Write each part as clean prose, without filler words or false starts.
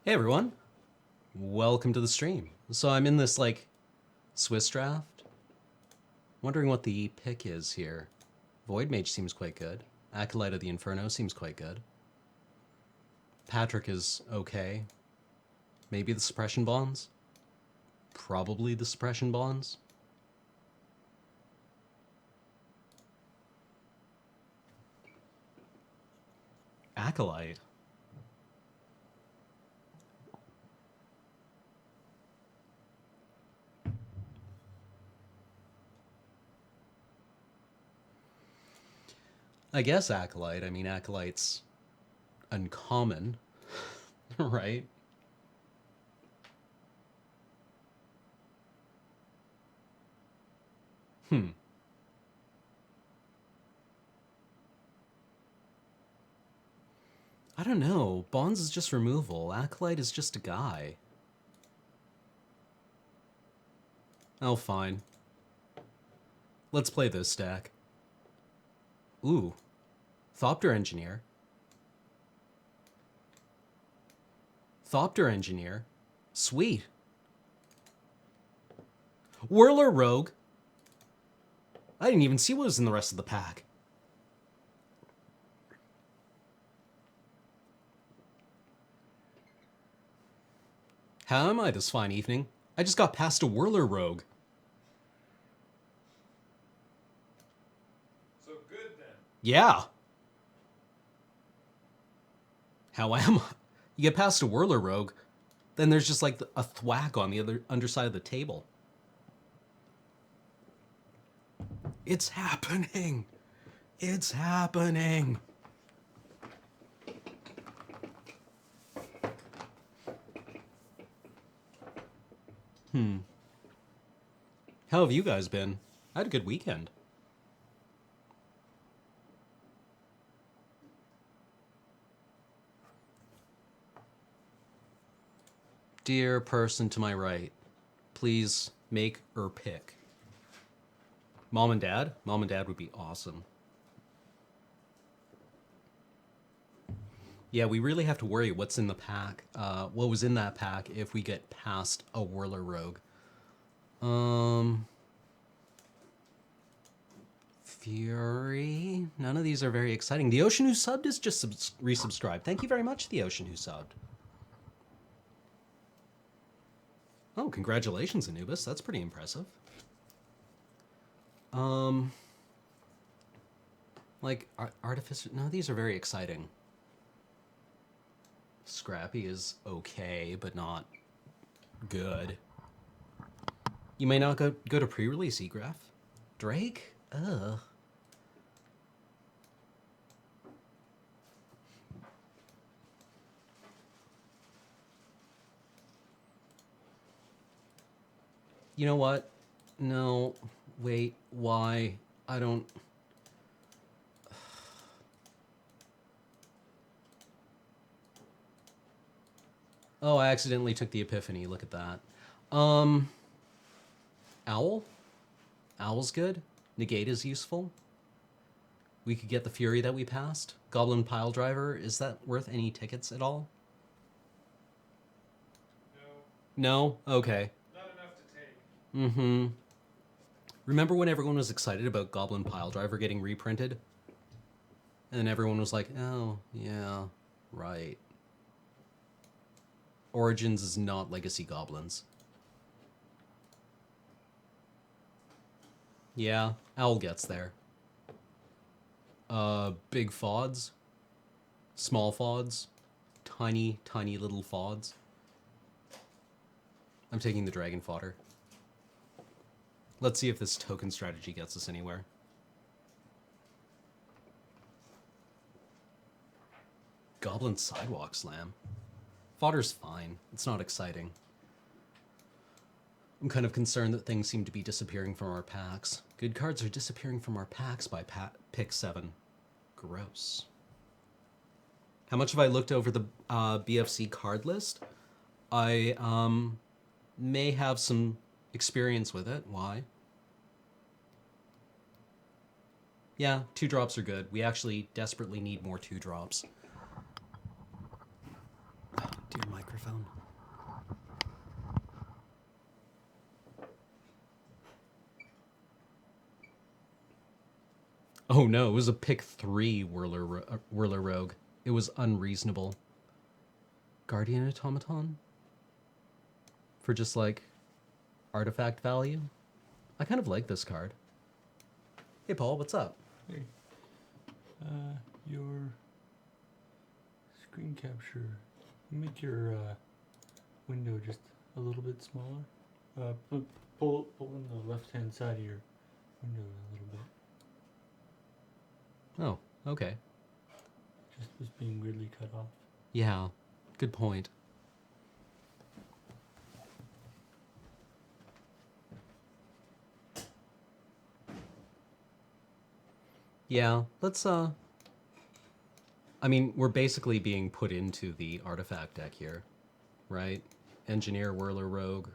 Hey everyone, welcome to the stream. So I'm in this like Swiss draft. Wondering what the pick is here. Void Mage seems quite good. Acolyte of the Inferno seems quite good. Patrick is okay. Maybe the Suppression Bonds? Probably the Suppression Bonds. Acolyte. I guess Acolyte. I mean, Acolyte's uncommon, right? I don't know. Bonds is just removal. Acolyte is just a guy. Oh, fine. Let's play this stack. Ooh. Thopter Engineer. Thopter Engineer. Sweet. Whirler Rogue. I didn't even see what was in the rest of the pack. How am I this fine evening? I just got past a Whirler Rogue. So good then. Yeah. How am I? You get past a Whirler Rogue, then there's just like a thwack on the other underside of the table. It's happening. It's happening. How have you guys been? I had a good weekend. Dear person to my right, please make or pick. Mom and Dad? Mom and Dad would be awesome. Yeah, we really have to worry what's in the pack, what was in that pack if we get past a Whirler Rogue. Fury. None of these are very exciting. The Ocean Who subbed is just resubscribed. Thank you very much, The Ocean Who subbed. Oh, congratulations, Anubis. That's pretty impressive. Like, Artificer... No, these are very exciting. Scrappy is okay, but not good. You may not go to pre-release, Egraph. Drake? Ugh. You know what? No. Wait, why? I don't... Oh, I accidentally took the Epiphany. Look at that. Owl? Owl's good. Negate is useful. We could get the Fury that we passed. Goblin Pile Driver, is that worth any tickets at all? No. No? Okay. Not enough to take. Mm-hmm. Remember when everyone was excited about Goblin Pile Driver getting reprinted? And then everyone was like, oh, yeah, right. Origins is not Legacy Goblins. Yeah, Owl gets there. Big Fods. Small Fods. Tiny, tiny little Fods. I'm taking the Dragon Fodder. Let's see if this token strategy gets us anywhere. Goblin Sidewalk Slam. Fodder's fine. It's not exciting. I'm kind of concerned that things seem to be disappearing from our packs. Good cards are disappearing from our packs by pick 7. Gross. How much have I looked over the BFC card list? I may have some experience with it. Why? Yeah, 2-drops are good. We actually desperately need more 2-drops. Oh, dear microphone. microphone. Oh no, it was a pick 3 Whirler Rogue. It was unreasonable. Guardian Automaton? For just like artifact value? I kind of like this card. Hey Paul, what's up? Hey, your screen capture, make your window just a little bit smaller. Pull in the left-hand side of your window a little bit. Oh, okay. Just was being weirdly cut off. Yeah, good point. Yeah, let's, I mean, we're basically being put into the artifact deck here, right? Engineer, Whirler, Rogue.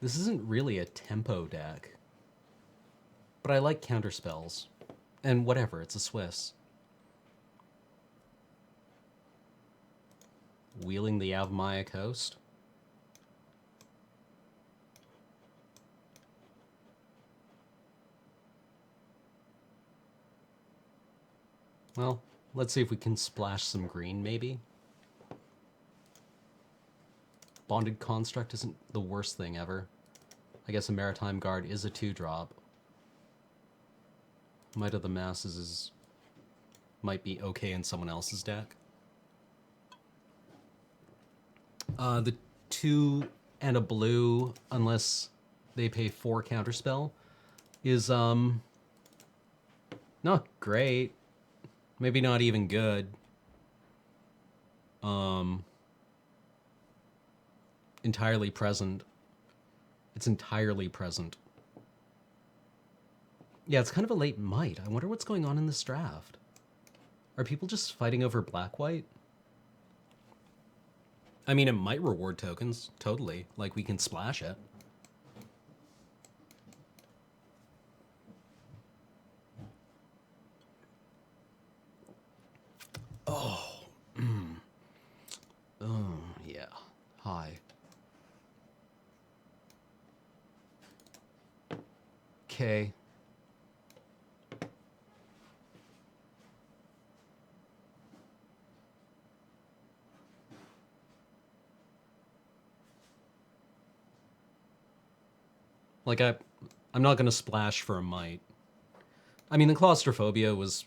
This isn't really a tempo deck, but I like counterspells. And whatever, it's a Swiss. Wheeling the Avmaya Coast. Well, let's see if we can splash some green, maybe. Bonded Construct isn't the worst thing ever. I guess a Maritime Guard is a 2-drop. Might of the Masses might be okay in someone else's deck. The 2 and a blue, unless they pay 4 counterspell, is not great. Maybe not even good. Entirely present. It's entirely present. Yeah, it's kind of a late might. I wonder what's going on in this draft. Are people just fighting over black-white? I mean, it might reward tokens, totally. Like, we can splash it. Oh. Oh, yeah. Hi. Okay. Like, I'm not going to splash for a might. I mean, the claustrophobia was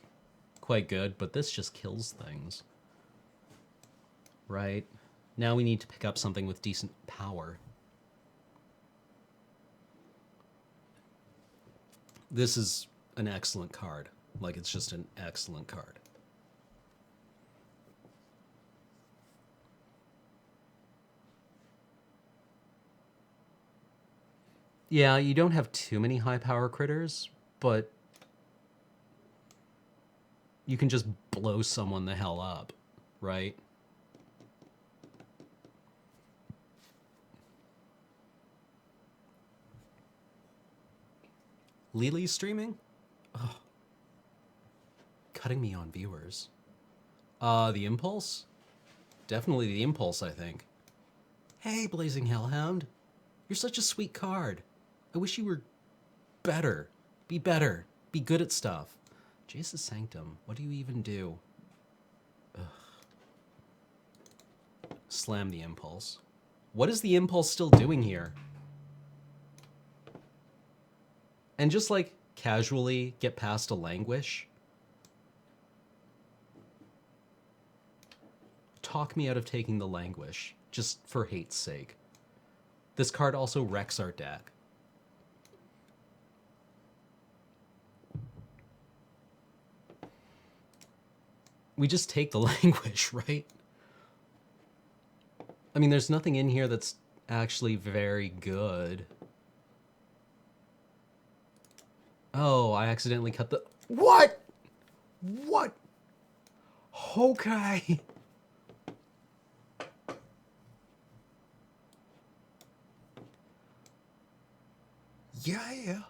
quite good, but this just kills things. Right? Now we need to pick up something with decent power. This is an excellent card. Like, it's just an excellent card. Yeah, you don't have too many high power critters, but you can just blow someone the hell up, right? Lily's streaming? Oh. Cutting me on viewers. The Impulse? Definitely the Impulse, I think. Hey, Blazing Hellhound. You're such a sweet card. I wish you were better. Be better. Be good at stuff. Jace's Sanctum. What do you even do? Ugh. Slam the Impulse. What is the Impulse still doing here? And just, like, casually get past a Languish? Talk me out of taking the Languish, just for hate's sake. This card also wrecks our deck. We just take the Languish, right? I mean, there's nothing in here that's actually very good. Oh, I accidentally cut the... What? What? Okay. Yeah.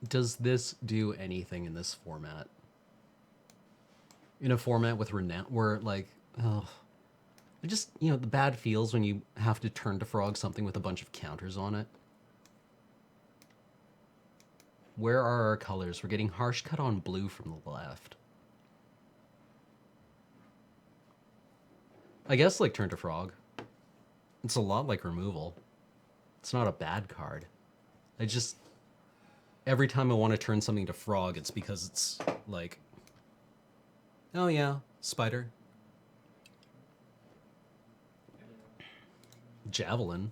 Does this do anything in this format? In a format with renown, where like, oh, I just, you know, the bad feels when you have to turn to frog something with a bunch of counters on it. Where are our colors? We're getting harsh cut on blue from the left. I guess like turn to frog. It's a lot like removal. It's not a bad card. I just, every time I want to turn something to frog, it's because it's like, oh yeah, spider. Javelin.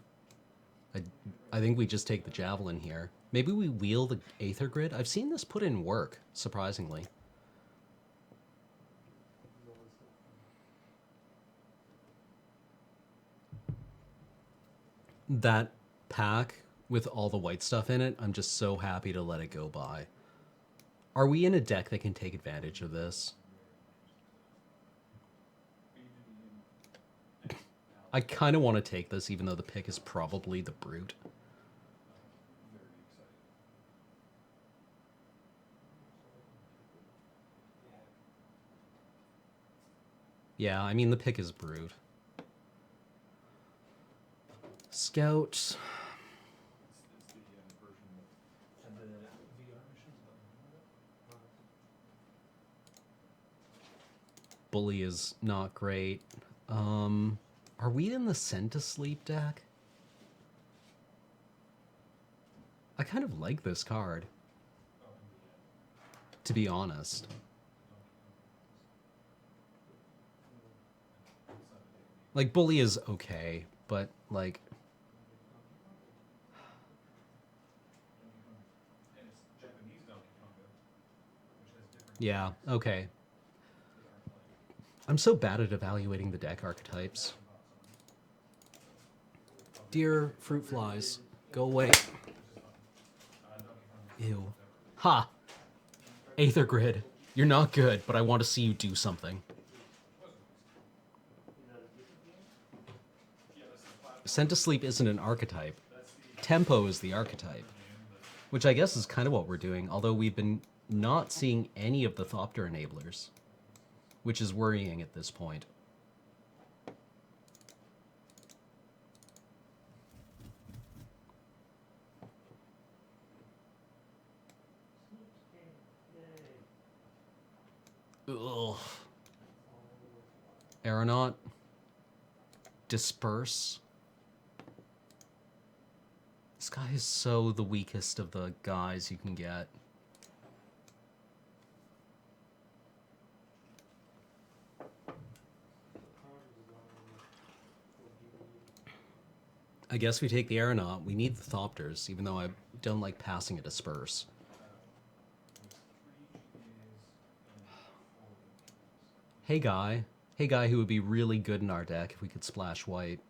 I think we just take the javelin here. Maybe we wheel the Aether Grid. I've seen this put in work, surprisingly. That pack with all the white stuff in it, I'm just so happy to let it go by. Are we in a deck that can take advantage of this? I kind of want to take this, even though the pick is probably the Brute. Yeah, I mean, the pick is Brute. Scout. Bully is not great. Are we in the Send to Sleep deck? I kind of like this card, to be honest. Like, Bully is okay, but, like... Yeah, okay. I'm so bad at evaluating the deck archetypes. Dear fruit flies, go away. Ew. Ha! Aether Grid. You're not good, but I want to see you do something. Sent to Sleep isn't an archetype. Tempo is the archetype. Which I guess is kind of what we're doing, although we've been not seeing any of the Thopter enablers. Which is worrying at this point. Ugh. Aeronaut. Disperse. This guy is so the weakest of the guys you can get. I guess we take the Aeronaut. We need the Thopters, even though I don't like passing a Disperse. Hey guy. Hey guy who would be really good in our deck if we could splash white.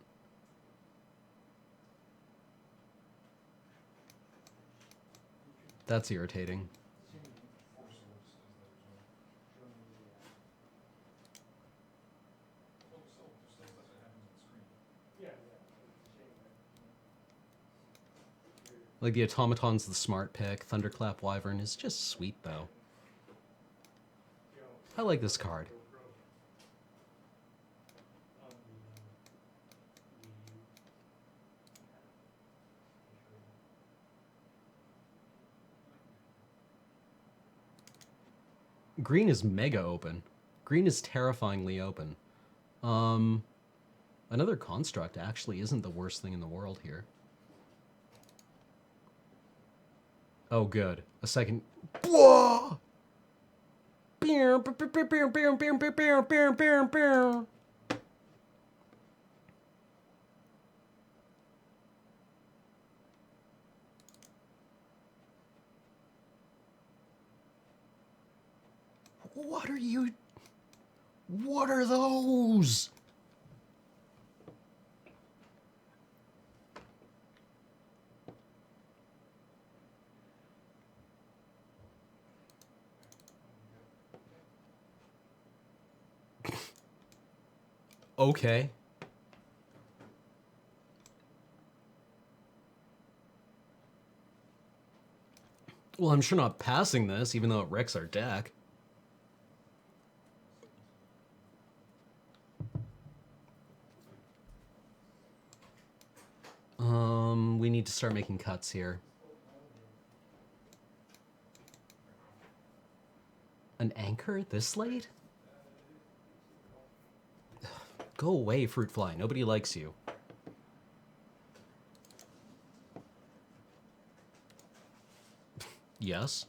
That's irritating. Like, the Automaton's the smart pick. Thunderclap Wyvern is just sweet, though. I like this card. Green is mega open. Green is terrifyingly open. Another Construct actually isn't the worst thing in the world here. Oh, good. A second. Whoa! What are you... What are those? Okay. Well, I'm sure not passing this, even though it wrecks our deck. We need to start making cuts here. An anchor this late? Go away, fruit fly. Nobody likes you. Yes.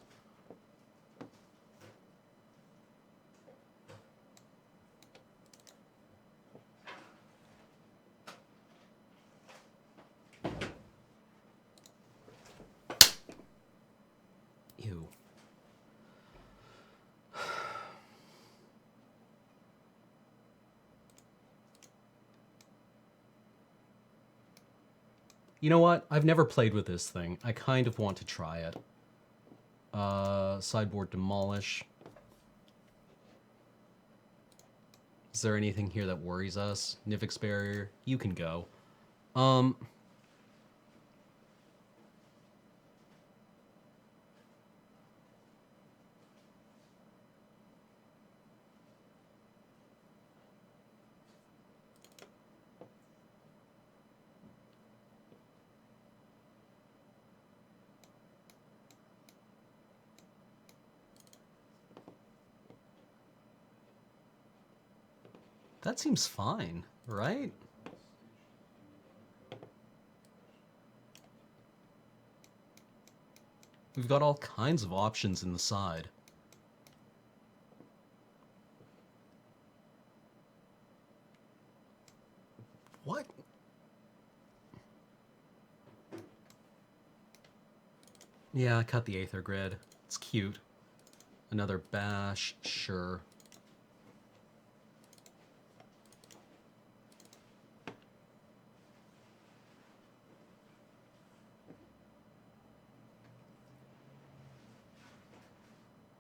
Ew. You know what? I've never played with this thing. I kind of want to try it. Sideboard demolish. Is there anything here that worries us? Nivix barrier, you can go. That seems fine, right? We've got all kinds of options in the side. What? Yeah, cut the Aether Grid. It's cute. Another bash, sure.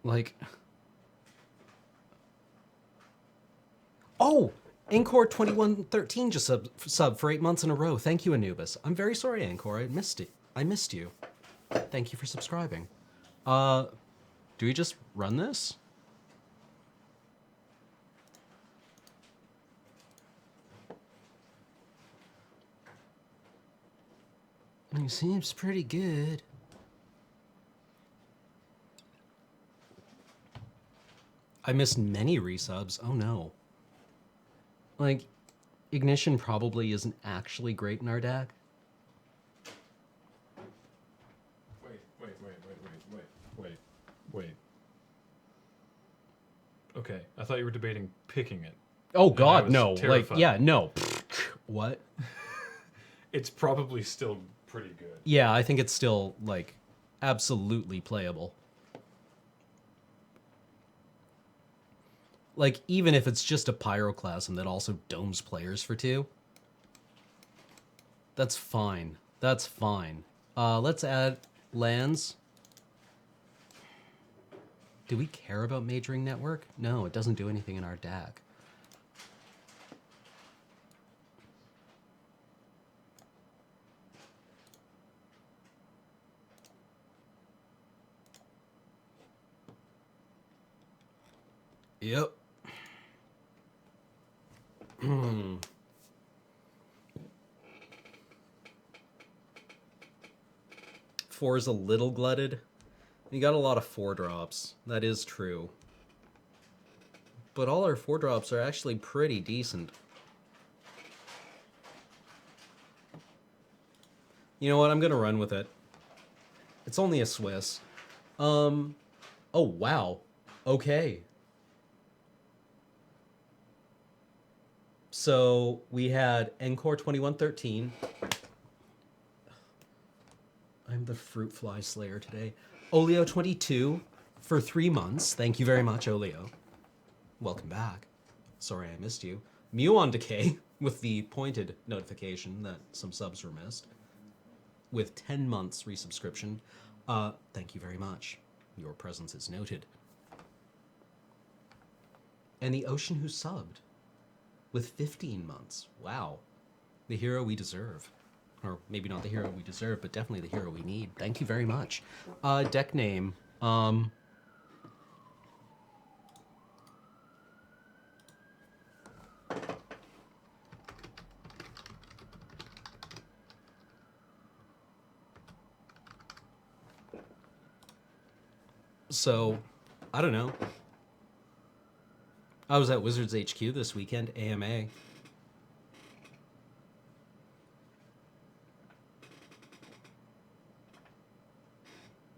Like... Oh! Anchor 2113 just sub for 8 months in a row. Thank you, Anubis. I'm very sorry, Anchor. I missed it. I missed you. Thank you for subscribing. Do we just run this? It seems pretty good. I missed many resubs. Oh no. Like, Ignition probably isn't actually great in our deck. Wait. Okay, I thought you were debating picking it. Oh And I god, was no. terrified. Like, yeah, no. What? It's probably still pretty good. Yeah, I think it's still, like, absolutely playable. Like, even if it's just a Pyroclasm that also domes players for 2. That's fine. That's fine. Let's add lands. Do we care about Majoring Network? No, it doesn't do anything in our deck. Yep. 4 is a little glutted. You got a lot of 4-drops. That is true. But all our 4-drops are actually pretty decent. You know what? I'm gonna run with it. It's only a Swiss. Oh, wow. Okay. So we had Encore 2113. I'm the fruit fly slayer today. Oleo 22 for 3 months. Thank you very much, Oleo. Welcome back. Sorry I missed you. Muon Decay with the pointed notification that some subs were missed. With 10 months resubscription. Thank you very much. Your presence is noted. And the Ocean who subbed with 15 months. Wow. The hero we deserve. Or maybe not the hero we deserve, but definitely the hero we need. Thank you very much. Deck name. So, I don't know. I was at Wizards HQ this weekend, AMA.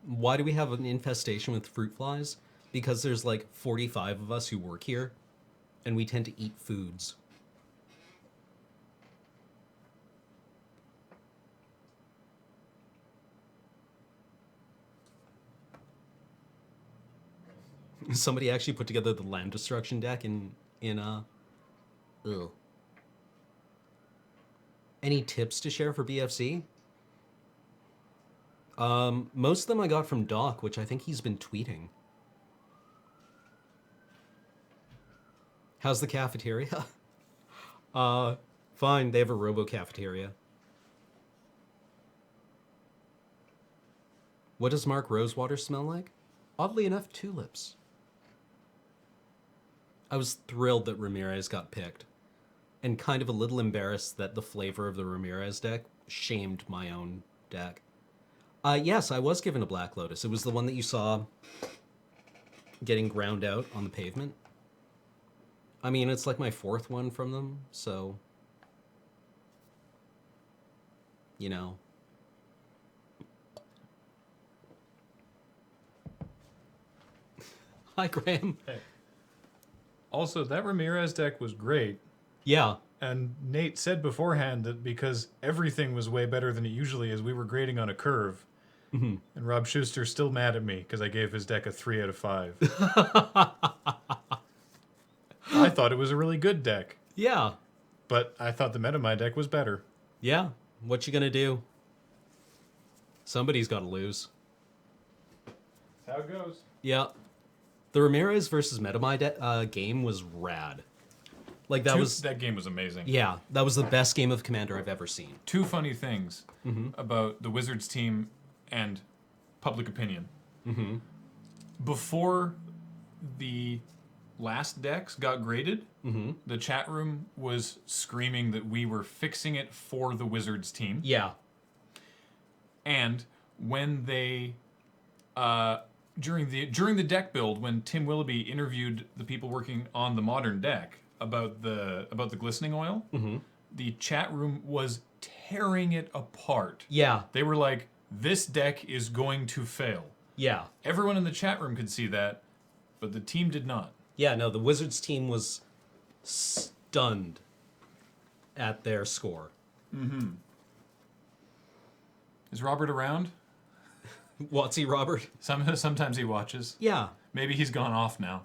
Why do we have an infestation with fruit flies? Because there's like 45 of us who work here, and we tend to eat foods. Somebody actually put together the land destruction deck in ugh. Any tips to share for BFC? Most of them I got from Doc, which I think he's been tweeting. How's the cafeteria? Fine. They have a robo cafeteria. What does Mark Rosewater smell like? Oddly enough, tulips. I was thrilled that Ramirez got picked, and kind of a little embarrassed that the flavor of the Ramirez deck shamed my own deck. Yes, I was given a Black Lotus. It was the one that you saw getting ground out on the pavement. I mean, it's like my fourth one from them, so... You know. Hi, Graham. Hey. Also, that Ramirez deck was great. Yeah. And Nate said beforehand that because everything was way better than it usually is, we were grading on a curve. Mm-hmm. And Rob Schuster's still mad at me because I gave his deck a 3 out of 5. I thought it was a really good deck. Yeah. But I thought the MetaMai deck was better. Yeah. What you gonna do? Somebody's gotta lose. That's how it goes. Yeah. The Ramirez versus MetaMai game was rad. Like, That game was amazing. Yeah, that was the best game of Commander I've ever seen. Two funny things about the Wizards team and public opinion. Mm-hmm. Before the last decks got graded, the chat room was screaming that we were fixing it for the Wizards team. Yeah. And when they during the deck build, when Tim Willoughby interviewed the people working on the modern deck about the glistening oil, the chat room was tearing it apart. Yeah. They were like, this deck is going to fail. Yeah. Everyone in the chat room could see that, but the team did not. Yeah, no, the Wizards team was stunned at their score. Is Robert around? Watsy Robert? Sometimes he watches. Yeah. Maybe he's gone off now.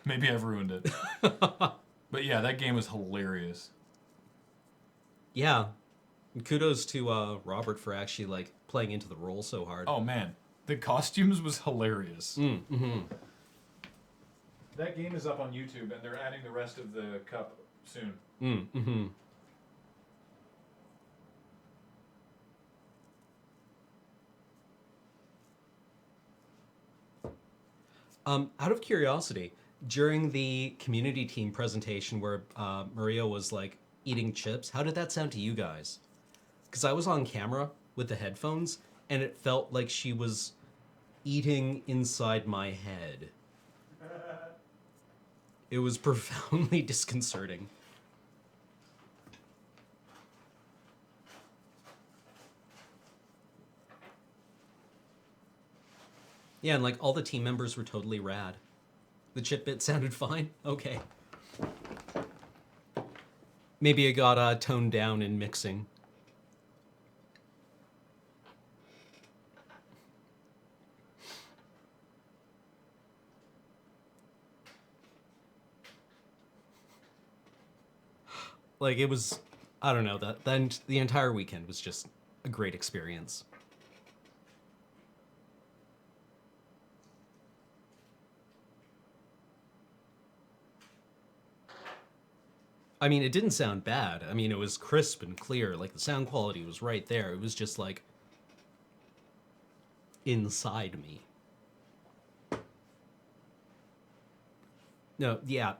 Maybe I've ruined it. But yeah, that game was hilarious. Yeah. And kudos to Robert for actually, like, playing into the role so hard. Oh, man. The costumes was hilarious. That game is up on YouTube, and they're adding the rest of the cup soon. Out of curiosity, during the community team presentation where Maria was, like, eating chips, how did that sound to you guys? Because I was on camera with the headphones, and it felt like she was eating inside my head. It was profoundly disconcerting. Yeah, and like all the team members were totally rad. The chip bit sounded fine. Okay. Maybe it got toned down in mixing. Like, it was, I don't know, then the entire weekend was just a great experience. I mean, it didn't sound bad. I mean, it was crisp and clear. Like, the sound quality was right there. It was just, like, inside me. No, yeah,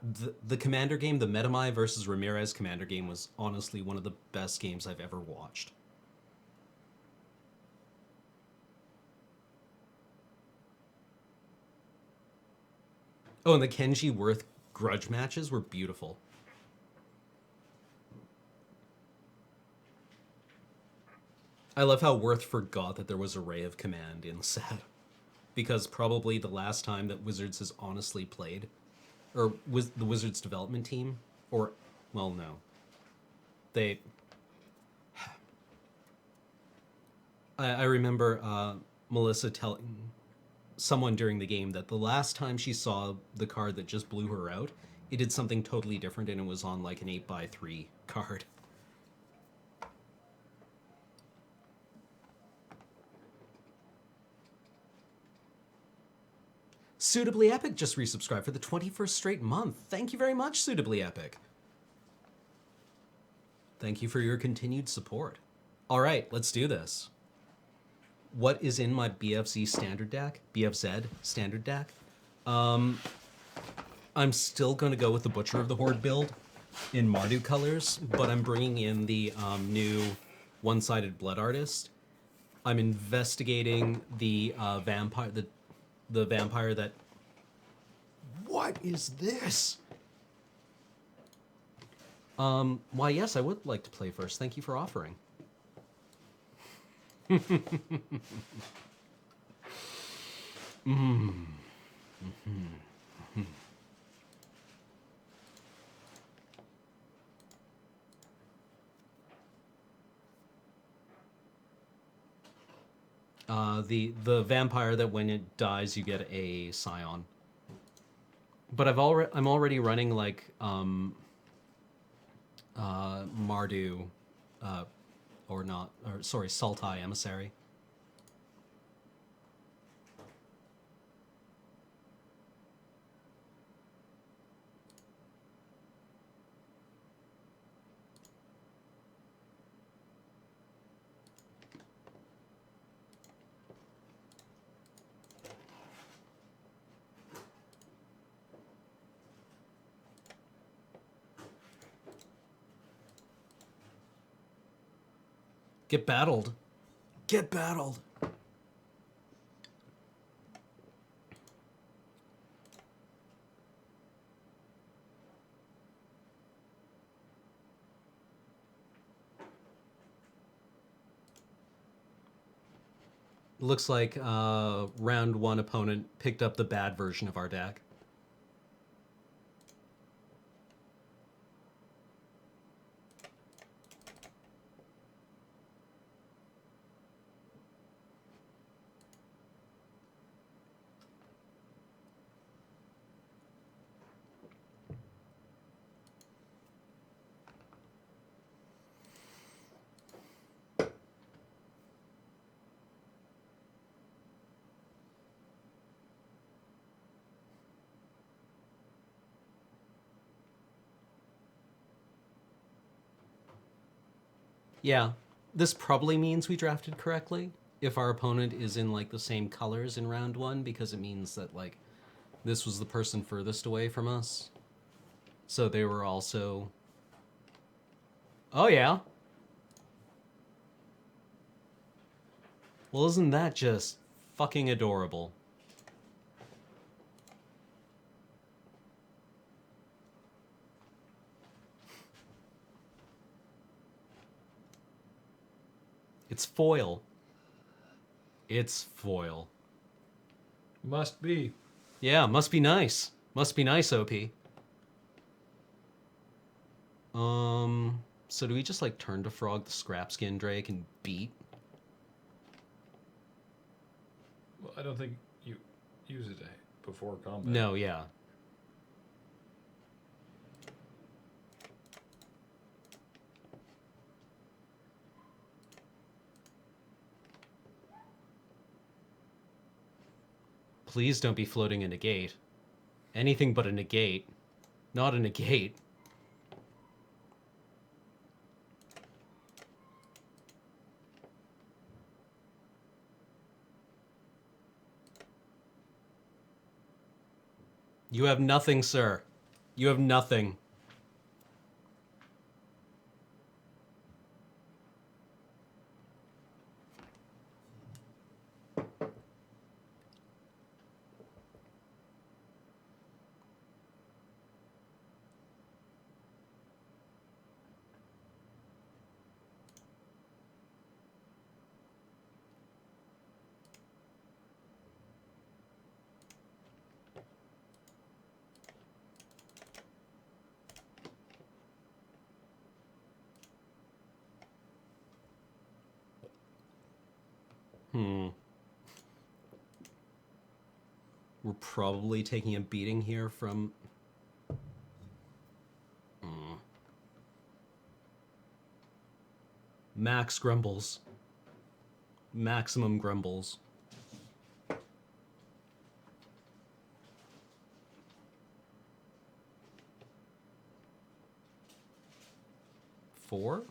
the Commander game, the Metamai versus Ramirez Commander game was honestly one of the best games I've ever watched. Oh, and the Kenji Worth grudge matches were beautiful. I love how Worth forgot that there was a Ray of Command in set. Because probably the last time that Wizards has honestly played, or was the Wizards development team, or, well, no. I remember Melissa telling someone during the game that the last time she saw the card that just blew her out, it did something totally different and it was on like an 8x3 card. Suitably Epic just resubscribed for the 21st straight month. Thank you very much, Suitably Epic. Thank you for your continued support. All right, let's do this. What is in my BFZ standard deck? BFZ standard deck? I'm still going to go with the Butcher of the Horde build in Marduk colors, but I'm bringing in the new one-sided Blood Artist. I'm investigating the vampire, the vampire that... What is this? Why, yes, I would like to play first. Thank you for offering. The vampire that when it dies you get a scion. But I'm already running like Mardu, Sultai Emissary. Get battled. Get battled. Looks like round one opponent picked up the bad version of our deck. Yeah, this probably means we drafted correctly if our opponent is in like the same colors in round one, because it means that like this was the person furthest away from us. So they were also... Oh yeah. Well, isn't that just fucking adorable? It's foil. It's foil. Must be. Yeah, must be nice. Must be nice, OP. So do we just like turn to frog the Scrapskin Drake and beat? Well, I don't think you use it before combat. No, yeah. Please don't be floating a negate. Anything but a negate. Not a negate. You have nothing, sir. You have nothing. We're probably taking a beating here from... Max grumbles. Maximum grumbles. Four?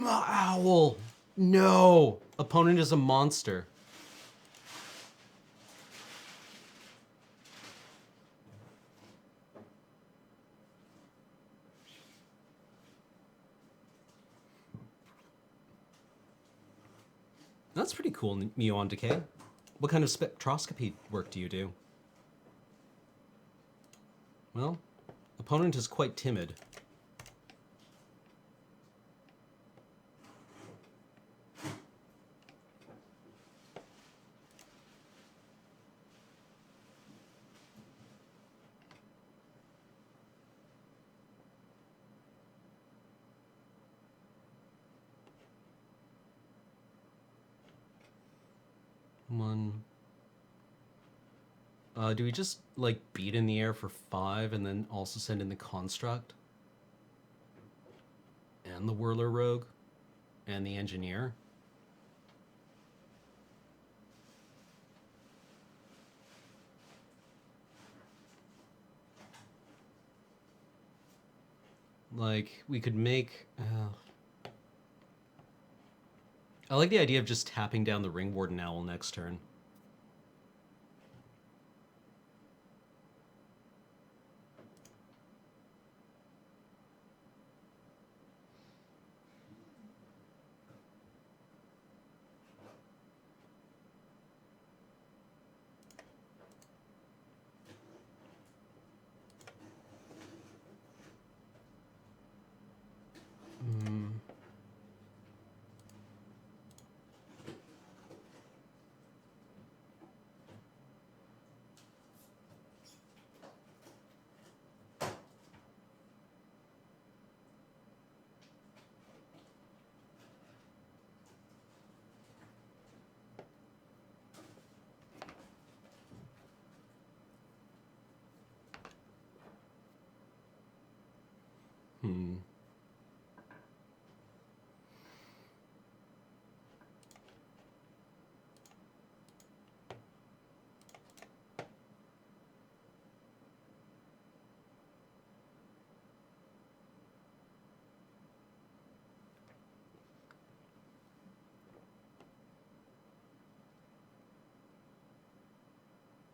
Owl! No! Opponent is a monster. That's pretty cool, Muon Decay. What kind of spectroscopy work do you do? Well, opponent is quite timid. One. Do we just, like, beat in the air for 5 and then also send in the Construct? And the Whirler Rogue? And the Engineer? Like, we could make... I like the idea of just tapping down the Ring Warden Owl next turn.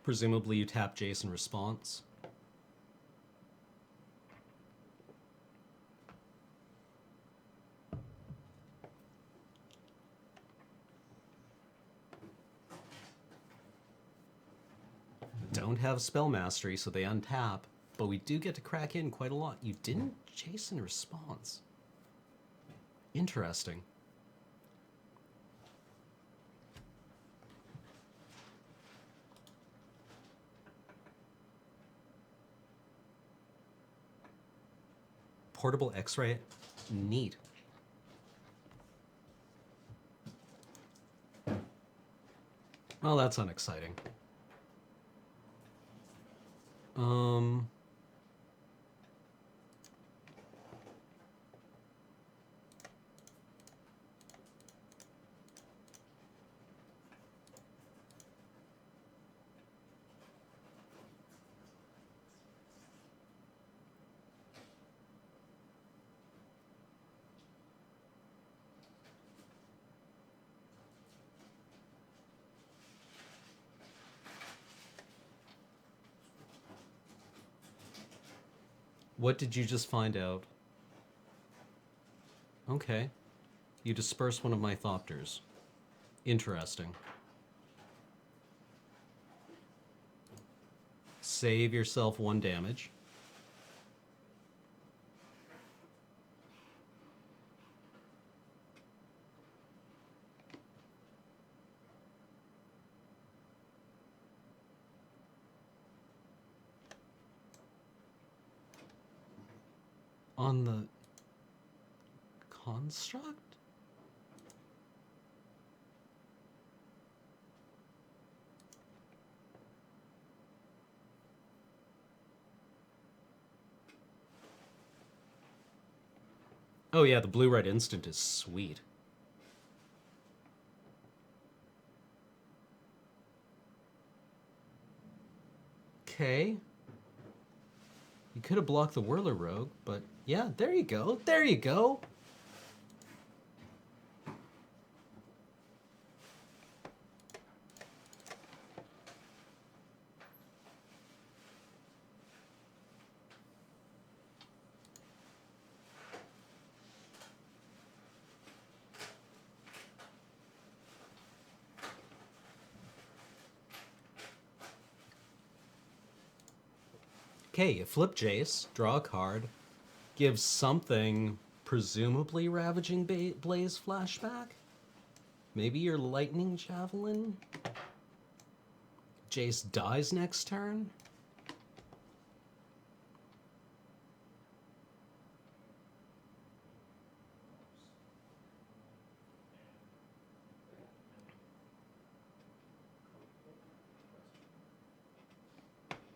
Presumably you tap Jace in response. Don't have spell mastery, so they untap, but we do get to crack in quite a lot. You didn't Jace in response. Interesting. Portable X-ray? Neat. Well, that's unexciting. What did you just find out? Okay. You disperse one of my Thopters. Interesting. Save yourself 1 damage. On the construct? Oh yeah, the blue-red instant is sweet. Okay. You could have blocked the Whirler Rogue, but yeah, there you go. There you go. Okay, you flip Jace, draw a card, give something presumably Ravaging Blaze flashback. Maybe your Lightning Javelin. Jace dies next turn.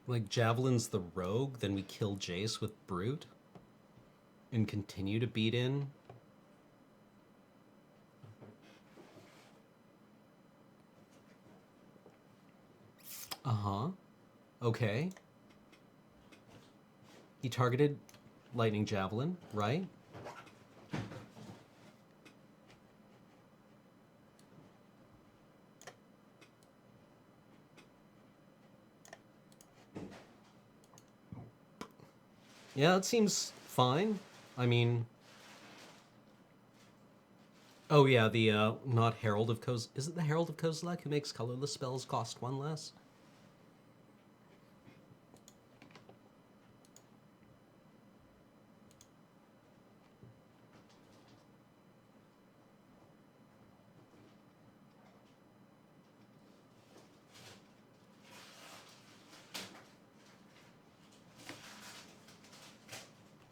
Like Javelin's the rogue, then we kill Jace with Brute and continue to beat in. Uh-huh. Okay. He targeted Lightning Javelin, right? Yeah, it seems fine. I mean... Oh yeah, the, not Herald of Is it the Herald of Kozilek who makes colorless spells cost 1 less?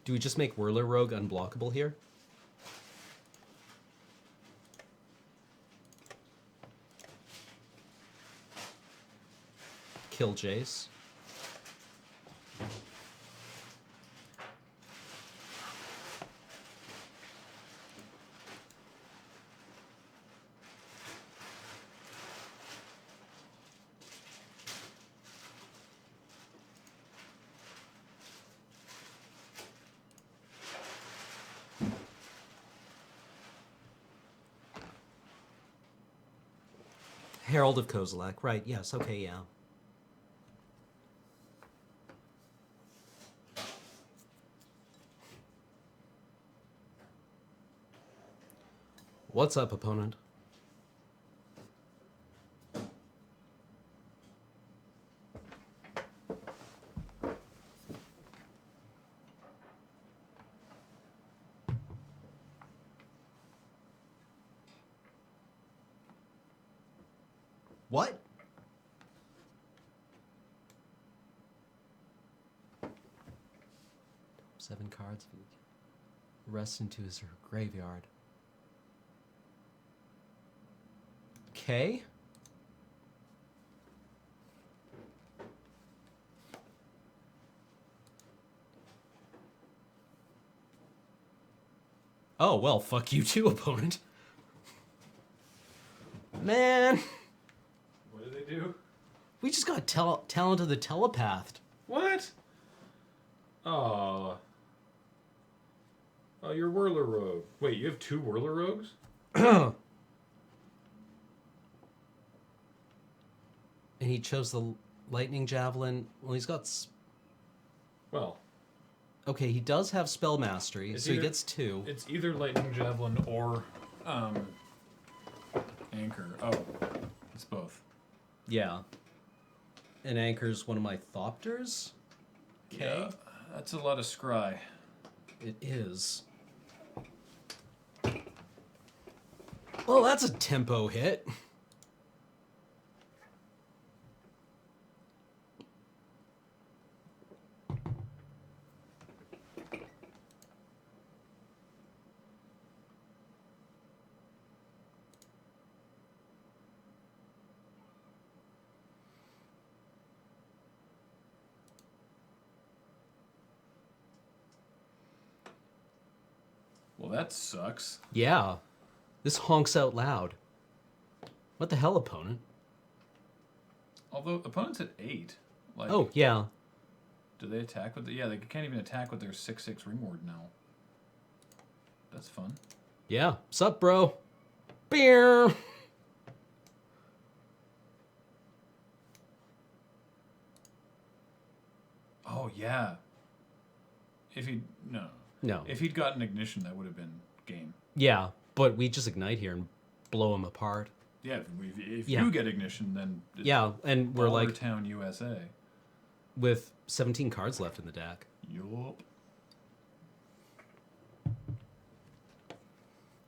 Do we just make Whirler Rogue unblockable here? Kill Jace. Herald of Kozilek, right, yes, okay, yeah. What's up, opponent? What? Seven cards. Rest into his graveyard. Okay. Oh, well, fuck you too, opponent. Man. What did they do? We just got Talent of the Telepathed. What? Oh. Oh, you're Whirler Rogue. Wait, you have 2 Whirler Rogues? And he chose the Lightning Javelin. Well, he's got... Well, Okay, he does have spell mastery, It's so he either- gets 2. It's either lightning javelin or anchor. Oh, it's both. Yeah. And anchor's one of my thopters? Okay. Yeah, that's a lot of scry. It is. Well, that's a tempo hit. Well, that sucks. Yeah. This honks out loud. What the hell, opponent? Although opponents at 8. Like, Oh, yeah. do they attack with? Yeah, they can't even attack with their 6/6 ring ward now. That's fun. Yeah. Sup, bro? Beer. Oh yeah. If he no. No. If he'd gotten ignition, that would have been game. Yeah, but we just ignite here and blow him apart. Yeah, if Yeah. you get ignition, then it's Yeah, and we're Baller like Town, USA. with 17 cards left in the deck. Yup.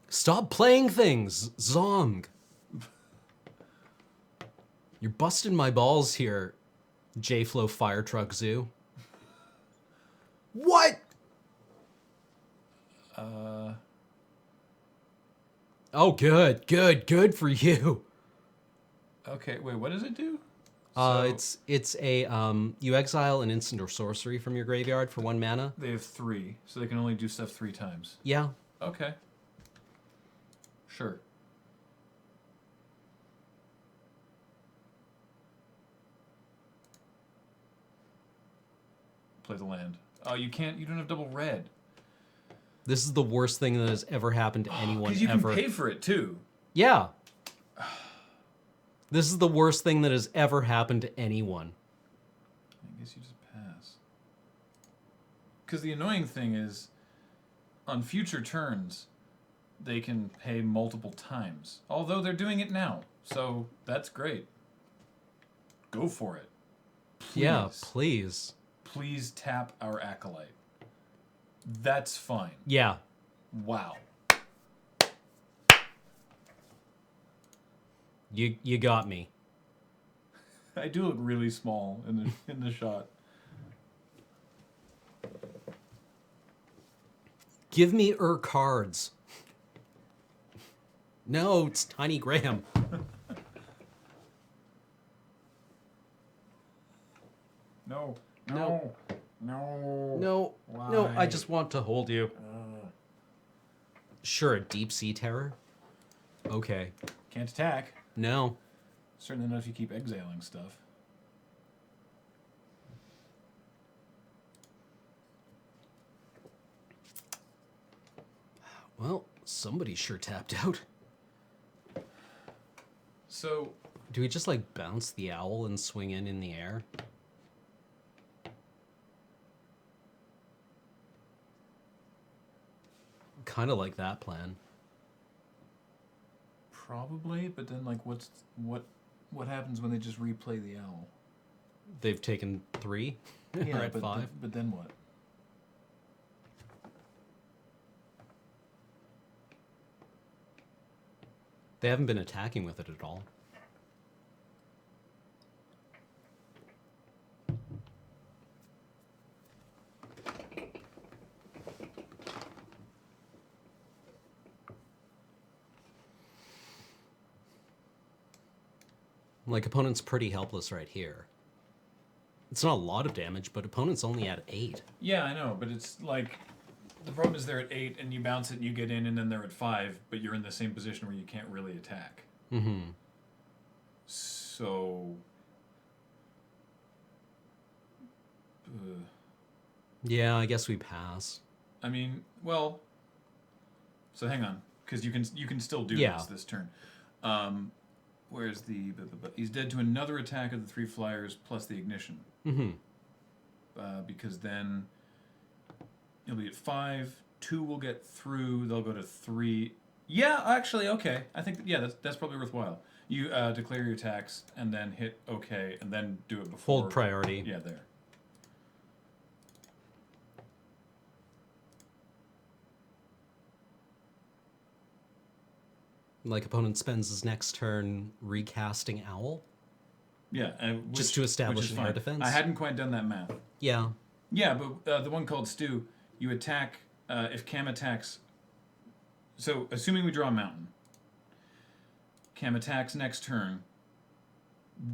Stop playing things, Zong. You're busting my balls here, J-Flow Fire Truck Zoo. What? Oh, good for you. Okay, wait, what does it do? It's a you exile an instant or sorcery from your graveyard for 1 mana. They have 3, so they can only do stuff 3 times. Yeah. Okay. Sure. Play the land. Oh, you can't. You don't have double red. This is the worst thing that has ever happened to anyone Because you ever. can pay for it too. Yeah. This is the worst thing that has ever happened to anyone. I guess you just pass. Because the annoying thing is, on future turns, they can pay multiple times. Although they're doing it now, so that's great. Go for it. Please. Yeah, please. Please tap our acolyte. That's fine. Yeah. Wow. You got me. I do look really small in the shot. Give me cards. No, it's Tiny Graham. No. No. No. No, no, I Why? just want to hold you. Sure, a deep sea terror. Okay. Can't attack. No. Certainly not if you keep exiling stuff. Well, somebody sure tapped out. So, Do we just like bounce the owl and swing in the air? Kind of like that plan. probably, but then like what happens when they just replay the owl? They've taken 3. We're at but 5. but then what? They haven't been attacking with it at all. Like, opponent's pretty helpless right here. It's not a lot of damage, but opponent's only at 8. Yeah, I know, but it's like the problem is they're at 8 and you bounce it and you get in and then they're at 5, but you're in the same position where you can't really attack. Mm-hmm. So Yeah, I guess we pass. I mean, well, so hang on, because you can still do Yeah. this turn. Where's the? He's dead to another attack of the 3 flyers plus the ignition. Mm-hmm. Because then He'll be at 5. 2 will get through. They'll go to 3. Yeah, actually, okay. I think that's probably worthwhile. You declare your attacks and then hit OK and then do it before. Hold priority. Yeah, there. Like opponent spends his next turn recasting Owl. Yeah, Just to establish which is an air fine. defense? I hadn't quite done that math. Yeah. Yeah, but the one called Stew, you attack if Cam attacks. So assuming we draw a mountain, Cam attacks next turn.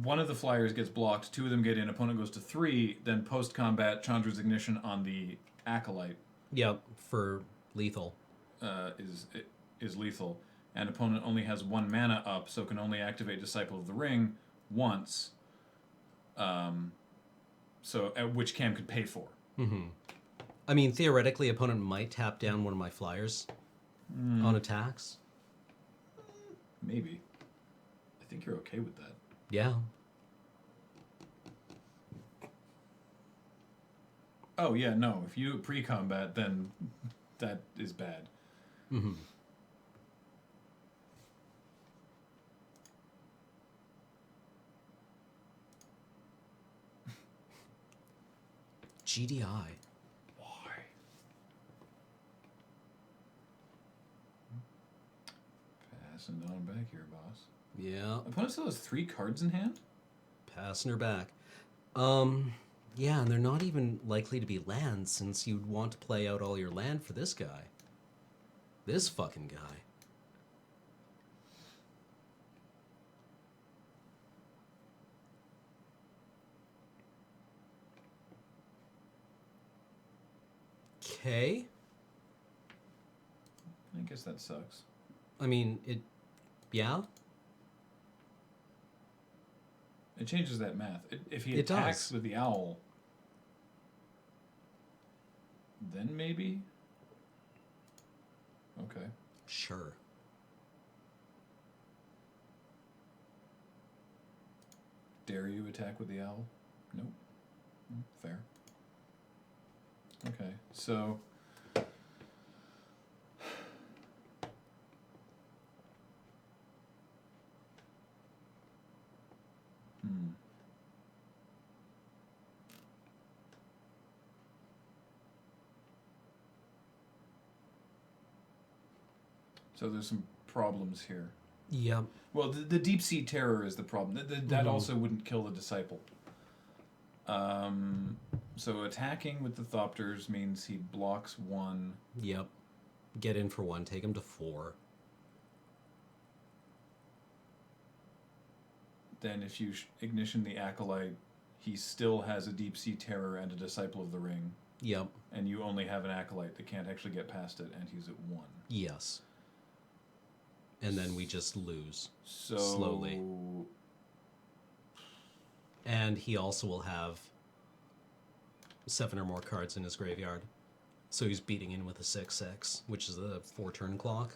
One of the flyers gets blocked. 2 of them get in. Opponent goes to 3. Then post combat, Chandra's Ignition on the acolyte Yep. For lethal. is lethal, and opponent only has 1 mana up, so can only activate Disciple of the Ring once. So which Cam could pay for. Mm-hmm. I mean, theoretically, opponent might tap down one of my flyers on attacks. Maybe. I think you're okay with that. Yeah. Oh yeah, no. If you pre-combat, then that is bad. Mm-hmm. GDI. Why? Passing on back here, boss. Yeah. Opponent still has 3 cards in hand? Passing her back. Yeah, and they're not even likely to be lands since you'd want to play out all your land for this guy. This fucking guy. Okay. I guess that sucks. I mean, yeah? It changes that math. If he It attacks does. with the owl, then maybe? Okay. Sure. Dare you attack with the owl? Nope. Fair. Okay, so... So there's some problems here. Yep. Well, the deep sea terror is the problem. That also wouldn't kill the disciple. So attacking with the Thopters means he blocks 1. Yep. Get in for 1, take him to 4. Then if you ignition the Acolyte, he still has a deep sea terror and a Disciple of the Ring. Yep. And you only have an Acolyte that can't actually get past it, and he's at 1. Yes. And then we just lose. So slowly. And he also will have 7 or more cards in his graveyard. So he's beating in with a 6/6, which is a 4-turn clock.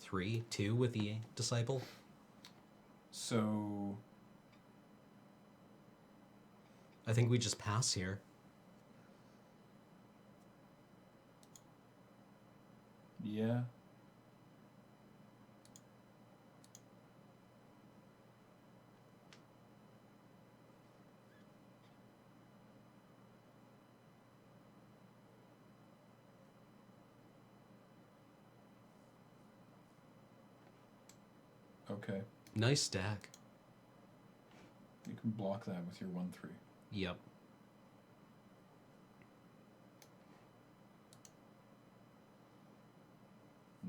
3/2 with the Disciple. So I think we just pass here. yeah. Okay. Nice stack. You can block that with your 1/3. Yep.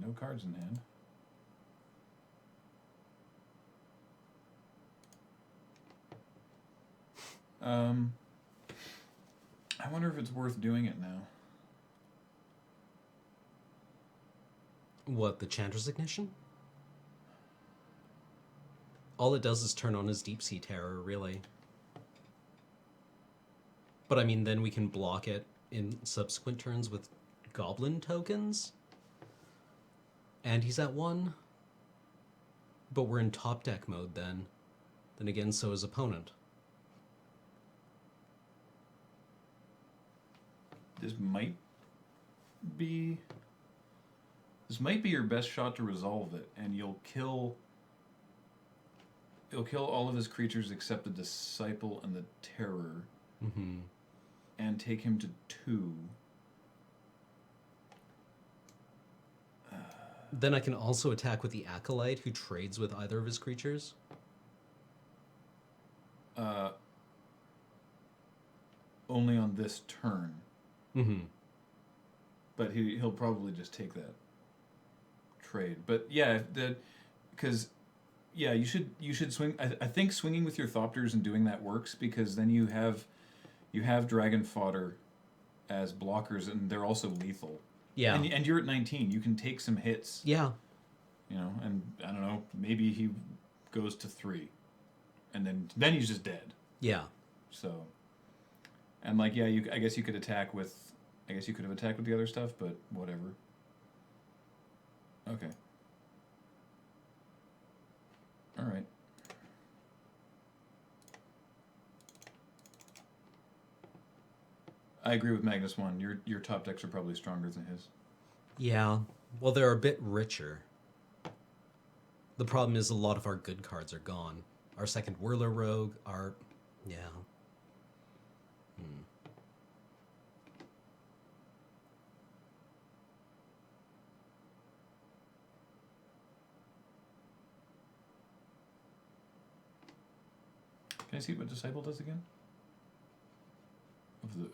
No cards in hand. I wonder if it's worth doing it now. What, the Chandra's Ignition? All it does is turn on his Deep Sea Terror, really. But I mean, then we can block it in subsequent turns with Goblin tokens. And he's at 1. But we're in top deck mode then. Then again, so is opponent. This might be... This might be your best shot to resolve it, and you'll kill all of his creatures except the Disciple and the Terror, and take him to 2. Then I can also attack with the Acolyte, who trades with either of his creatures. Only on this turn. Mm-hmm. But he'll probably just take that trade. But yeah, because you should swing. I think swinging with your Thopters and doing that works, because then you have Dragon Fodder as blockers, and they're also lethal. Yeah. And you're at 19. You can take some hits. Yeah. You know, and I don't know, maybe he goes to 3, and then he's just dead. Yeah. So, and like, yeah, I guess you could attack with. I guess you could have attacked with the other stuff, but whatever. Okay. All right. I agree with Magnus 1. Your top decks are probably stronger than his. Yeah. Well, they're a bit richer. The problem is a lot of our good cards are gone. Our second Whirler Rogue, yeah. Can I see what Disciple does again?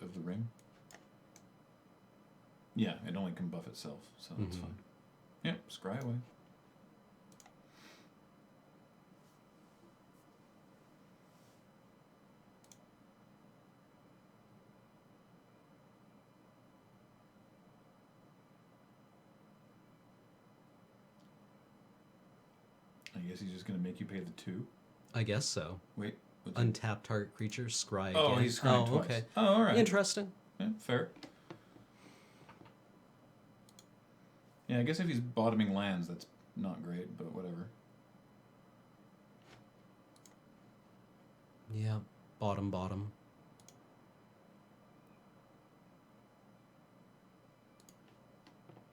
Of the ring? Yeah, it only can buff itself, so that's fine. Yep, scry away. I guess he's just gonna make you pay the 2. I guess so. Wait. Untap target creature, scry Oh, again. he's scrying twice. Okay. Oh, all right. Interesting. Yeah, fair. Yeah, I guess if he's bottoming lands, that's not great, but whatever. Yeah, bottom.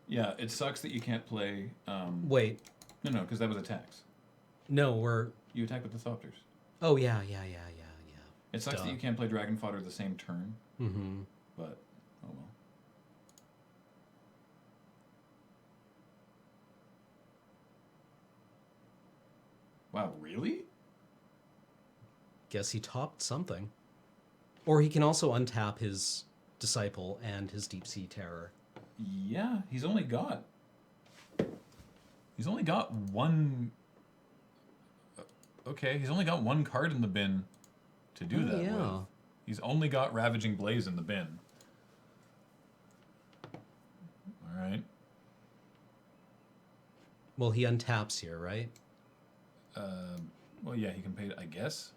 Yeah, it sucks that you can't play... Wait. No, because that was attacks. No, we're... You attack with the Thopters. Oh, yeah. It sucks that you can't play Dragon Fodder the same turn. Mm-hmm. But, oh well. Wow, really? Guess he topped something. Or he can also untap his Disciple and his Deep Sea Terror. Yeah, he's only got one... Okay, he's only got one card in the bin to do that with. He's only got Ravaging Blaze in the bin. Alright. Well, he untaps here, right? Well, yeah, he can pay it, I guess.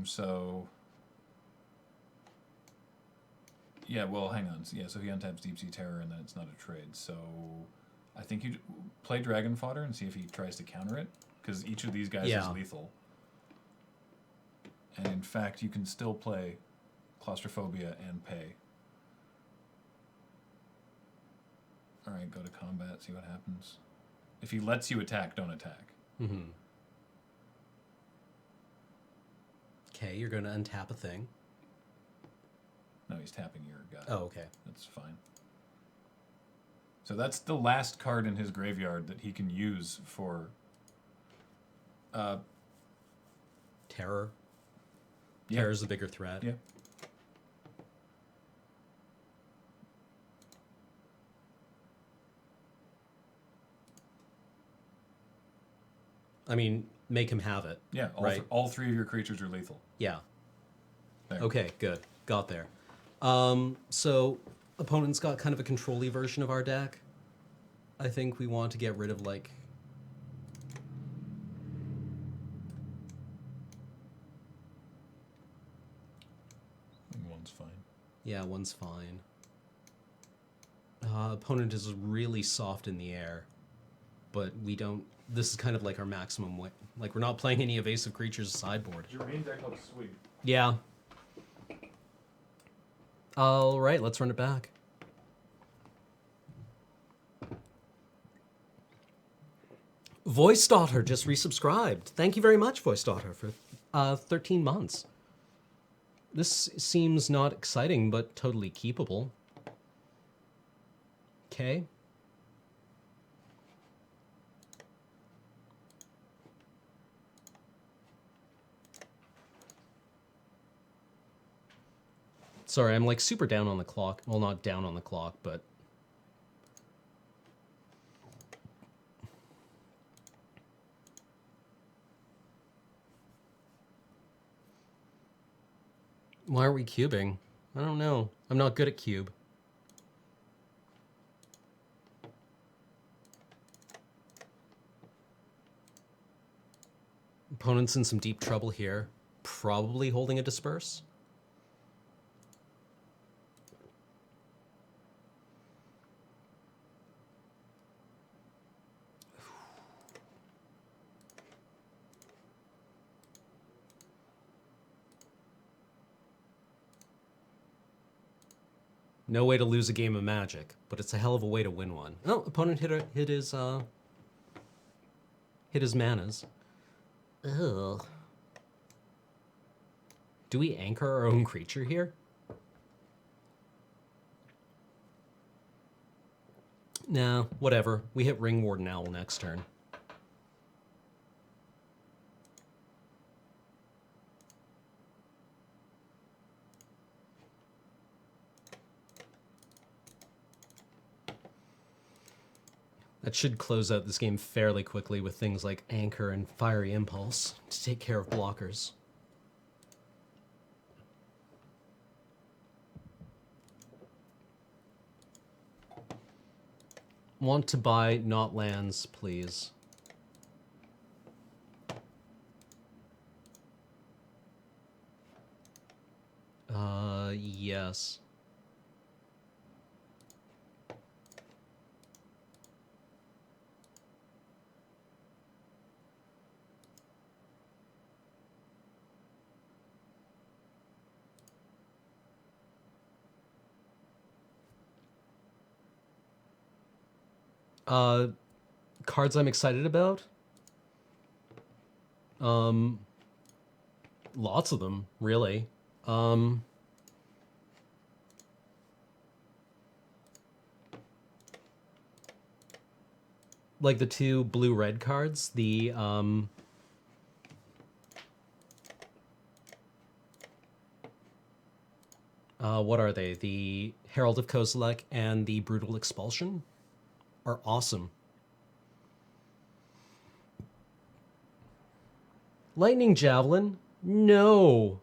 So... Yeah, well, hang on. Yeah, so he untaps Deep Sea Terror, and then it's not a trade. So I think you play Dragon Fodder and see if he tries to counter it, because each of these guys is lethal. And in fact, you can still play Claustrophobia and pay. All right, go to combat, see what happens. If he lets you attack, don't attack. Mm-hmm. Okay, you're going to untap a thing. No, he's tapping your guy. Oh, okay. That's fine. So that's the last card in his graveyard that he can use for... Terror. Yeah. Terror's the bigger threat. Yeah. I mean, make him have it. Yeah, all 3 of your creatures are lethal. Yeah. There. Okay, good. Got there. So, opponent's got kind of a control-y version of our deck. I think we want to get rid of, like... One's fine. Yeah, one's fine. Opponent is really soft in the air, but we don't... This is kind of like our maximum way. Like, we're not playing any evasive creatures sideboard. Your main deck looks sweet. Yeah. All right, let's run it back. Voice Daughter just resubscribed. Thank you very much, Voice Daughter, for 13 months. This seems not exciting, but totally keepable. Okay. Sorry, I'm like super down on the clock. Well, not down on the clock, but... Why are we cubing? I don't know. I'm not good at cube. Opponent's in some deep trouble here. Probably holding a disperse. No way to lose a game of Magic, but it's a hell of a way to win one. Oh, opponent hit his manas. Ugh. Do we anchor our own creature here? Nah, whatever. We hit Ring Warden Owl next turn. That should close out this game fairly quickly with things like Anchor and Fiery Impulse to take care of blockers. Want to buy not lands, please. Yes. Cards I'm excited about? Lots of them, really. Like the two blue-red cards, the, what are they? The Herald of Kozilek and the Brutal Expulsion are awesome. Lightning Javelin? No.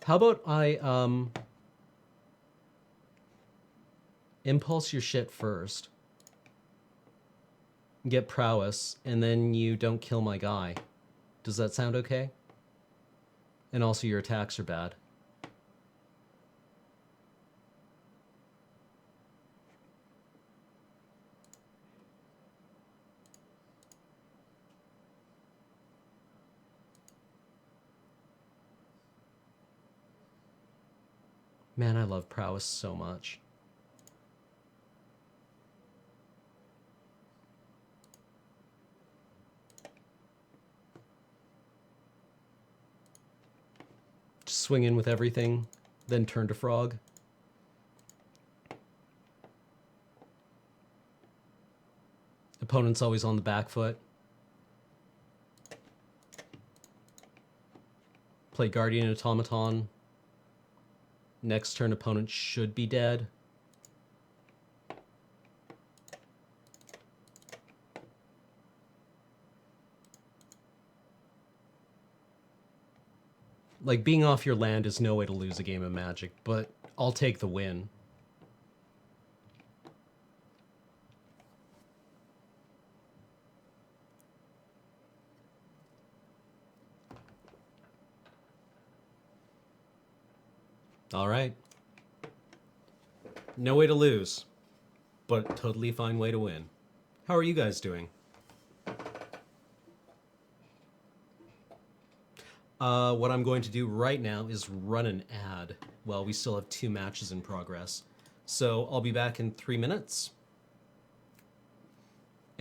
How about I, impulse your shit first. Get prowess, and then you don't kill my guy. Does that sound okay? And also your attacks are bad. Man, I love prowess so much. Just swing in with everything, then turn to frog. Opponent's always on the back foot. Play Guardian Automaton. Next turn, opponent should be dead. Like, being off your land is no way to lose a game of Magic, but I'll take the win. All right. No way to lose, but totally fine way to win. How are you guys doing? What I'm going to do right now is run an ad while we still have 2 matches in progress. So I'll be back in 3 minutes.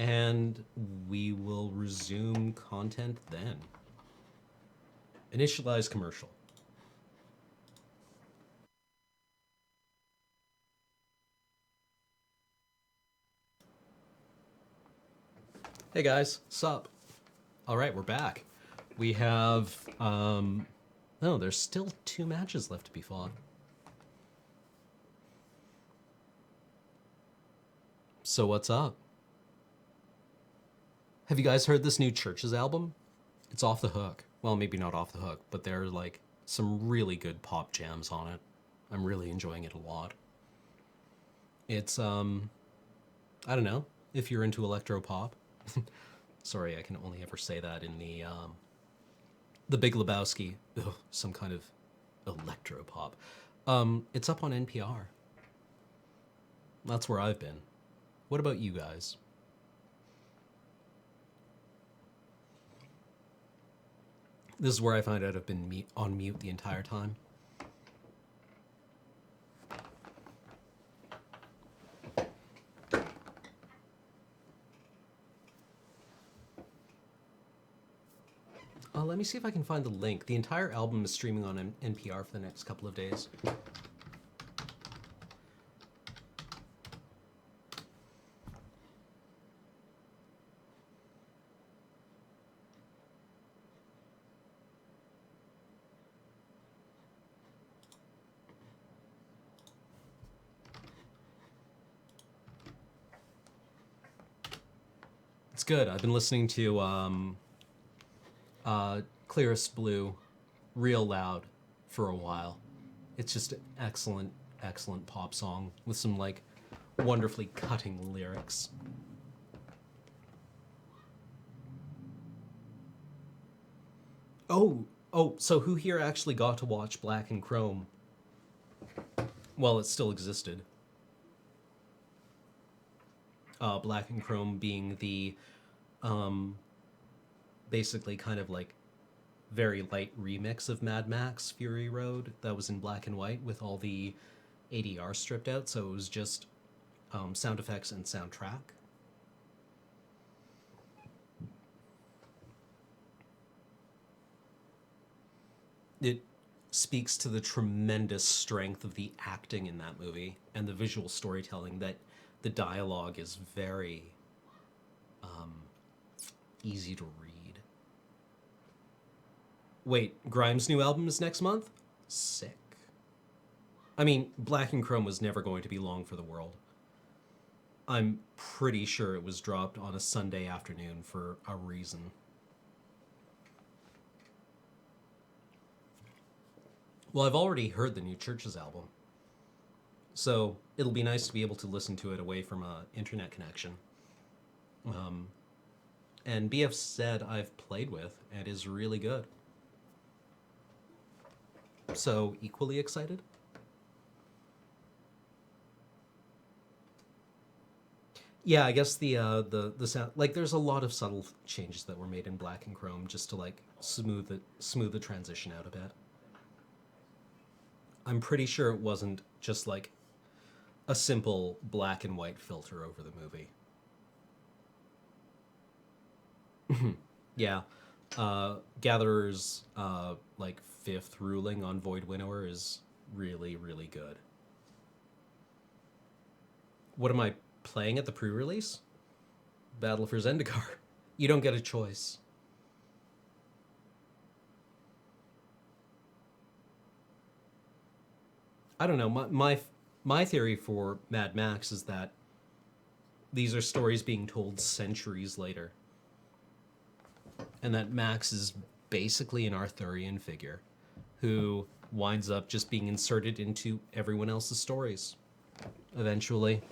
and we will resume content then. Initialize commercial. Hey guys, sup? All right, we're back. We have, no, there's still 2 matches left to be fought. So what's up? Have you guys heard this new Churches album? It's off the hook. Well, maybe not off the hook, but there are like some really good pop jams on it. I'm really enjoying it a lot. It's, I don't know, if you're into electro pop. Sorry, I can only ever say that in the Big Lebowski. Ugh, some kind of electro pop. It's up on NPR. That's where I've been. What about you guys? This is where I find out I've been on mute the entire time. Let me see if I can find the link. The entire album is streaming on NPR for the next couple of days. It's good. I've been listening to Clearest Blue real loud for a while. It's just an excellent, excellent pop song with some like wonderfully cutting lyrics. Oh, so who here actually got to watch Black and Chrome? Well, it still existed. Black and Chrome being the basically kind of like very light remix of Mad Max Fury Road that was in black and white with all the ADR stripped out, so it was just sound effects and soundtrack. It speaks to the tremendous strength of the acting in that movie and the visual storytelling, that the dialogue is very easy to read. Wait, Grimes' new album is next month? Sick. I mean, Black and Chrome was never going to be long for the world. I'm pretty sure it was dropped on a Sunday afternoon for a reason. Well, I've already heard the new Churches album, so it'll be nice to be able to listen to it away from an internet connection. And BF said I've played with and is really good. So, equally excited? Yeah, I guess the sound, like, there's a lot of subtle changes that were made in Black and Chrome just to like smooth the transition out a bit. I'm pretty sure it wasn't just like a simple black and white filter over the movie. Yeah. Gatherer's like 5th ruling on Void Winnower is really, really good. What am I playing at the pre-release? Battle for Zendikar. You don't get a choice. I don't know. My theory for Mad Max is that these are stories being told centuries later, and that Max is basically an Arthurian figure who winds up just being inserted into everyone else's stories eventually.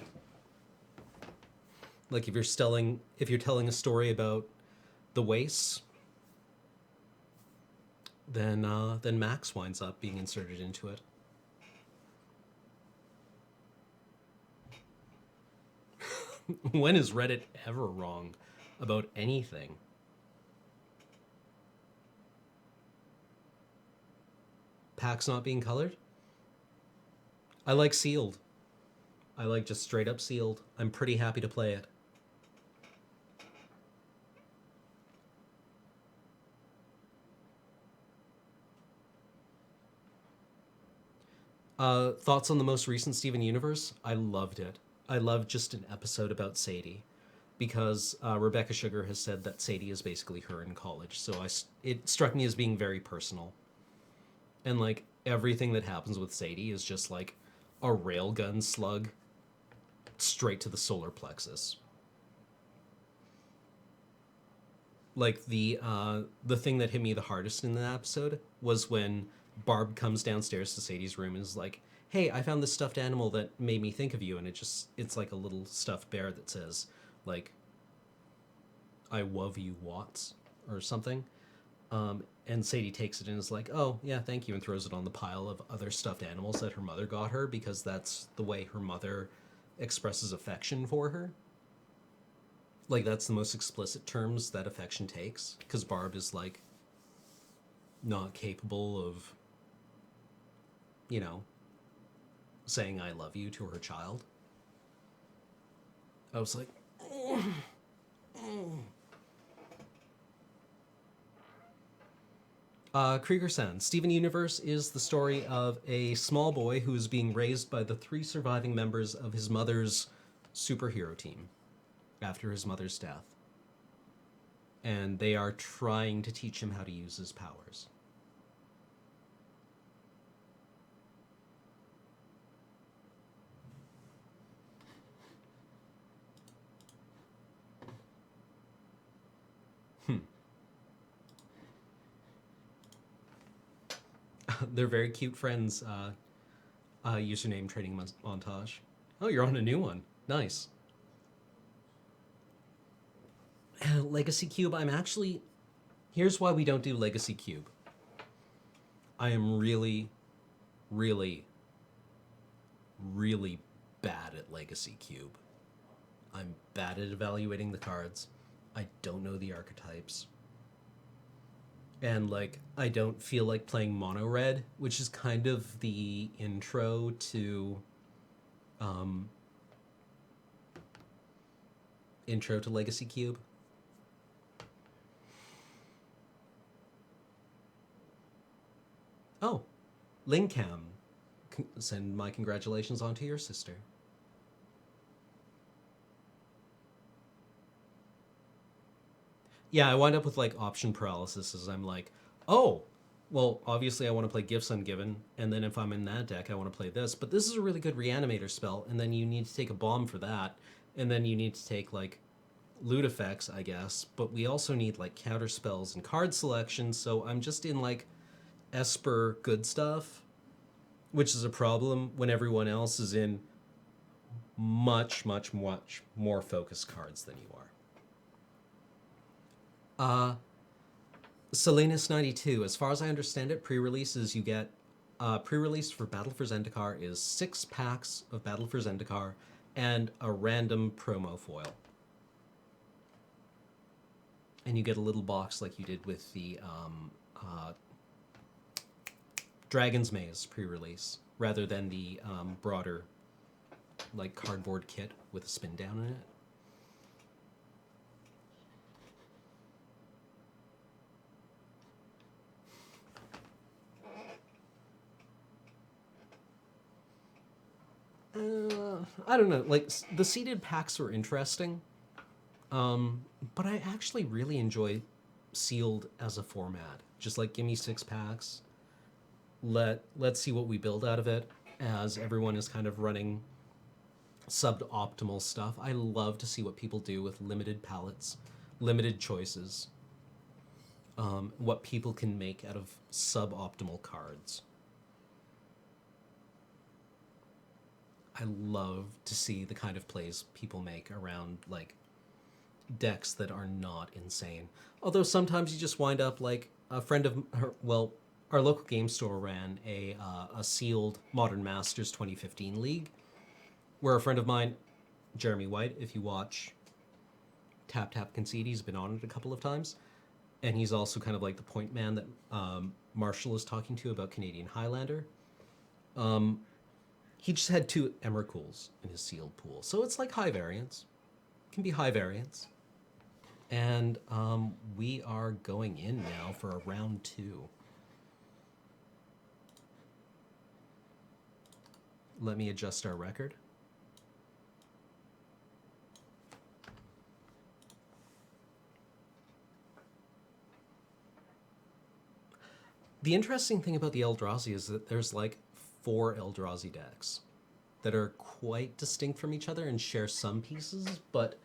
Like if you're telling a story about the Wastes, then Max winds up being inserted into it. When is Reddit ever wrong about anything? Packs not being colored? I like sealed. I like just straight up sealed. I'm pretty happy to play it. Thoughts on the most recent Steven Universe? I loved it. I loved just an episode about Sadie, because Rebecca Sugar has said that Sadie is basically her in college. So it struck me as being very personal, and like everything that happens with Sadie is just like a railgun slug straight to the solar plexus. Like the thing that hit me the hardest in the episode was when Barb comes downstairs to Sadie's room and is like, "Hey, I found this stuffed animal that made me think of you," and it's like a little stuffed bear that says like, "I love you, Watts," or something. And Sadie takes it and is like, "Oh yeah, thank you," and throws it on the pile of other stuffed animals that her mother got her, because that's the way her mother expresses affection for her. Like, that's the most explicit terms that affection takes, because Barb is like not capable of, you know, saying "I love you" to her child. I was like, Krieger-san, Steven Universe is the story of a small boy who is being raised by the 3 surviving members of his mother's superhero team after his mother's death. And they are trying to teach him how to use his powers. They're very cute friends. Username training montage. Oh, you're on a new one. Nice. Legacy Cube, I'm actually... Here's why we don't do Legacy Cube. I am really, really, really bad at Legacy Cube. I'm bad at evaluating the cards. I don't know the archetypes. And, like, I don't feel like playing mono red, which is kind of the intro to... intro to Legacy Cube. Oh, Lingcam. Send my congratulations on to your sister. Yeah, I wind up with like option paralysis as I'm like, oh, well, obviously I want to play Gifts Ungiven, and then if I'm in that deck, I want to play this. But this is a really good Reanimator spell, and then you need to take a bomb for that, and then you need to take like loot effects, I guess. But we also need like counter spells and card selection, so I'm just in like Esper good stuff, which is a problem when everyone else is in much, much, much more focused cards than you are. Salinas92, as far as I understand it, pre-releases you get... pre-release for Battle for Zendikar is 6 packs of Battle for Zendikar and a random promo foil. And you get a little box like you did with the Dragon's Maze pre-release, rather than the broader like cardboard kit with a spin down in it. I don't know, like, the seeded packs were interesting, but I actually really enjoy sealed as a format. Just like, give me 6 packs, let's see what we build out of it, as everyone is kind of running suboptimal stuff. I love to see what people do with limited palettes, limited choices, what people can make out of suboptimal cards. I love to see the kind of plays people make around, like, decks that are not insane. Although sometimes you just wind up like a friend of her, well, our local game store ran a sealed Modern Masters 2015 league, where a friend of mine, Jeremy White, if you watch Tap Tap Concede, he's been on it a couple of times, and he's also kind of like the point man that Marshall is talking to about Canadian Highlander. He just had 2 Emrakuls in his sealed pool, so it's like high variance. It can be high variance. And we are going in now for a round 2. let me adjust our record. The interesting thing about the Eldrazi is that there's like 4 Eldrazi decks that are quite distinct from each other and share some pieces, but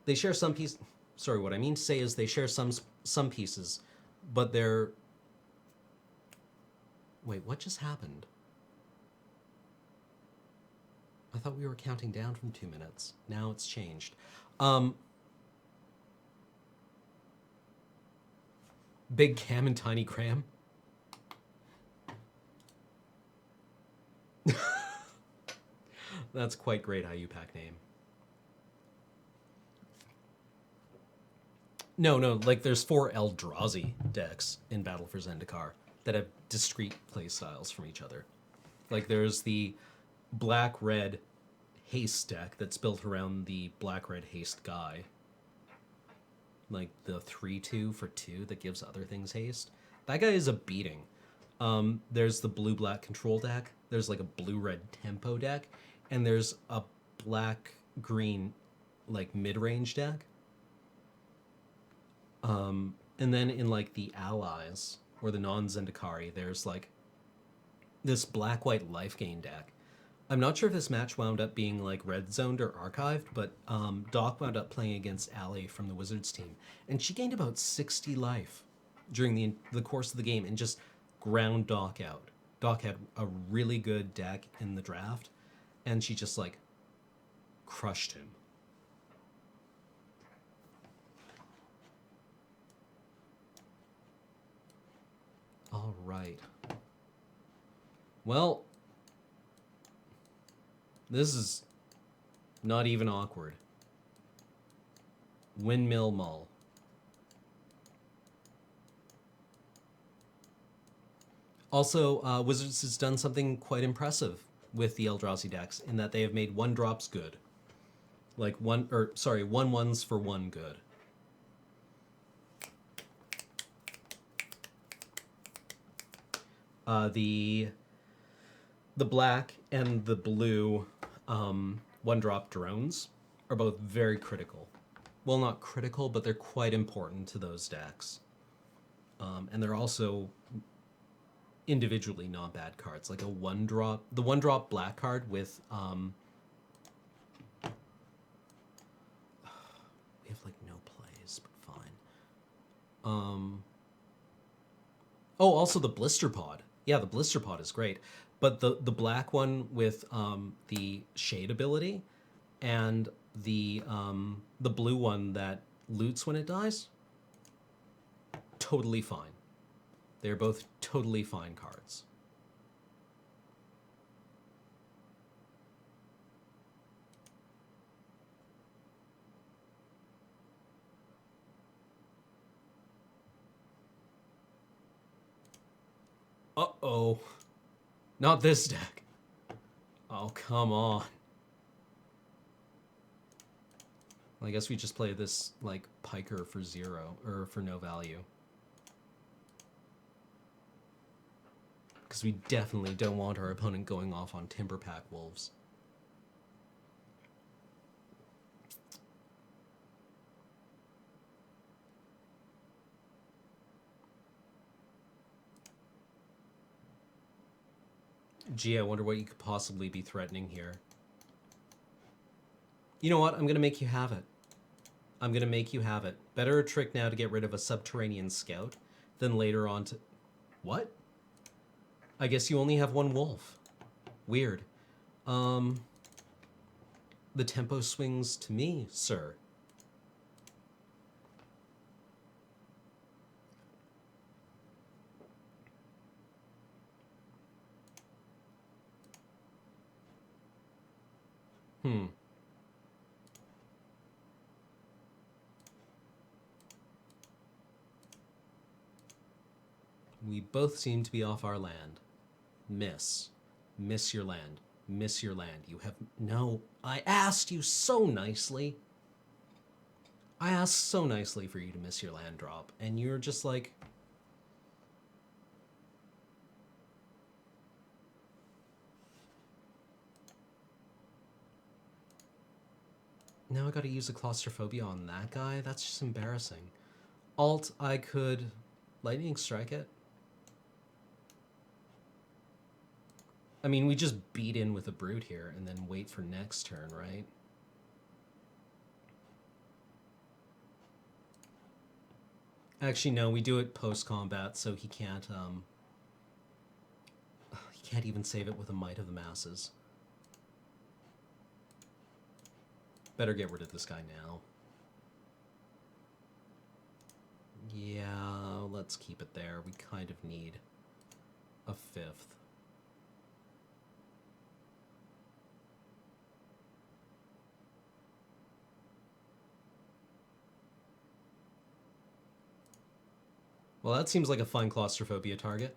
they share some pieces. Sorry, what I mean to say is they share some pieces, but they're. Wait, what just happened? I thought we were counting down from 2 minutes. Now it's changed. Big Cam and Tiny Cram. That's quite great IUPAC name. No, like there's 4 Eldrazi decks in Battle for Zendikar that have discrete playstyles from each other. Like there's the black-red haste deck that's built around the black-red haste guy. Like the 3/2 for 2 that gives other things haste. That guy is a beating. There's the blue-black control deck. There's like a blue-red tempo deck. And there's a black-green like mid-range deck. And then in like the allies or the non-Zendikari, there's like this black-white life gain deck. I'm not sure if this match wound up being like red zoned or archived, but Doc wound up playing against Allie from the Wizards team, and she gained about 60 life during the course of the game and just ground Doc out. Doc had a really good deck in the draft, and she just like crushed him. All right. Well, this is not even awkward. Windmill Mull. Also, Wizards has done something quite impressive with the Eldrazi decks in that they have made 1-drops good. Like 1/1s for 1 good. The black and the blue 1-drop drones are both very critical. Well, not critical, but they're quite important to those decks. And they're also individually not bad cards. Like the 1-drop black card with we have like no plays, but fine. Oh, also the Blister Pod. Yeah, the Blister Pod is great. But the black one with the shade ability and the blue one that loots when it dies, totally fine. They're both totally fine cards. Uh-oh. Not this deck. Oh, come on. Well, I guess we just play this, like, Piker for 0, or for no value. Because we definitely don't want our opponent going off on Timberpack Wolves. Gee, I wonder what you could possibly be threatening here. You know what? I'm going to make you have it. I'm going to make you have it. Better a trick now to get rid of a Subterranean Scout than later on to... What? I guess you only have 1 wolf. Weird. The tempo swings to me, sir. We both seem to be off our land. Miss. Miss your land. Miss your land. You have... No. I asked you so nicely. I asked so nicely for you to miss your land drop, and you're just like... Now I gotta use a claustrophobia on that guy? That's just embarrassing. Alt, I could lightning strike it. I mean, we just beat in with a brute here and then wait for next turn, right? Actually, no, we do it post-combat, so he can't even save it with a Might of the Masses. Better get rid of this guy now. Yeah, let's keep it there. We kind of need a 5th. Well, that seems like a fine claustrophobia target.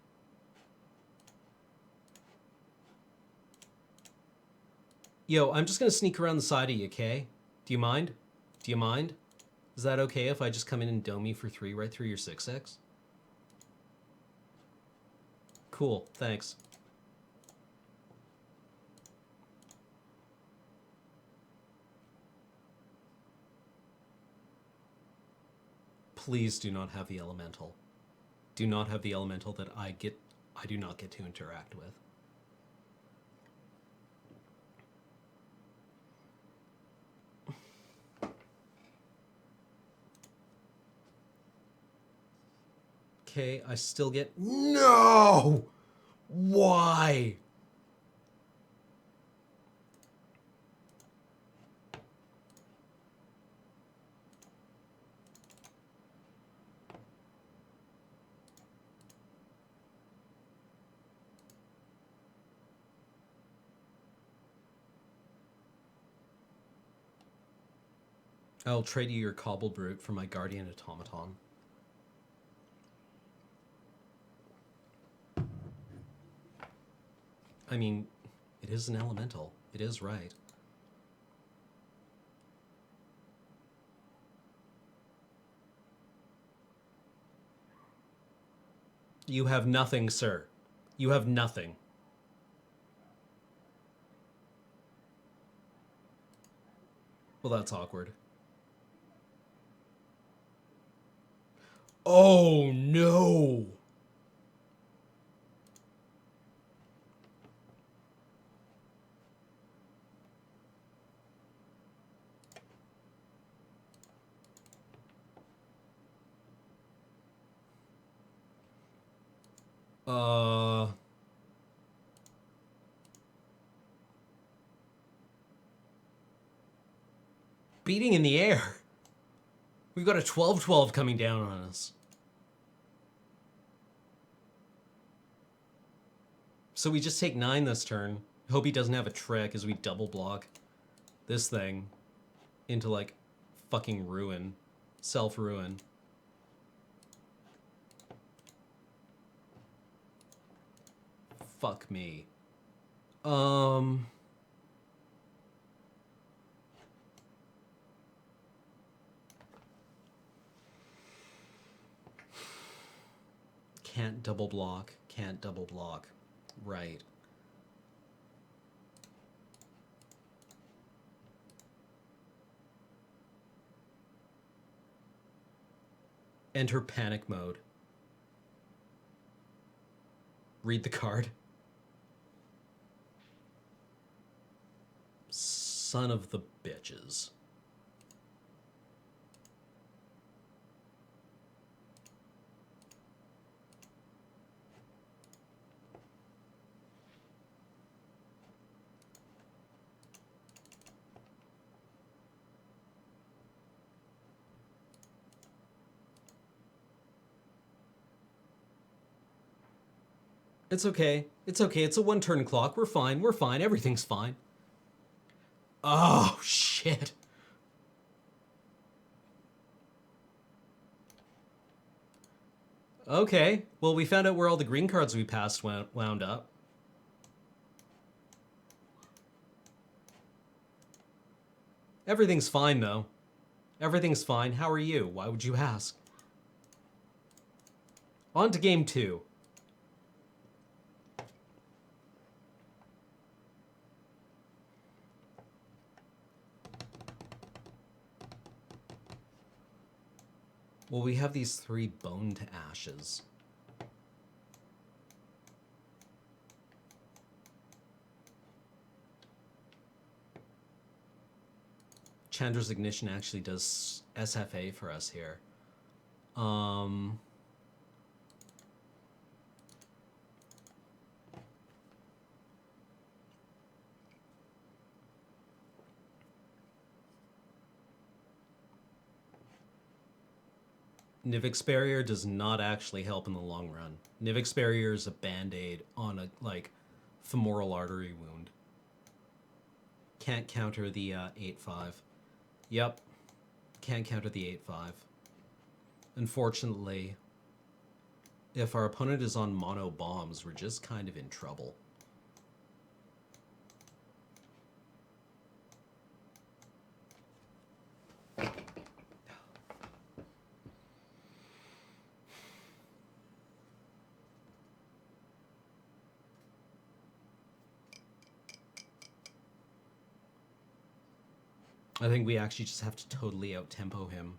Yo, I'm just gonna sneak around the side of you, okay? Do you mind? Do you mind? Is that okay if I just come in and dome you for 3 right through your 6/6? Cool, thanks. Please do not have the elemental. Do not have the elemental that I do not get to interact with. Okay, I still get... No! Why? I'll trade you your Cobble Brute for my Guardian Automaton. I mean, it is an elemental. It is right. You have nothing, sir. You have nothing. Well, that's awkward. Oh, no! Beating in the air. We've got a 12/12 coming down on us. So we just take 9 this turn. Hope he doesn't have a trick as we double block this thing into, like, fucking ruin. Self-ruin. Fuck me. Can't double block. Can't double block. Right. Enter panic mode. Read the card. Son of the bitches. It's okay. It's okay. It's a 1-turn clock. We're fine. We're fine. Everything's fine. Oh, shit. Okay. Well, we found out where all the green cards we passed wound up. Everything's fine, though. Everything's fine. How are you? Why would you ask? On to game 2. Well, we have these 3 bone to ashes. Chandra's Ignition actually does SFA for us here. Nivix Barrier does not actually help in the long run. Nivix Barrier is a band-aid on a, like, femoral artery wound. Can't counter the 8-5. Yep. Can't counter the 8-5. Unfortunately, if our opponent is on mono bombs, we're just kind of in trouble. I think we actually just have to totally out-tempo him.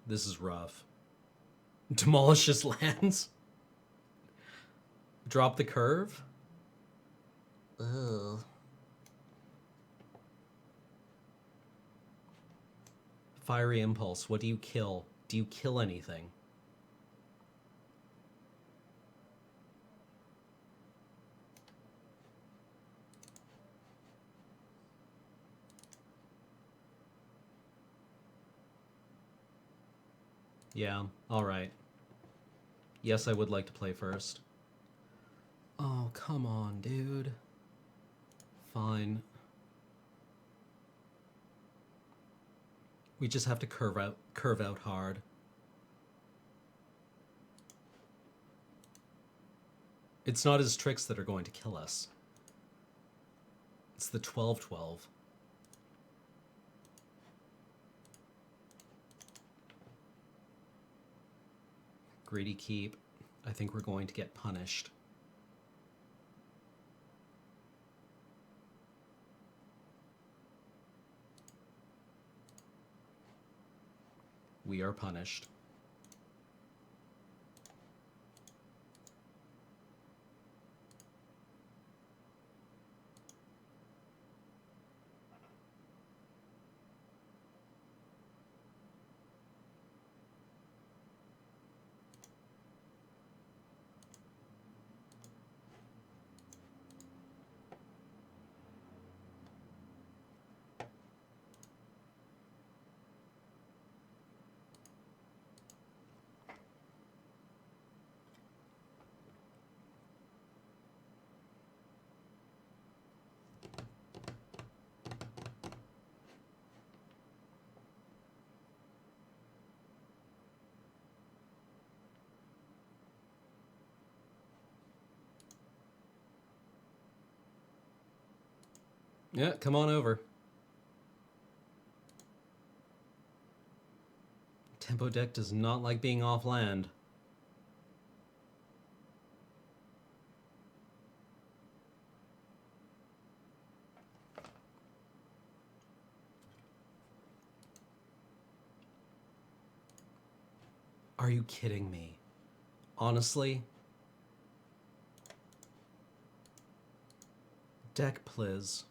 This is rough. Demolish his lands. Drop the curve. Ugh. Fiery Impulse. What do you kill? Do you kill anything? Yeah, alright. Yes, I would like to play first. Oh, come on, dude. Fine. We just have to curve out hard. It's not his tricks that are going to kill us. It's the 12-12. Greedy Keep. I think we're going to get punished. We are punished. Yeah, come on over. Tempo deck does not like being off land. Are you kidding me? Honestly? Deck, please.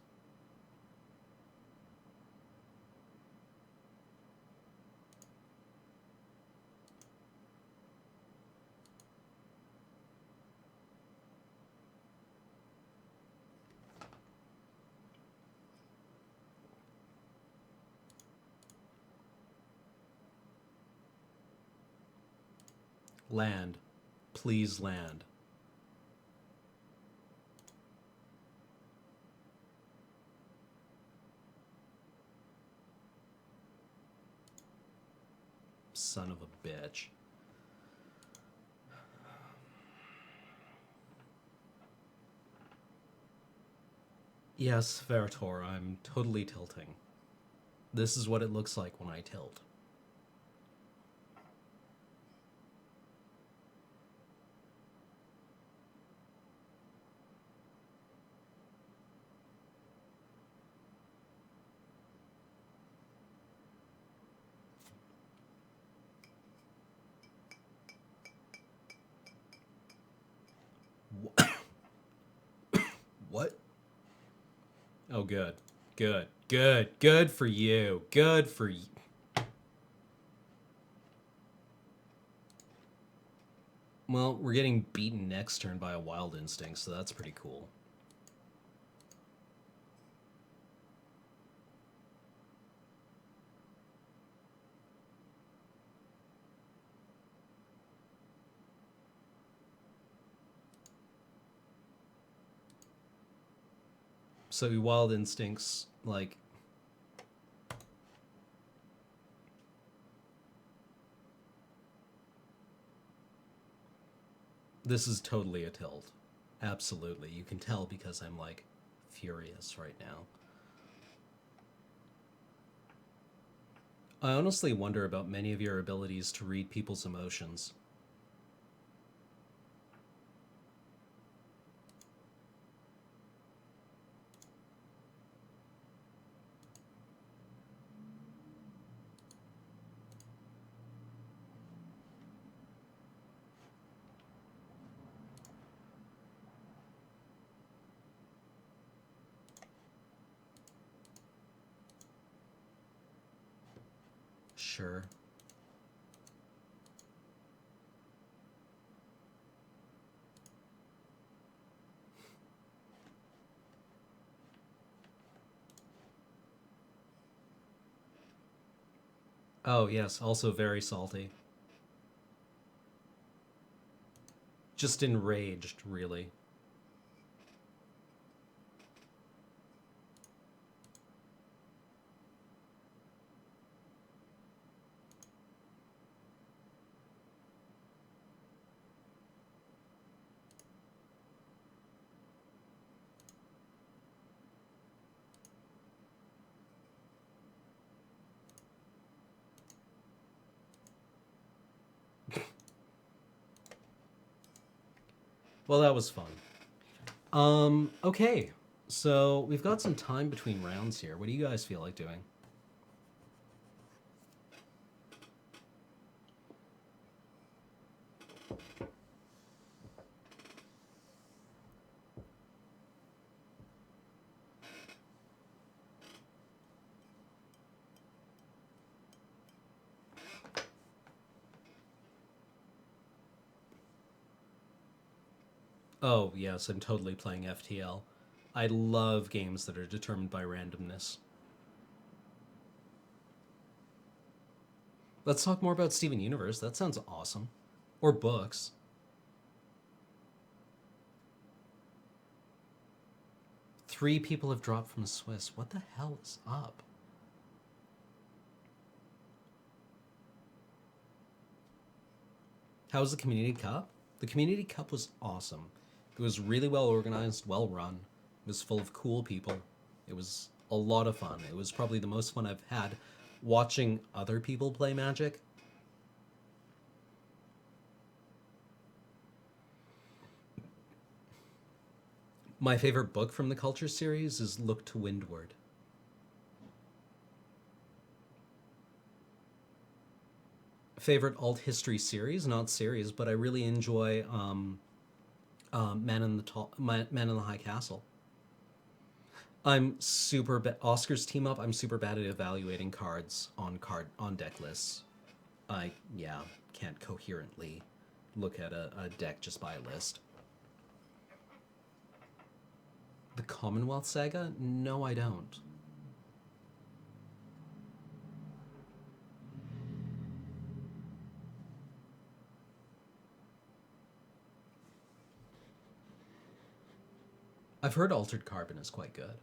Land. Please land. Son of a bitch. Yes, Veritor, I'm totally tilting. This is what it looks like when I tilt. What? Oh, good. Good. Good. Good for you. Good for you. Well, we're getting beaten next turn by a Wild Instinct, so that's pretty cool. So Wild Instincts, like... This is totally a tilt. Absolutely. You can tell because I'm, like, furious right now. I honestly wonder about many of your abilities to read people's emotions. Sure. Oh, yes, also very salty. Just enraged, really. Well, that was fun. Okay. So, we've got some time between rounds here. What do you guys feel like doing? Oh, yes, I'm totally playing FTL. I love games that are determined by randomness. Let's talk more about Steven Universe. That sounds awesome. Or books. Three people have dropped from Swiss. What the hell is up? How was the Community Cup? The Community Cup was awesome. It was really well organized, well run. It was full of cool people. It was a lot of fun. It was probably the most fun I've had watching other people play Magic. My favorite book from the Culture series is Look to Windward. Favorite alt history series, not series, but I really enjoy Man in the High Castle. I'm super bad. Oscar's team up. I'm super bad at evaluating cards on deck lists. I can't coherently look at a deck just by a list. The Commonwealth Saga? No, I don't. I've heard Altered Carbon is quite good.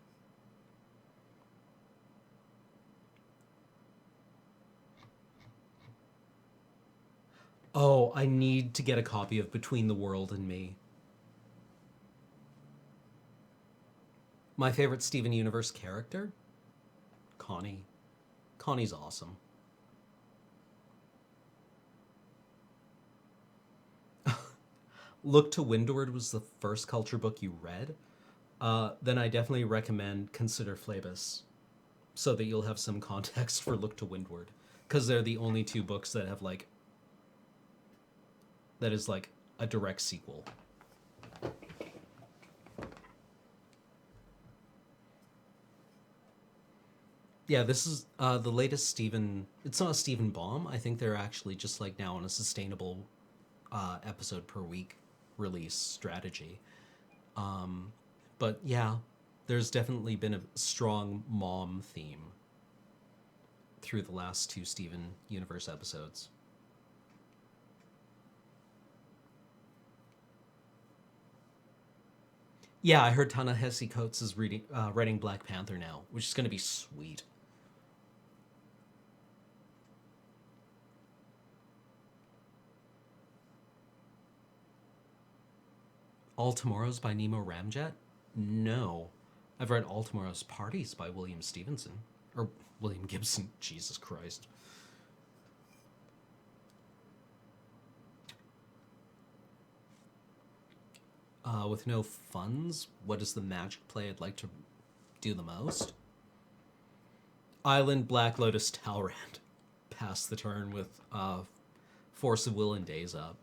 Oh, I need to get a copy of Between the World and Me. My favorite Steven Universe character? Connie. Connie's awesome. Look to Windward was the first culture book you read. Then I definitely recommend Consider Phlebas, so that you'll have some context for Look to Windward, because they're the only two books that have like that is like a direct sequel. Yeah, this is the latest Stephen. It's not a Stephen Baum. I think they're actually just like now on a sustainable episode per week release strategy. But yeah, there's definitely been a strong mom theme through the last two Steven Universe episodes. Yeah, I heard Ta-Nehisi Coates is writing Black Panther now, which is going to be sweet. All Tomorrows by Nemo Ramjet? No. I've read All Tomorrow's Parties by William Stevenson. Or William Gibson. Jesus Christ. With no funds, what is the magic play I'd like to do the most? Island, Black Lotus, Talrand. Pass the turn with Force of Will and Days Up.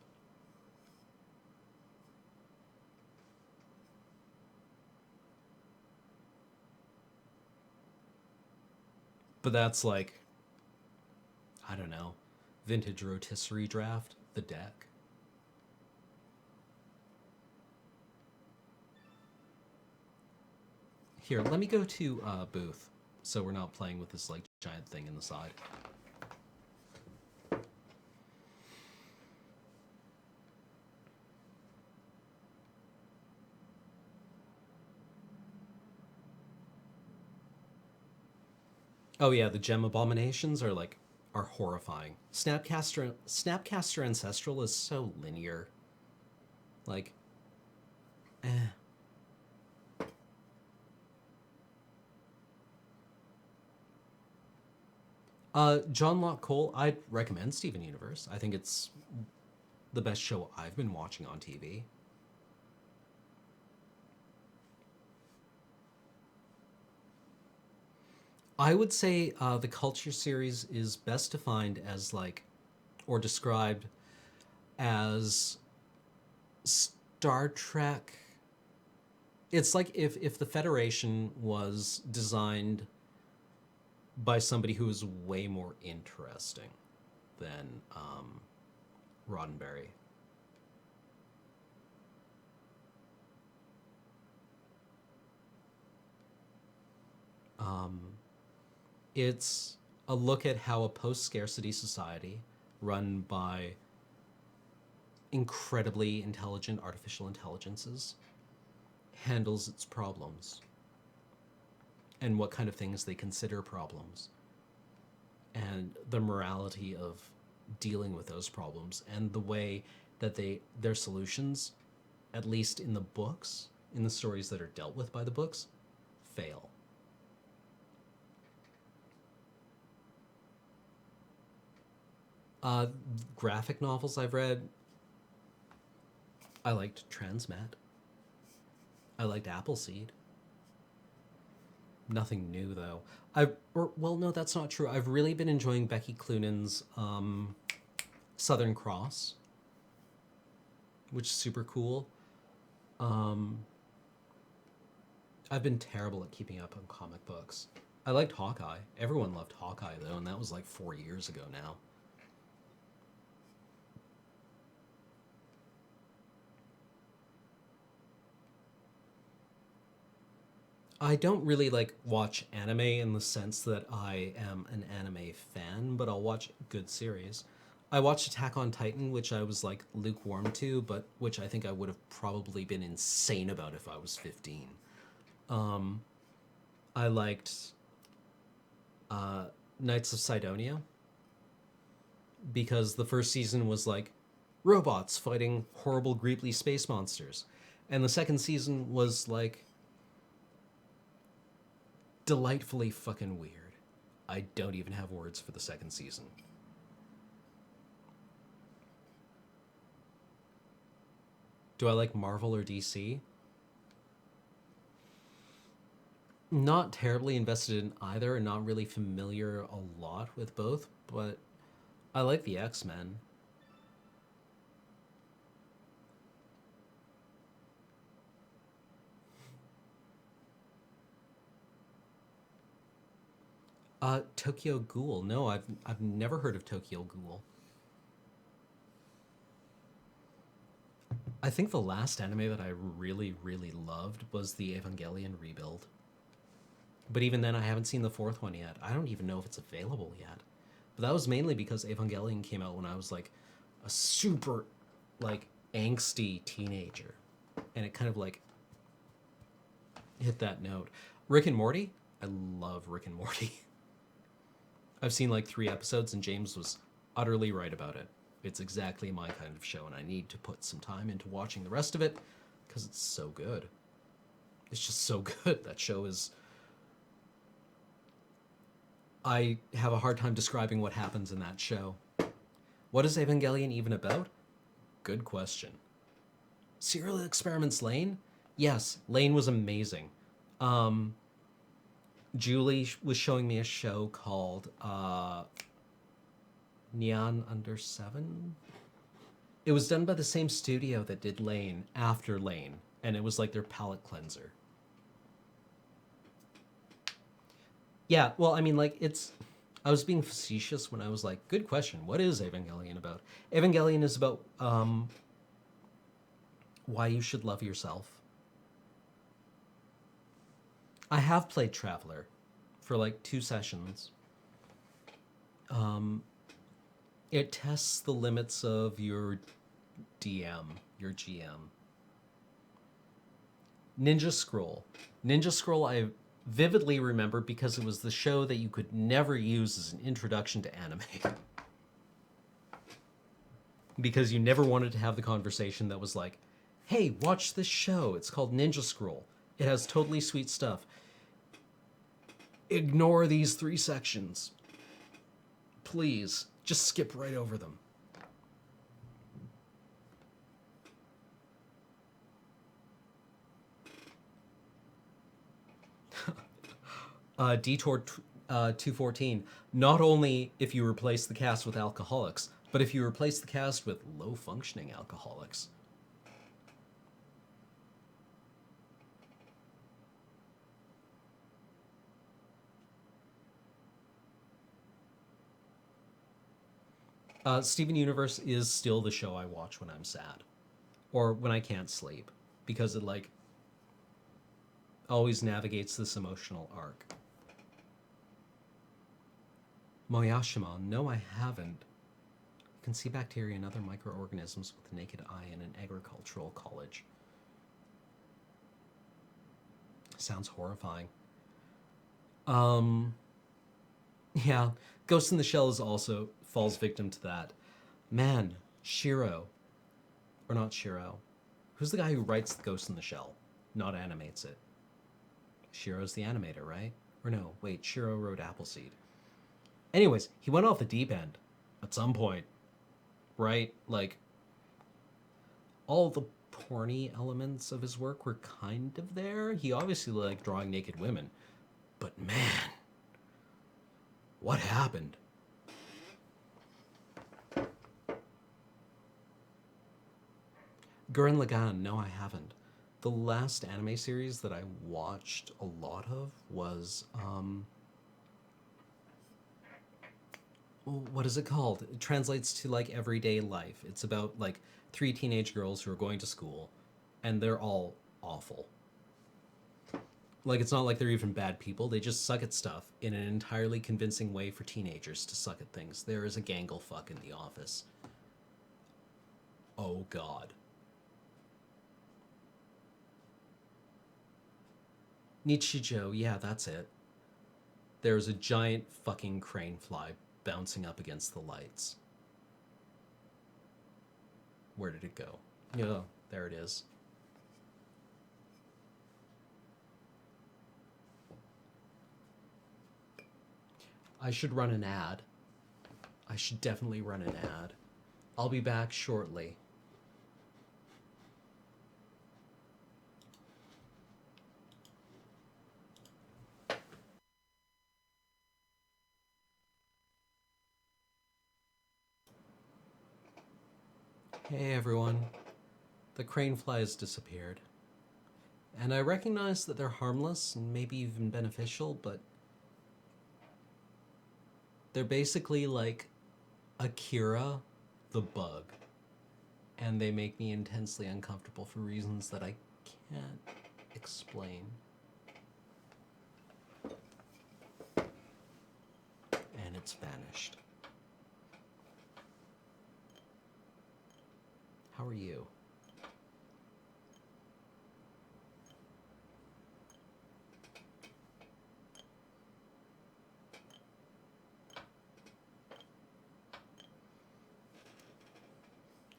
But that's like, I don't know, vintage rotisserie draft, the deck. Here, let me go to booth, so we're not playing with this like giant thing in the side. Oh yeah, the gem abominations are horrifying. Snapcaster Ancestral is so linear. Like, eh. John Locke Cole, I'd recommend Steven Universe. I think it's the best show I've been watching on TV. I would say the culture series is best defined as like, or described as Star Trek. It's like if the Federation was designed by somebody who is way more interesting than Roddenberry. It's a look at how a post-scarcity society run by incredibly intelligent artificial intelligences handles its problems and what kind of things they consider problems and the morality of dealing with those problems and the way that their solutions, at least in the books, in the stories that are dealt with by the books, fail. Graphic novels I've read, I liked Transmat. I liked Appleseed. Nothing new though. Well, no, that's not true. I've really been enjoying Becky Cloonan's Southern Cross, which is super cool. I've been terrible at keeping up on comic books. I liked Hawkeye. Everyone loved Hawkeye though, and that was like 4 years ago now. I don't really like watch anime in the sense that I am an anime fan, but I'll watch good series. I watched Attack on Titan, which I was like lukewarm to, but which I think I would have probably been insane about if I was 15. I liked Knights of Sidonia because the first season was like robots fighting horrible, greeply space monsters. And the second season was like delightfully fucking weird. I don't even have words for the second season. Do I like Marvel or DC? Not terribly invested in either, and not really familiar a lot with both, but I like the X-Men. Tokyo Ghoul. No, I've never heard of Tokyo Ghoul. I think the last anime that I really, really loved was the Evangelion rebuild. But even then, I haven't seen the fourth one yet. I don't even know if it's available yet. But that was mainly because Evangelion came out when I was like a super, like, angsty teenager. And it kind of like hit that note. Rick and Morty? I love Rick and Morty. I've seen like 3 episodes, and James was utterly right about it. It's exactly my kind of show, and I need to put some time into watching the rest of it because it's so good. It's just so good. That show is... I have a hard time describing what happens in that show. What is Evangelion even about? Good question. Serial Experiments Lane? Yes, Lane was amazing. Julie was showing me a show called Neon Under 7. It was done by the same studio that did Lane after Lane, and it was like their palate cleanser. Yeah, well, I mean, like, it's... I was being facetious when I was like, good question, what is Evangelion about? Evangelion is about why you should love yourself. I have played Traveler for like 2 sessions. It tests the limits of your DM, your GM. Ninja Scroll. Ninja Scroll I vividly remember because it was the show that you could never use as an introduction to anime. Because you never wanted to have the conversation that was like, hey, watch this show. It's called Ninja Scroll. It has totally sweet stuff. Ignore these 3 sections. Please, just skip right over them. Detour 214. Not only if you replace the cast with alcoholics, but if you replace the cast with low-functioning alcoholics. Steven Universe is still the show I watch when I'm sad. Or when I can't sleep. Because it, like, always navigates this emotional arc. Moyashima. No, I haven't. You can see bacteria and other microorganisms with the naked eye in an agricultural college. Sounds horrifying. Yeah, Ghost in the Shell is also falls victim to that. Man, Shiro. Or not Shiro. Who's the guy who writes the Ghost in the Shell? Not animates it. Shiro's the animator, right? Or no, wait, Shiro wrote Appleseed. Anyways, he went off the deep end at some point, right? Like, all the porny elements of his work were kind of there. He obviously liked drawing naked women. But man, what happened? Gurren Lagann, no, I haven't. The last anime series that I watched a lot of was, what is it called? It translates to, like, everyday life. It's about, like, 3 teenage girls who are going to school, and they're all awful. Like, it's not like they're even bad people. They just suck at stuff in an entirely convincing way for teenagers to suck at things. There is a gangle fuck in the office. Oh, God. Nichijou, yeah, that's it. There's a giant fucking crane fly bouncing up against the lights. Where did it go? Yeah, there it is. I should run an ad. I should definitely run an ad. I'll be back shortly. Hey everyone. The crane fly has disappeared. And I recognize that they're harmless and maybe even beneficial, but they're basically like Akira the bug. And they make me intensely uncomfortable for reasons that I can't explain. And it's vanished. How are you?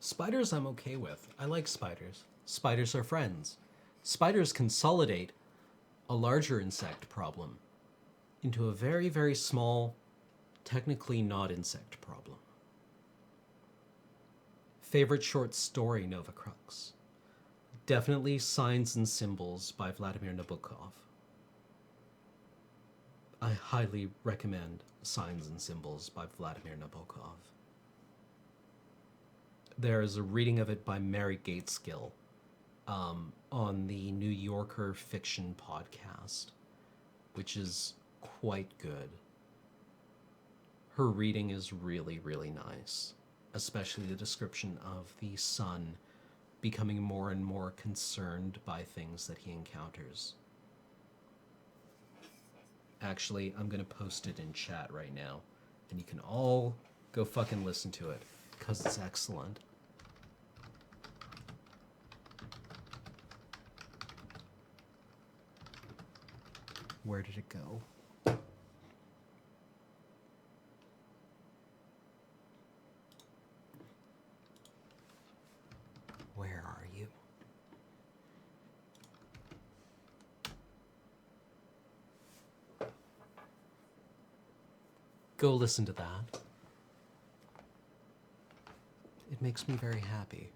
Spiders I'm okay with. I like spiders. Spiders are friends. Spiders consolidate a larger insect problem into a very, very small, technically not insect problem. Favorite short story, Nova Crux? Definitely Signs and Symbols by Vladimir Nabokov. I highly recommend Signs and Symbols by Vladimir Nabokov. There is a reading of it by Mary Gateskill on the New Yorker Fiction Podcast, which is quite good. Her reading is really, really nice, especially the description of the son becoming more and more concerned by things that he encounters. Actually, I'm going to post it in chat right now, and you can all go fucking listen to it, because it's excellent. Where did it go? Where are you? Go listen to that. It makes me very happy.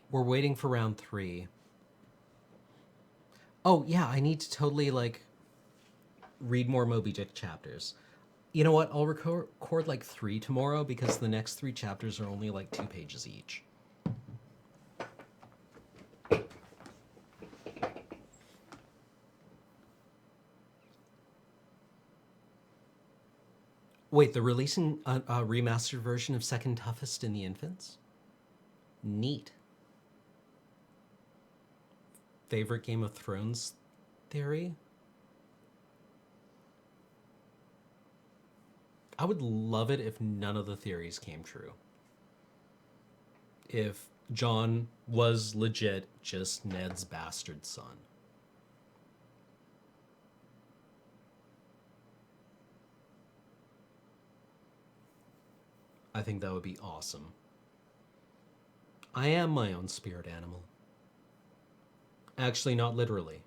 We're waiting for round 3. Oh, yeah, I need to totally, like, read more Moby Dick chapters. You know what? I'll record like 3 tomorrow because the next 3 chapters are only like 2 pages each. Wait, they're releasing a remastered version of Second Toughest in the Infants? Neat. Favorite Game of Thrones theory? I would love it if none of the theories came true. If Jon was legit just Ned's bastard son. I think that would be awesome. I am my own spirit animal. Actually, not literally.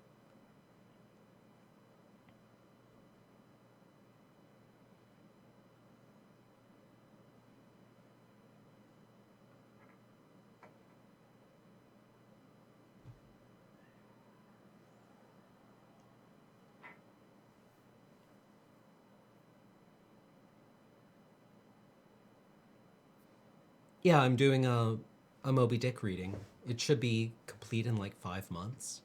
Yeah, I'm doing a Moby Dick reading. It should be complete in like 5 months.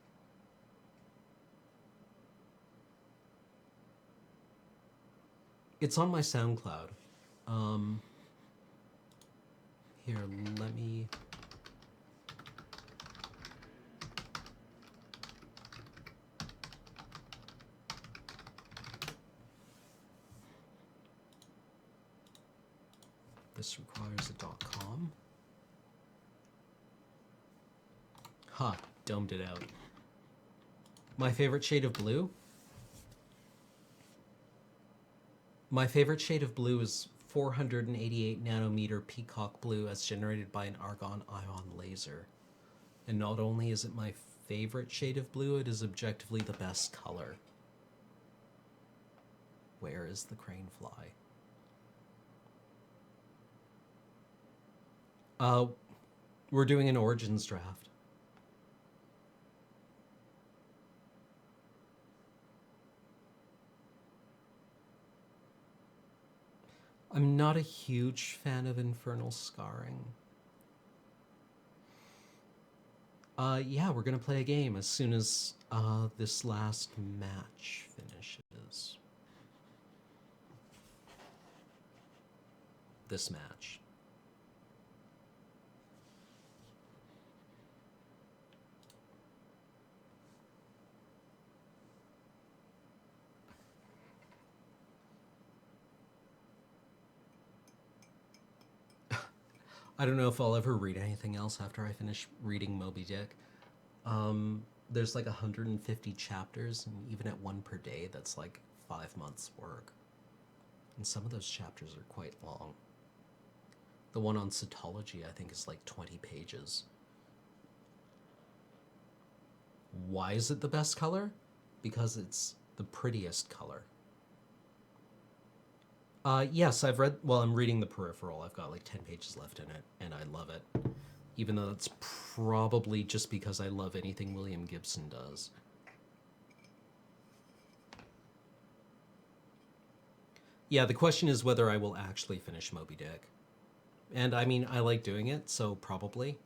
It's on my SoundCloud. Here, let me... This requires a .com. Ha, domed it out. My favorite shade of blue? My favorite shade of blue is 488 nanometer peacock blue as generated by an argon ion laser. And not only is it my favorite shade of blue, it is objectively the best color. Where is the crane fly? We're doing an Origins draft. I'm not a huge fan of Infernal Scarring. Yeah, we're gonna play a game as soon as this last match finishes. This match. I don't know if I'll ever read anything else after I finish reading Moby Dick. There's like 150 chapters, and even at one per day, that's like 5 months' work. And some of those chapters are quite long. The one on cytology, I think, is like 20 pages. Why is it the best color? Because it's the prettiest color. Yes, I've read, well, I'm reading The Peripheral. I've got like 10 pages left in it, and I love it. Even though that's probably just because I love anything William Gibson does. Yeah, the question is whether I will actually finish Moby Dick. And I mean, I like doing it, so probably.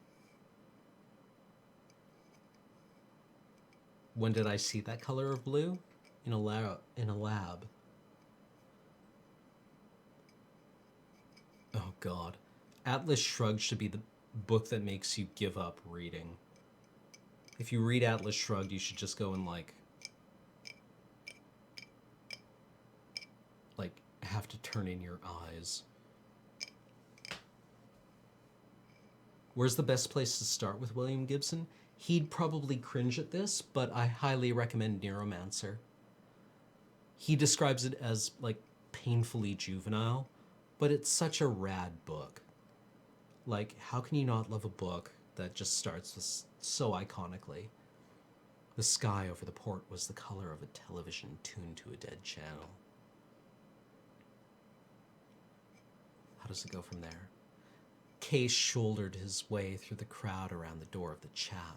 When did I see that color of blue? In a lab. Oh god. Atlas Shrugged should be the book that makes you give up reading. If you read Atlas Shrugged, you should just go and like have to turn in your eyes. Where's the best place to start with William Gibson? He'd probably cringe at this, but I highly recommend Neuromancer. He describes it as like painfully juvenile, but it's such a rad book. Like, how can you not love a book that just starts with so iconically? The sky over the port was the color of a television tuned to a dead channel. How does it go from there? Case shouldered his way through the crowd around the door of the chat.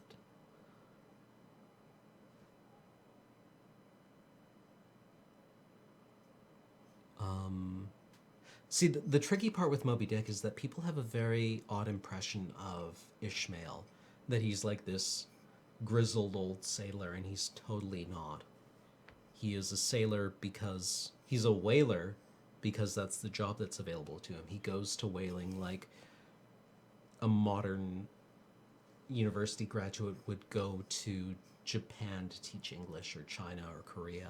See, the tricky part with Moby Dick is that people have a very odd impression of Ishmael, that he's like this grizzled old sailor, and he's totally not. He is a sailor because he's a whaler, because that's the job that's available to him. He goes to whaling like a modern university graduate would go to Japan to teach English, or China, or Korea.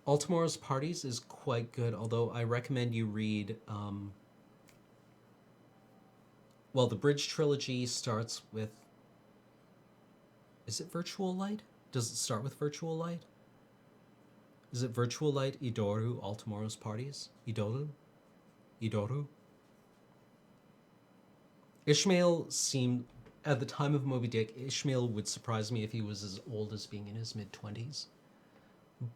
All Tomorrow's Parties is quite good, although I recommend you read... well, the Bridge trilogy starts with... Is it Virtual Light? Does it start with Virtual Light? Is it Virtual Light, Idoru, All Tomorrow's Parties? Idoru? Idoru? Ishmael seemed... At the time of Moby Dick, Ishmael would surprise me if he was as old as being in his mid-20s.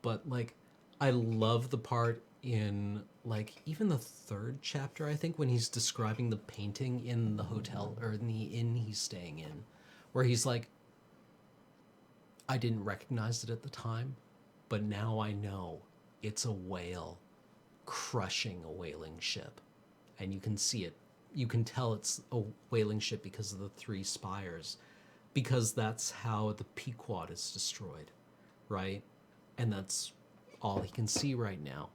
But, like... I love the part in, like, even the third chapter, I think, when he's describing the painting in the hotel, or in the inn he's staying in, where he's like, I didn't recognize it at the time, but now I know it's a whale crushing a whaling ship. And you can see it. You can tell it's a whaling ship because of the 3 spires, because that's how the Pequod is destroyed, right? And that's all he can see right now.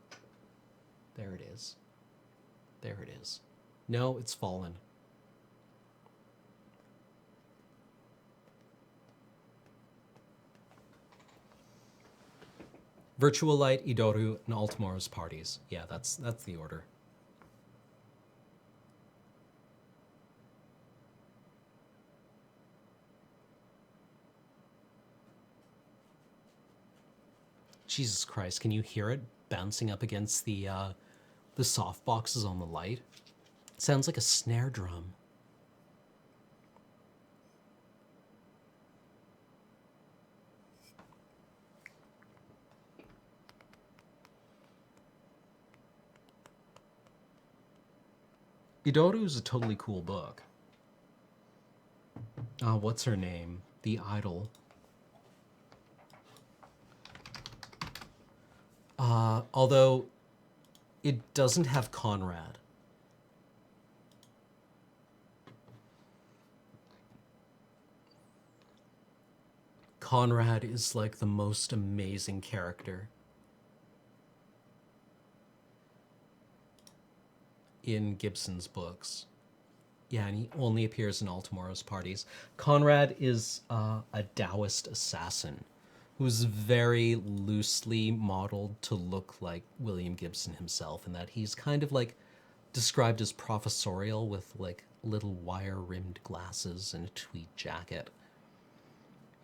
There it is. There it is. No, it's fallen. Virtual Light, Idoru, and All Tomorrow's Parties. Yeah, that's the order. Jesus Christ, can you hear it bouncing up against the soft boxes on the light? It sounds like a snare drum. Idoru is a totally cool book. What's her name? The Idol. Although it doesn't have Conrad. Conrad is like the most amazing character in Gibson's books. Yeah, and he only appears in All Tomorrow's Parties. Conrad is a Taoist assassin who's very loosely modeled to look like William Gibson himself, in that he's kind of like described as professorial with like little wire-rimmed glasses and a tweed jacket,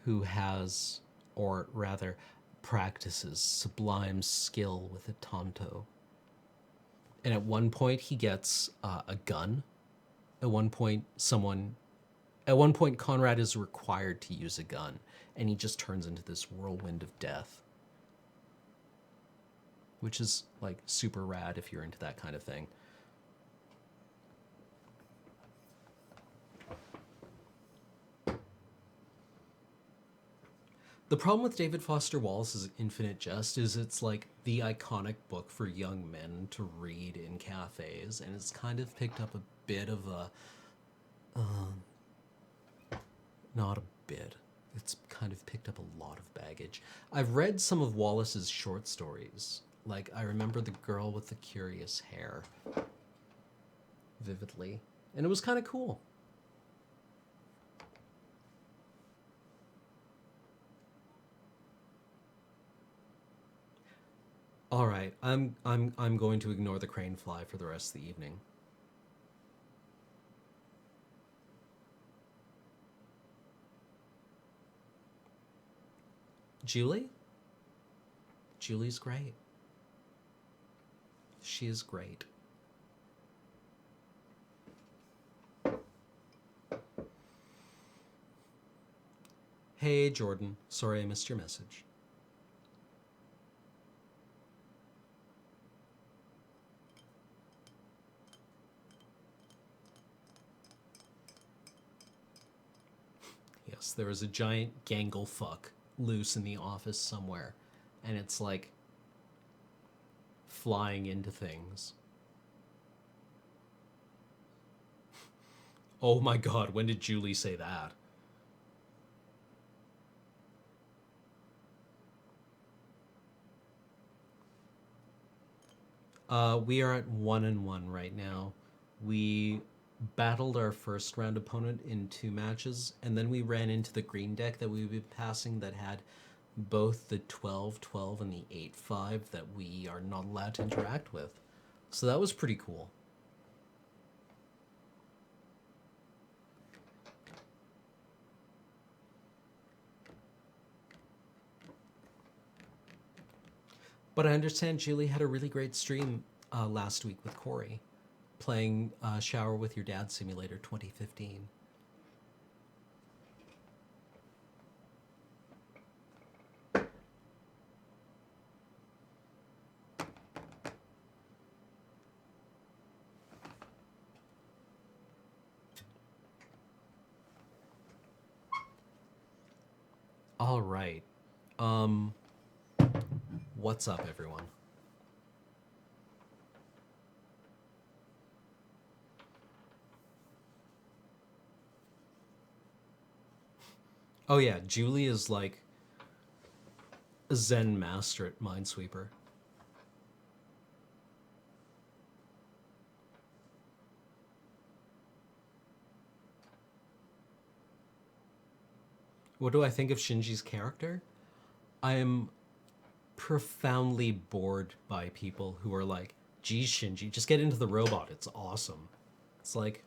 who has, or rather practices, sublime skill with a tanto. And at one point he gets a gun. At one point Conrad is required to use a gun, and he just turns into this whirlwind of death, which is like super rad if you're into that kind of thing. The problem with David Foster Wallace's Infinite Jest is it's like the iconic book for young men to read in cafes, and it's kind of picked up a bit of a... not a bit. It's kind of picked up a lot of baggage. I've read some of Wallace's short stories. Like, I remember The Girl with the Curious Hair vividly, and it was kind of cool. All right, I'm going to ignore the crane fly for the rest of the evening. Julie? Julie's great. She is great. Hey, Jordan. Sorry I missed your message. Yes, there is a giant gangle fuck loose in the office somewhere, and it's like flying into things. Oh my god, when did Julie say that? We are at 1-1 right now. We battled our first round opponent in 2 matches, and then we ran into the green deck that we've been passing that had both the 12-12 and the 8-5 that we are not allowed to interact with. So that was pretty cool. But I understand Julie had a really great stream last week with Corey, playing Shower with Your Dad Simulator 2015. All right. What's up, everyone? Oh yeah, Julie is like a Zen master at Minesweeper. What do I think of Shinji's character? I am profoundly bored by people who are like, geez, Shinji, just get into the robot. It's awesome. It's like,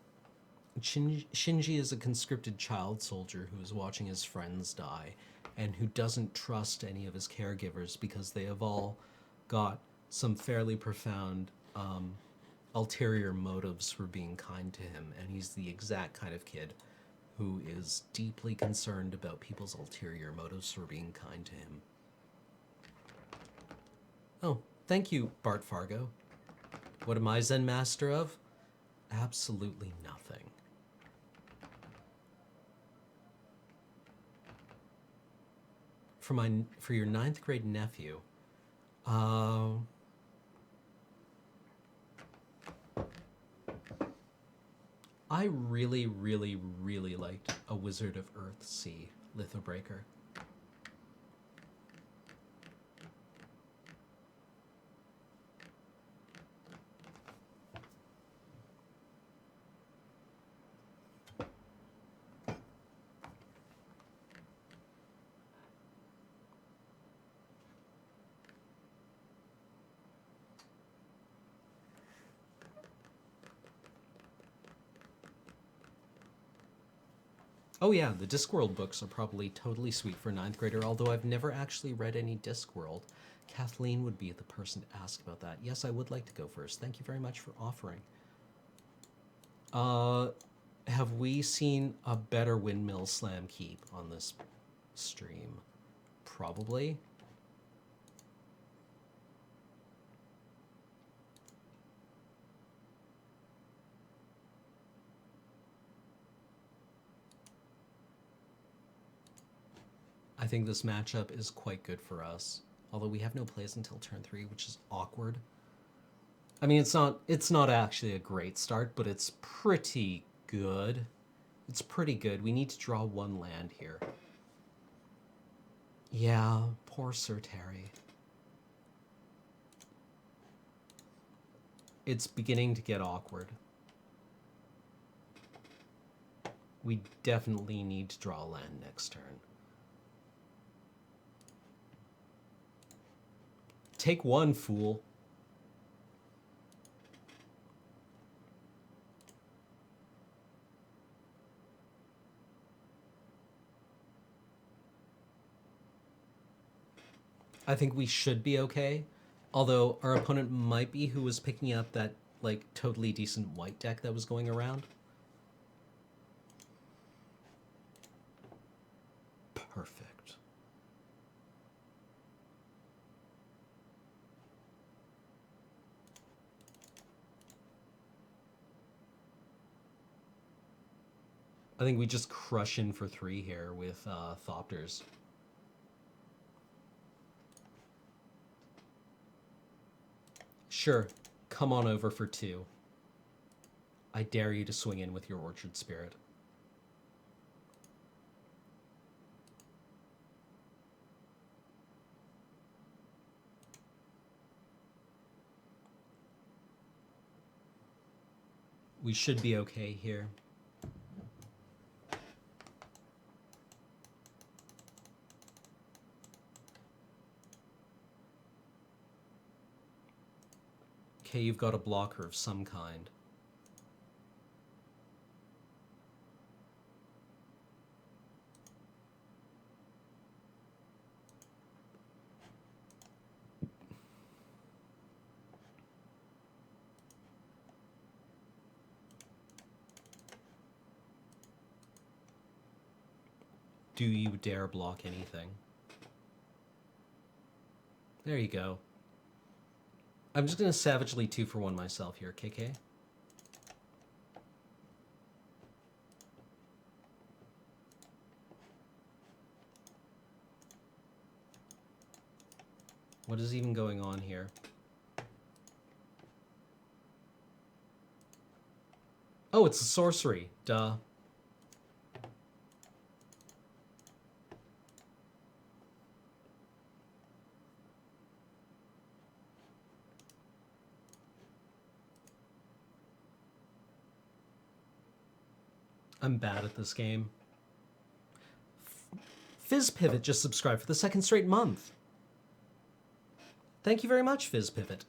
Shinji is a conscripted child soldier who is watching his friends die and who doesn't trust any of his caregivers because they have all got some fairly profound ulterior motives for being kind to him, and he's the exact kind of kid who is deeply concerned about people's ulterior motives for being kind to him. Oh, thank you, Bart Fargo. What am I Zen master of? Absolutely nothing. For your 9th grade nephew, I really, really, really liked A Wizard of Earthsea Lithobreaker. Oh yeah, the Discworld books are probably totally sweet for a 9th grader, although I've never actually read any Discworld. Kathleen would be the person to ask about that. Yes, I would like to go first. Thank you very much for offering. Have we seen a better Windmill Slam keep on this stream? Probably. I think this matchup is quite good for us. Although we have no plays until turn 3, which is awkward. I mean, it's not actually a great start, but it's pretty good. It's pretty good. We need to draw 1 land here. Yeah, poor Sir Terry. It's beginning to get awkward. We definitely need to draw a land next turn. Take 1, fool. I think we should be okay. Although our opponent might be, who was picking up that, like, totally decent white deck that was going around. Perfect. I think we just crush in for 3 here with Thopters. Sure, come on over for 2. I dare you to swing in with your Orchard Spirit. We should be okay here. Okay, you've got a blocker of some kind. Do you dare block anything? There you go. I'm just going to savagely 2-for-1 myself here, KK. What is even going on here? Oh, it's a sorcery. Duh. I'm bad at this game. Fizz Pivot just subscribed for the 2nd straight month. Thank you very much, Fizz Pivot.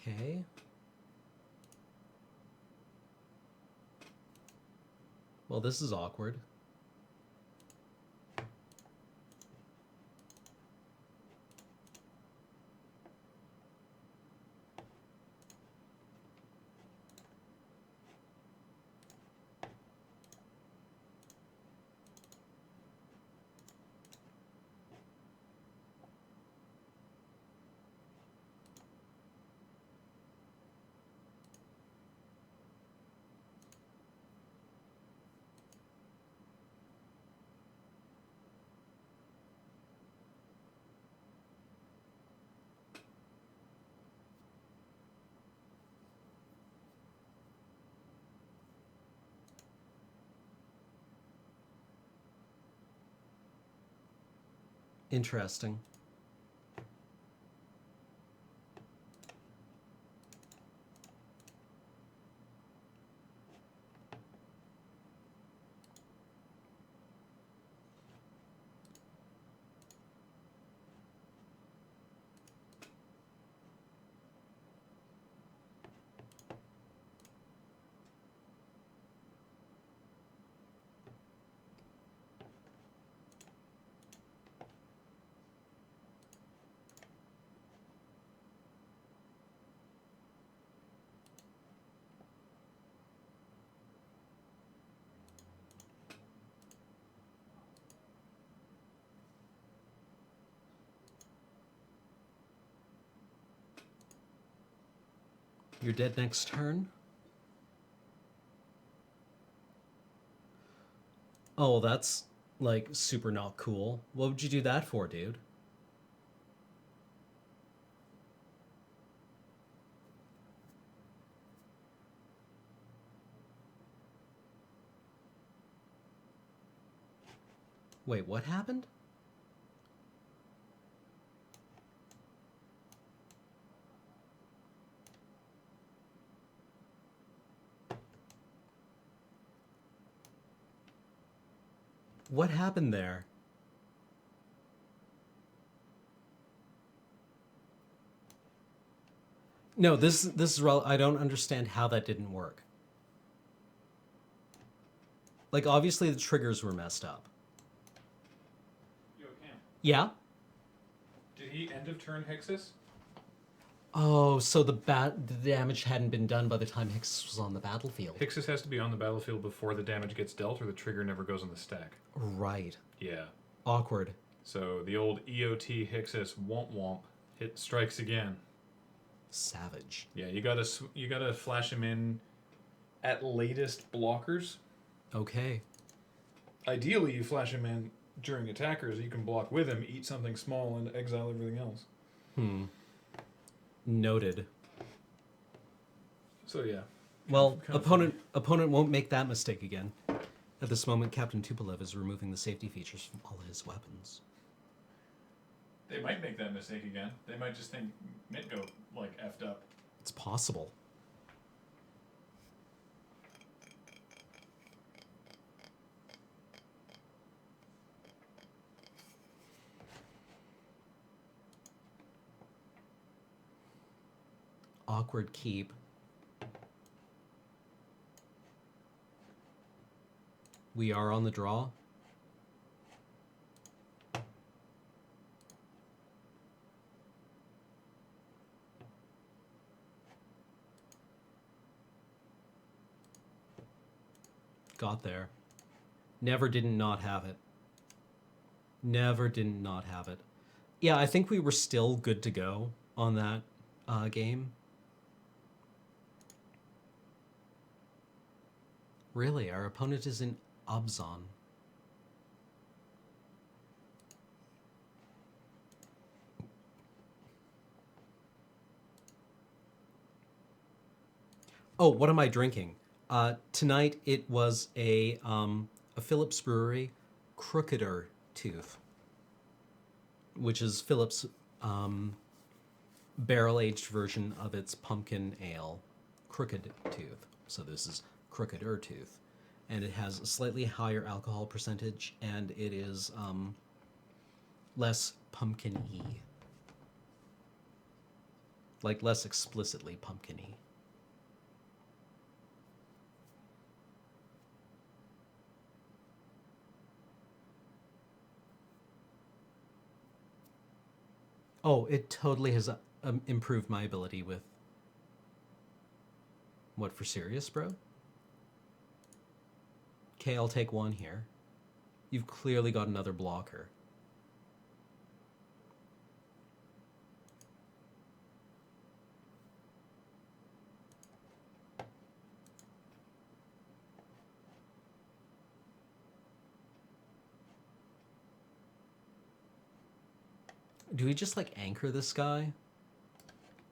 Okay. Well, this is awkward. Interesting. You're dead next turn? Oh, that's, like, super not cool. What would you do that for, dude? Wait, what happened? What happened there? No, this is I don't understand how that didn't work. Like, obviously the triggers were messed up. Yo, Cam. Yeah? Did he end of turn Hixus? Oh, so the damage hadn't been done by the time Hicks was on the battlefield. Hixus has to be on the battlefield before the damage gets dealt, or the trigger never goes on the stack. Right. Yeah. Awkward. So the old EOT Hixus womp womp hit strikes again. Savage. Yeah, you gotta flash him in at latest blockers. Okay. Ideally, you flash him in during attackers. You can block with him, eat something small, and exile everything else. Noted. So yeah. Well, Kind of opponent won't make that mistake again. At this moment, Captain Tupolev is removing the safety features from all his weapons. They might make that mistake again. They might just think Mitgo like effed up. It's possible. Awkward keep. We are on the draw. Got there. Never didn't not have it. Never didn't not have it. Yeah, I think we were still good to go on that game. Really, our opponent is in Abzan. Oh, what am I drinking? Tonight it was a Phillips Brewery Crookeder Tooth, which is Phillips' barrel-aged version of its pumpkin ale, Crooked Tooth. So this is Crookeder Tooth. And it has a slightly higher alcohol percentage, and it is less pumpkin-y. Like, less explicitly pumpkin-y. Oh, it totally has improved my ability with... What, for serious, bro? Okay, I'll take one here. You've clearly got another blocker. Do we just, like, anchor this guy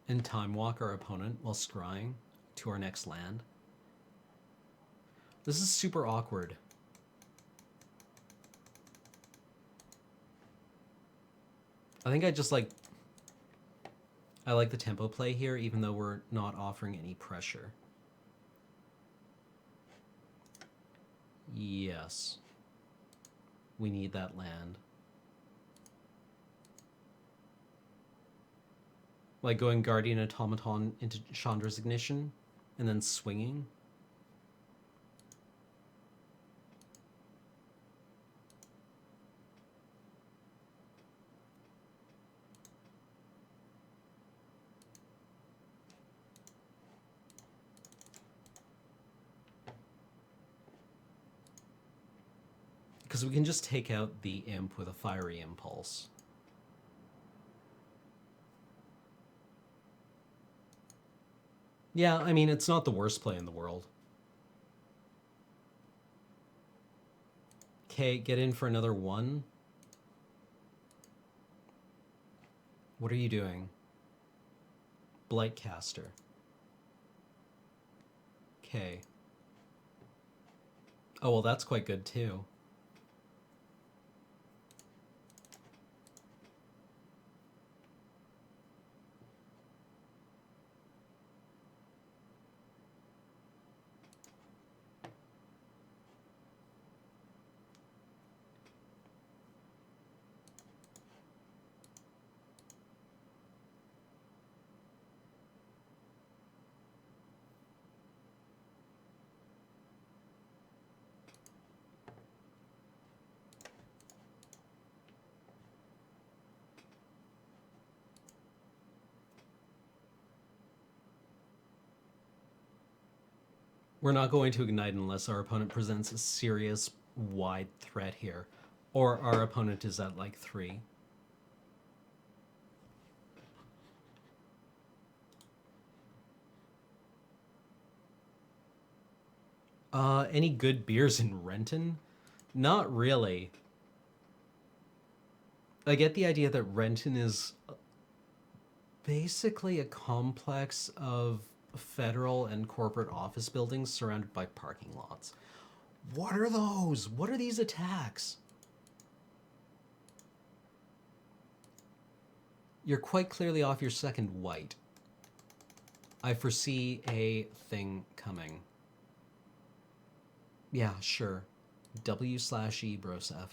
and time walk our opponent while scrying to our next land? This is super awkward. I think I just, like... I like the tempo play here, even though we're not offering any pressure. Yes. We need that land. Like going Guardian Automaton into Chandra's Ignition, and then swinging. Because we can just take out the imp with a fiery impulse. Yeah, I mean, it's not the worst play in the world. Okay, get in for another one. What are you doing? Blightcaster. Okay. Oh, well, that's quite good, too. We're not going to ignite unless our opponent presents a serious wide threat here. Or our opponent is at like 3. Any good beers in Renton? Not really. I get the idea that Renton is basically a complex of federal and corporate office buildings surrounded by parking lots. What are those? What are these attacks? You're quite clearly off your second white. I foresee a thing coming. Yeah, sure. W/E, Brosef.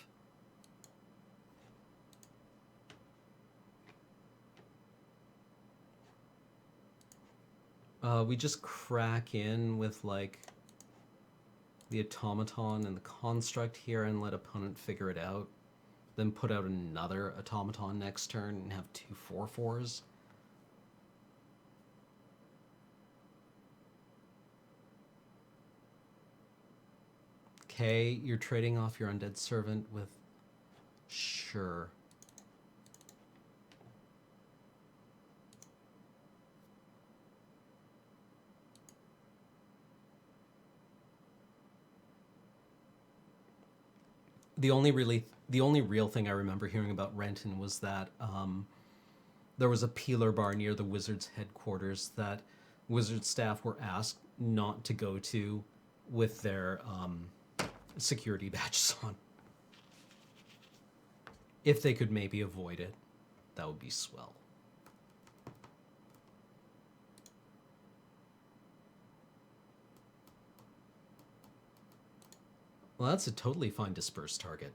We just crack in with, like, the automaton and the construct here and let opponent figure it out. Then put out another automaton next turn and have 2 4/4s. Okay, you're trading off your undead servant with... Sure. The only real thing I remember hearing about Renton was that there was a peeler bar near the Wizards headquarters that Wizard staff were asked not to go to with their security badges on. If they could maybe avoid it, that would be swell. Well, that's a totally fine dispersed target.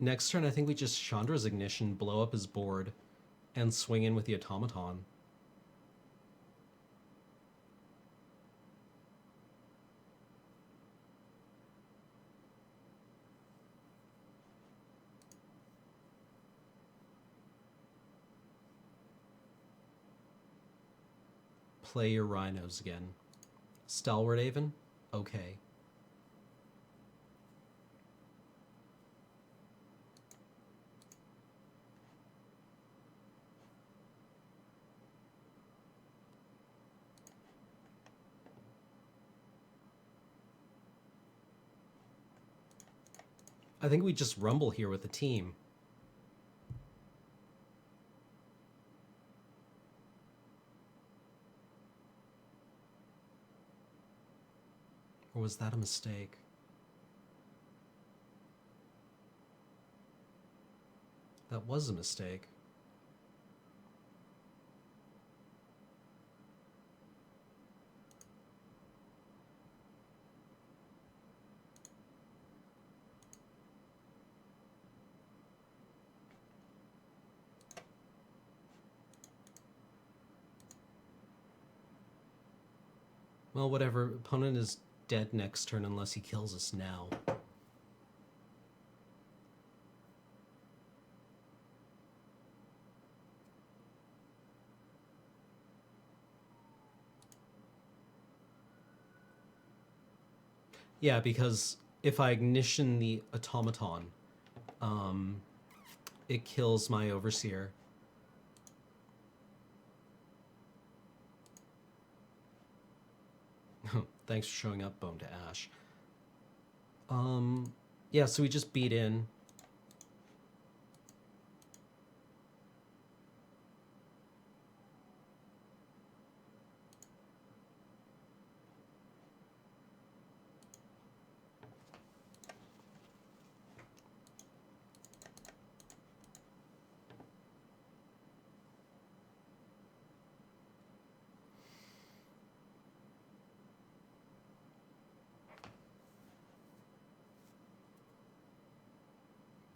Next turn, I think we just Chandra's Ignition, blow up his board, and swing in with the Automaton. Play your rhinos again. Stalwart Haven? Okay. I think we just rumble here with the team. Or was that a mistake? That was a mistake. Well, whatever. Opponent is dead next turn unless he kills us now. Yeah, because if I ignition the Automaton, it kills my Overseer. Thanks for showing up, Bone to Ash. Yeah, so we just beat in.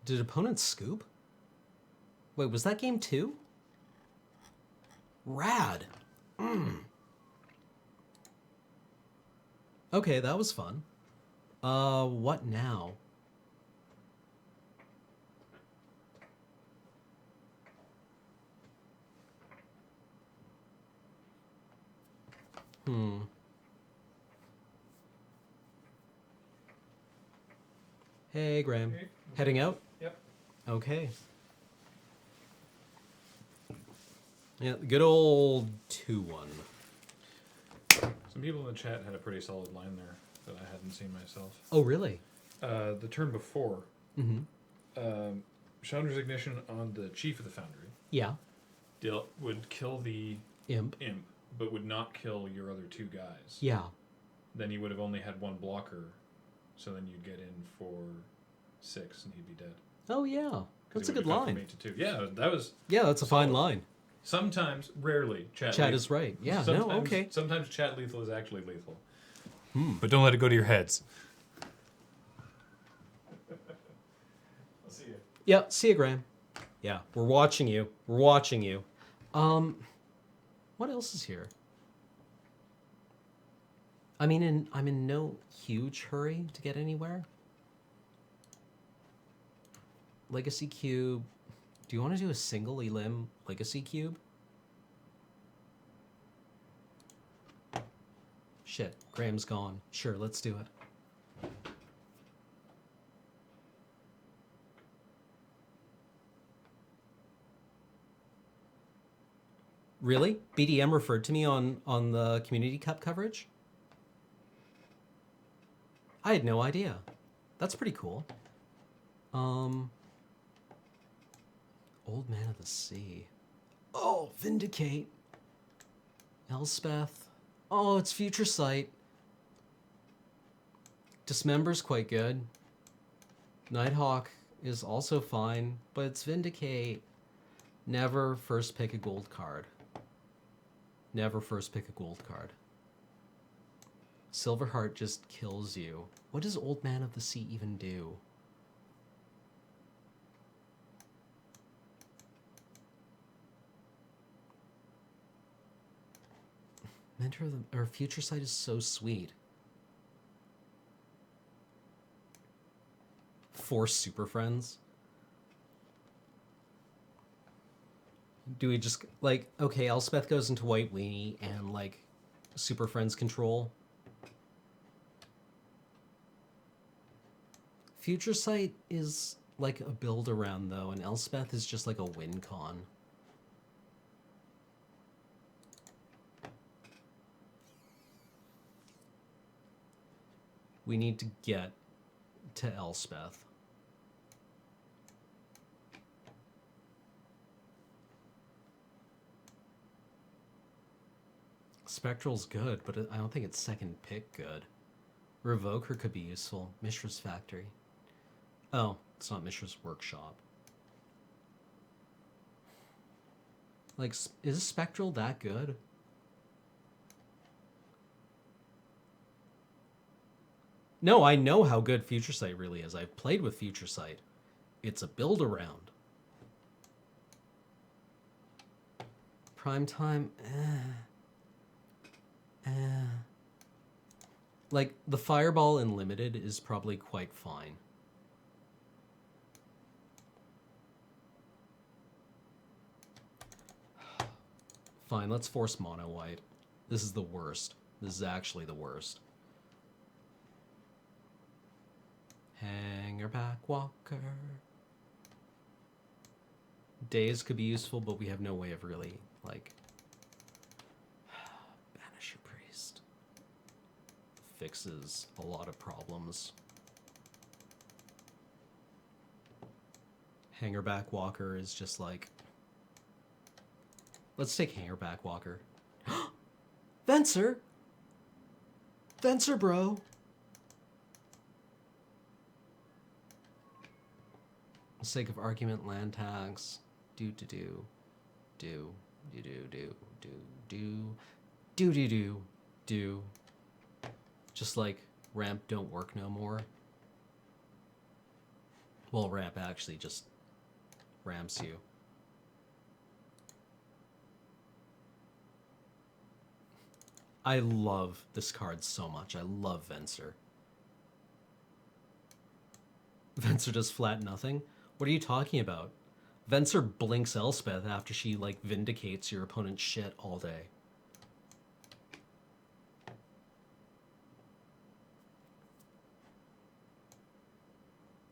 Did opponents scoop? Wait, was that game 2? Rad. Okay, that was fun. What now? Hey, Graham. Hey. Heading out? Yep. Okay. Yeah, good old 2-1. Some people in the chat had a pretty solid line there that I hadn't seen myself. Oh, really? The turn before, Mm-hmm. Chandra's Ignition on the Chief of the Foundry Yeah. would kill the Imp. imp, but would not kill your other two guys. Yeah. Then you would have only had one blocker, so then you'd get in for 6 and he'd be dead. Oh, yeah. 'Cause That's he a good would have gone from line. 8 to 2. Yeah, that was... Yeah, that's a fine solid. line. Sometimes, rarely, chat Chat is right. Yeah, sometimes, no, okay. Sometimes chat lethal is actually lethal. But don't let it go to your heads. I'll see you. Yeah, see you, Graham. Yeah, we're watching you. We're watching you. What else is here? I mean, I'm in no huge hurry to get anywhere. Legacy Cube. Do you want to do a single Elim Legacy Cube? Shit, Graham's gone. Sure, let's do it. Really? BDM referred to me on the Community Cup coverage? I had no idea. That's pretty cool. Old Man of the Sea. Oh, Vindicate. Elspeth. Oh, it's Future Sight. Dismember's quite good. Nighthawk is also fine, but it's Vindicate. Never first pick a gold card. Never first pick a gold card. Silverheart just kills you. What does Old Man of the Sea even do? Mentor of the, or Future Sight is so sweet. Force Super Friends. Do we just, like, okay, Elspeth goes into White Weenie and, like, Super Friends control. Future Sight is, like, a build-around, though, and Elspeth is just, like, a win con. We need to get to Elspeth. Spectral's good, but I don't think it's second pick good. Revoker could be useful. Mishra's Factory. Oh, it's not Mishra's Workshop. Like, is Spectral that good? No, I know how good Future Sight really is. I've played with Future Sight. It's a build-around. Primetime, Like, the Fireball in Limited is probably quite fine. Fine, let's force Mono White. This is the worst. This is actually the worst. Hangerback Walker. Days could be useful, but we have no way of really, like... Banish your Priest. Fixes a lot of problems. Hangerback Walker is just like... Let's take Hangerback Walker. Venser! Venser, bro! For the sake of argument, land tags. Do. Just like ramp don't work no more. Well, ramp actually just ramps you. I love this card so much. I love Venser. Venser does flat nothing? What are you talking about? Venser blinks Elspeth after she, like, vindicates your opponent's shit all day.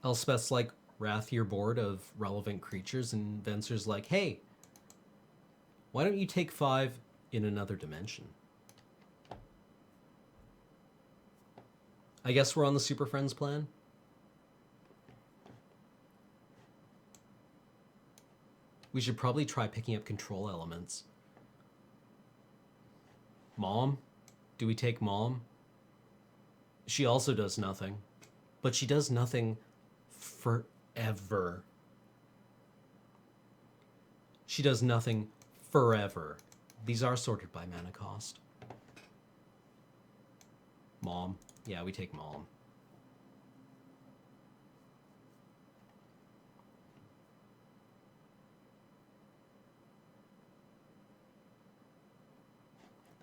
Elspeth's like, wrath your board of relevant creatures, and Venser's like, hey, why don't you take 5 in another dimension? I guess we're on the Super Friends plan. We should probably try picking up control elements. Mom? Do we take Mom? She also does nothing. But she does nothing forever. She does nothing forever. These are sorted by mana cost. Mom. Yeah, we take Mom.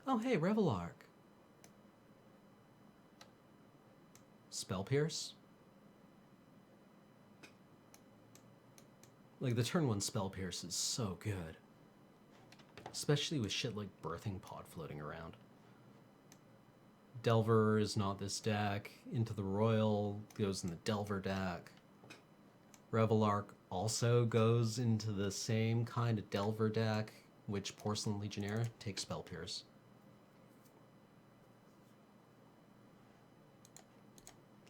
Oh, hey, Revelark. Spell Pierce? Like, the turn 1 Spell Pierce is so good. Especially with shit like Birthing Pod floating around. Delver is not this deck. Into the Royal goes in the Delver deck. Revelark also goes into the same kind of Delver deck, which Porcelain Legionnaire takes Spell Pierce.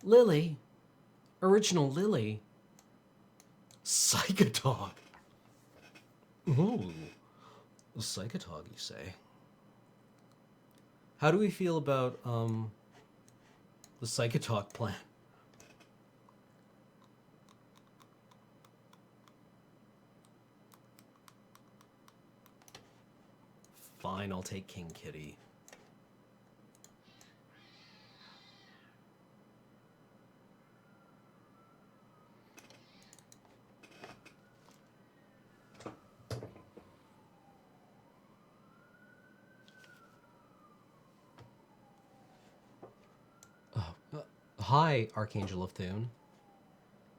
Lily. Original Lily. Psychotog. Ooh. Psychotog, you say? How do we feel about, the Psychotog plan? Fine, I'll take King Kitty. hi, Archangel of Thune.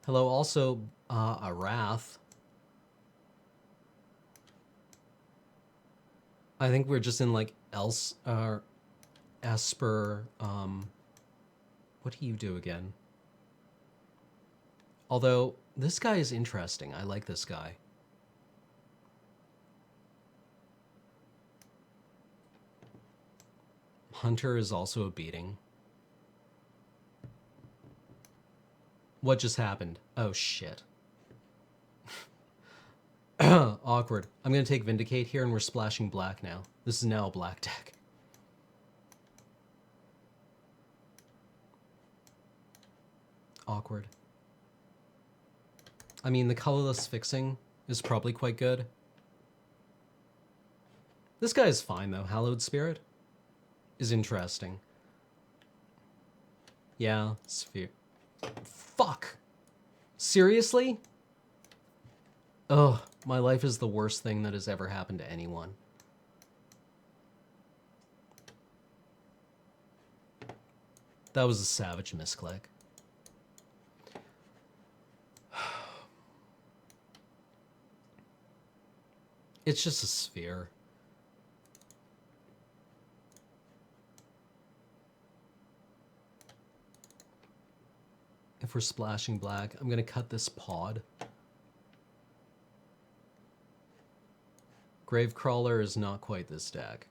Hello, also, Arath. I think we're just in, like, Esper, what do you do again? Although, this guy is interesting. I like this guy. Hunter is also a beating. What just happened? Oh, shit. Awkward. I'm going to take Vindicate here, and we're splashing black now. This is now a black deck. Awkward. I mean, the colorless fixing is probably quite good. This guy is fine, though. Hallowed Spirit is interesting. Yeah, Sphere. Fuck! Seriously? Ugh, my life is the worst thing that has ever happened to anyone. That was a savage misclick. It's just a sphere. If we're splashing black, I'm gonna cut this pod. Gravecrawler is not quite this deck.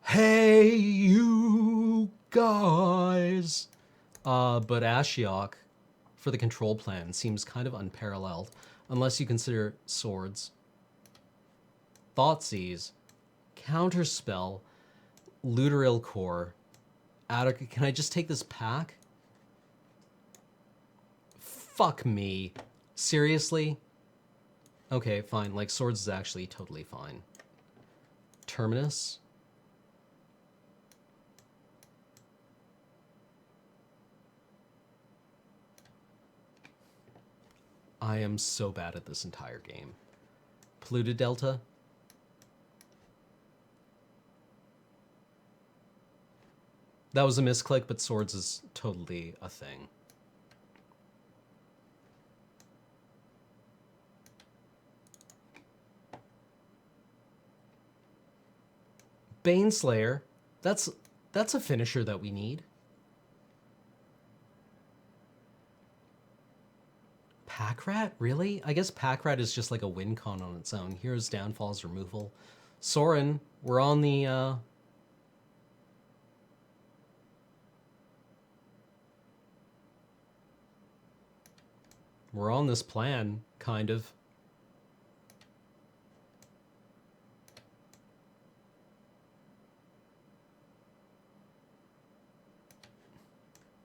Hey, you guys! But Ashiok, for the control plan, seems kind of unparalleled, unless you consider swords. Thoughtseize, Counterspell, Luteril Core. Attica, can I just take this pack? Fuck me. Seriously? Okay, fine. Like, swords is actually totally fine. Terminus. I am so bad at this entire game. Polluted Delta. That was a misclick, but swords is totally a thing. Baneslayer. That's a finisher that we need. Packrat? Really? I guess Packrat is just like a win con on its own. Here's Downfall's removal. Soren, we're on the we're on this plan, kind of.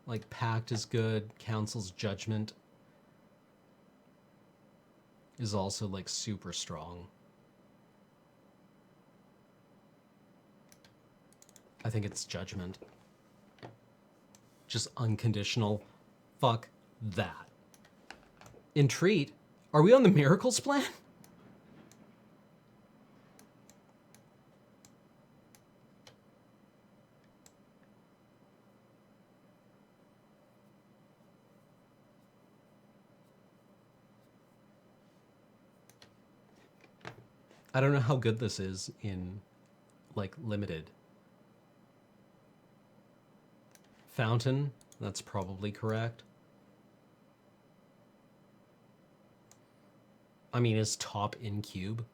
Like, Pact is good. Council's Judgment is also, like, super strong. I think it's Judgment. Just unconditional. Fuck that. Entreat? Are we on the Miracles plan? I don't know how good this is in, like, limited. Fountain, that's probably correct. I mean, is top in cube?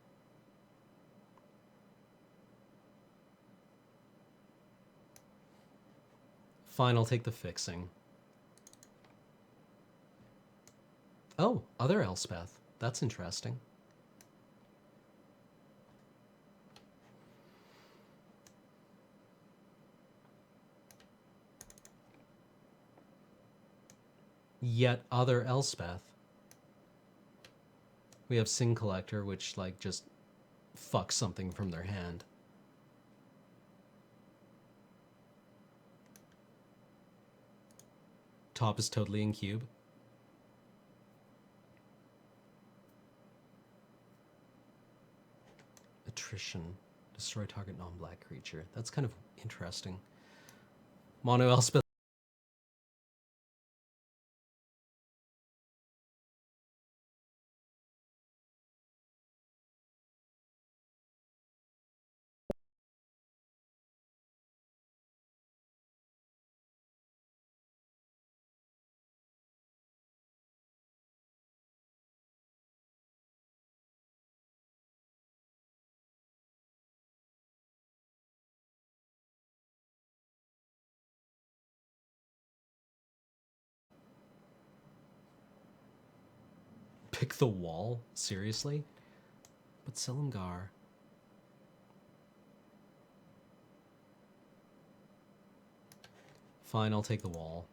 Fine, I'll take the fixing. Oh, other Elspeth. That's interesting. Yet other Elspeth. We have Sing Collector, which, like, just fucks something from their hand. Top is totally in cube. attrition. Destroy target non-black creature. That's kind of interesting. Mono Elspeth. Pick the wall? Seriously? But Silumgar. Fine, I'll take the wall.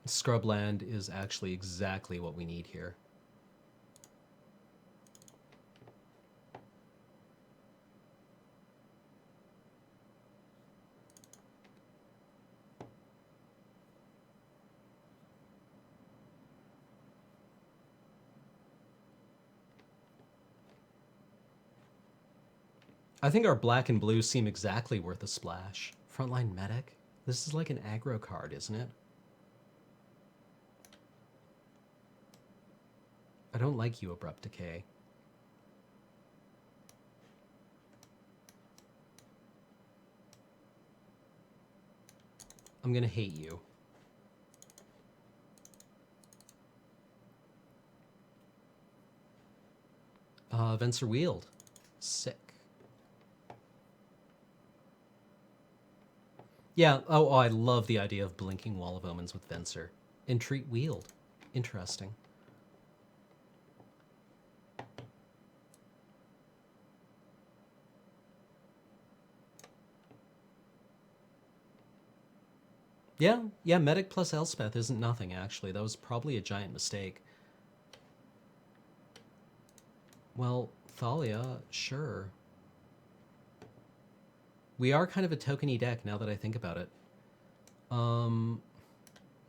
Scrubland is actually exactly what we need here. I think our black and blue seem exactly worth a splash. Frontline Medic? This is like an aggro card, isn't it? I don't like you, Abrupt Decay. I'm gonna hate you. Venser Wield. Sick. Yeah, oh, I love the idea of blinking Wall of Omens with Venser. Entreat Wield. Interesting. Yeah, Medic plus Elspeth isn't nothing, actually. That was probably a giant mistake. Well, Thalia, sure. We are kind of a tokeny deck now that I think about it.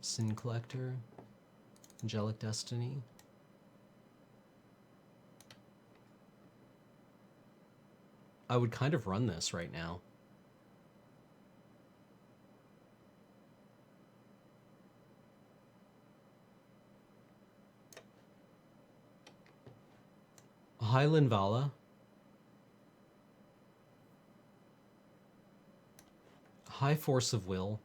Sin Collector, Angelic Destiny. I would kind of run this right now. Highland Vala. High Force of Will.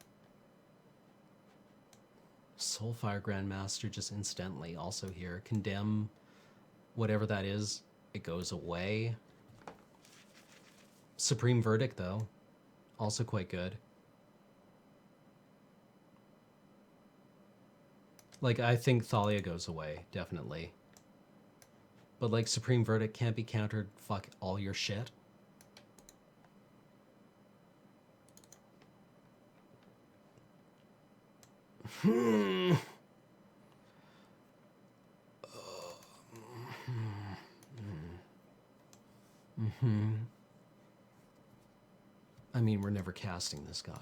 Soulfire Grandmaster just incidentally also here. Condemn whatever that is. It goes away. Supreme Verdict, though. Also quite good. Like, I think Thalia goes away, definitely. But, like, Supreme Verdict can't be countered. Fuck all your shit. I mean, we're never casting this guy.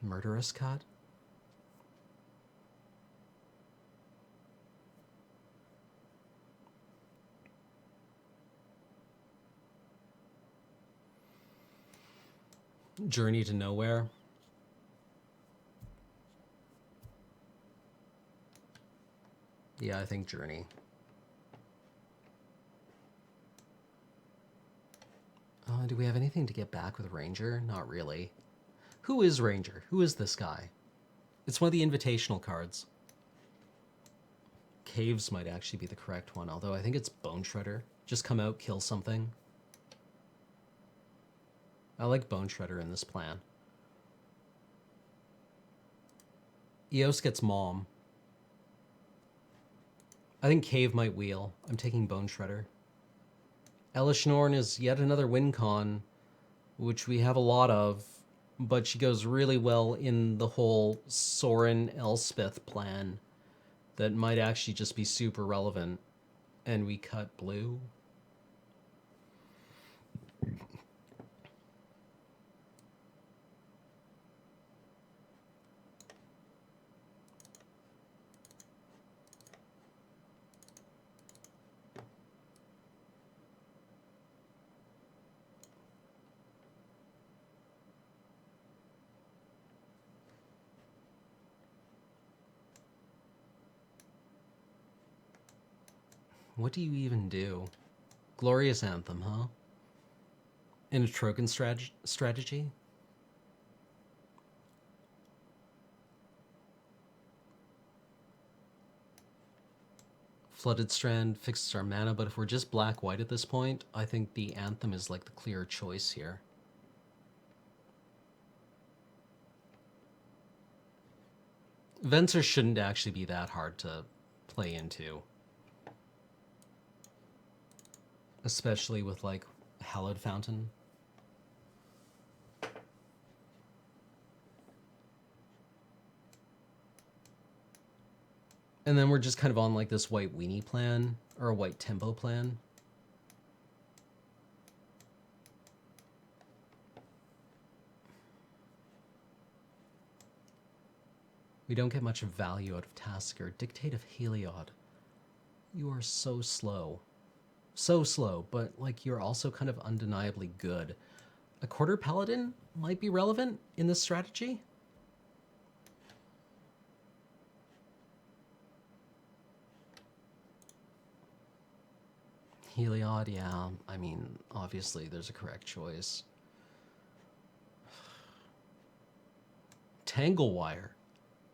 Murderous Cut? Journey to Nowhere? Yeah, I think Journey. Do we have anything to get back with Ranger? Not really. Who is Ranger? Who is this guy? It's one of the invitational cards. Caves might actually be the correct one, although I think it's Bone Shredder. Just come out, kill something. I like Bone Shredder in this plan. Eos gets Mom. I think Cave might wheel. I'm taking Bone Shredder. Elishnorn is yet another win con, which we have a lot of, but she goes really well in the whole Sorin Elspeth plan that might actually just be super relevant. And we cut blue. What do you even do? Glorious Anthem, huh? In a Trogan strategy? Flooded Strand fixes our mana, but if we're just black-white at this point, I think the Anthem is like the clear choice here. Venser shouldn't actually be that hard to play into. Especially with, like, Hallowed Fountain. And then we're just kind of on, like, this white weenie plan, or a white tempo plan. We don't get much value out of Tasker. Dictate of Heliod. You are so slow. So slow, but, like, you're also kind of undeniably good. A Quarter Paladin might be relevant in this strategy. Heliod, yeah. I mean, obviously there's a correct choice. Tanglewire.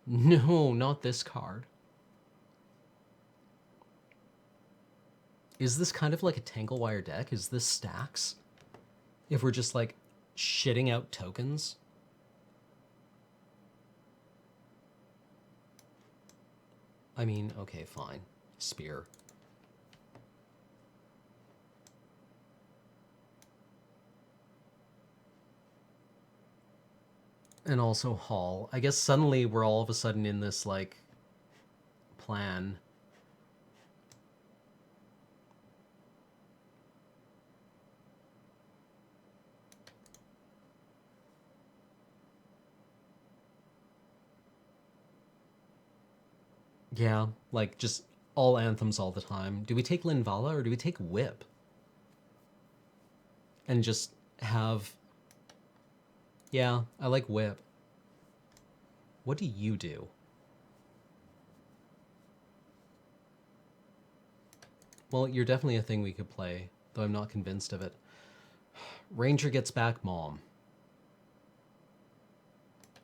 No, not this card. Is this kind of like a Tanglewire deck? Is this stacks? If we're just, like, shitting out tokens? I mean, okay, fine. Spear. And also Hall. I guess suddenly we're all of a sudden in this, like, plan. Yeah, like, just all anthems all the time. Do we take Linvala or do we take Whip? And just have... Yeah, I like Whip. What do you do? Well, you're definitely a thing we could play, though I'm not convinced of it. Ranger gets back Mom.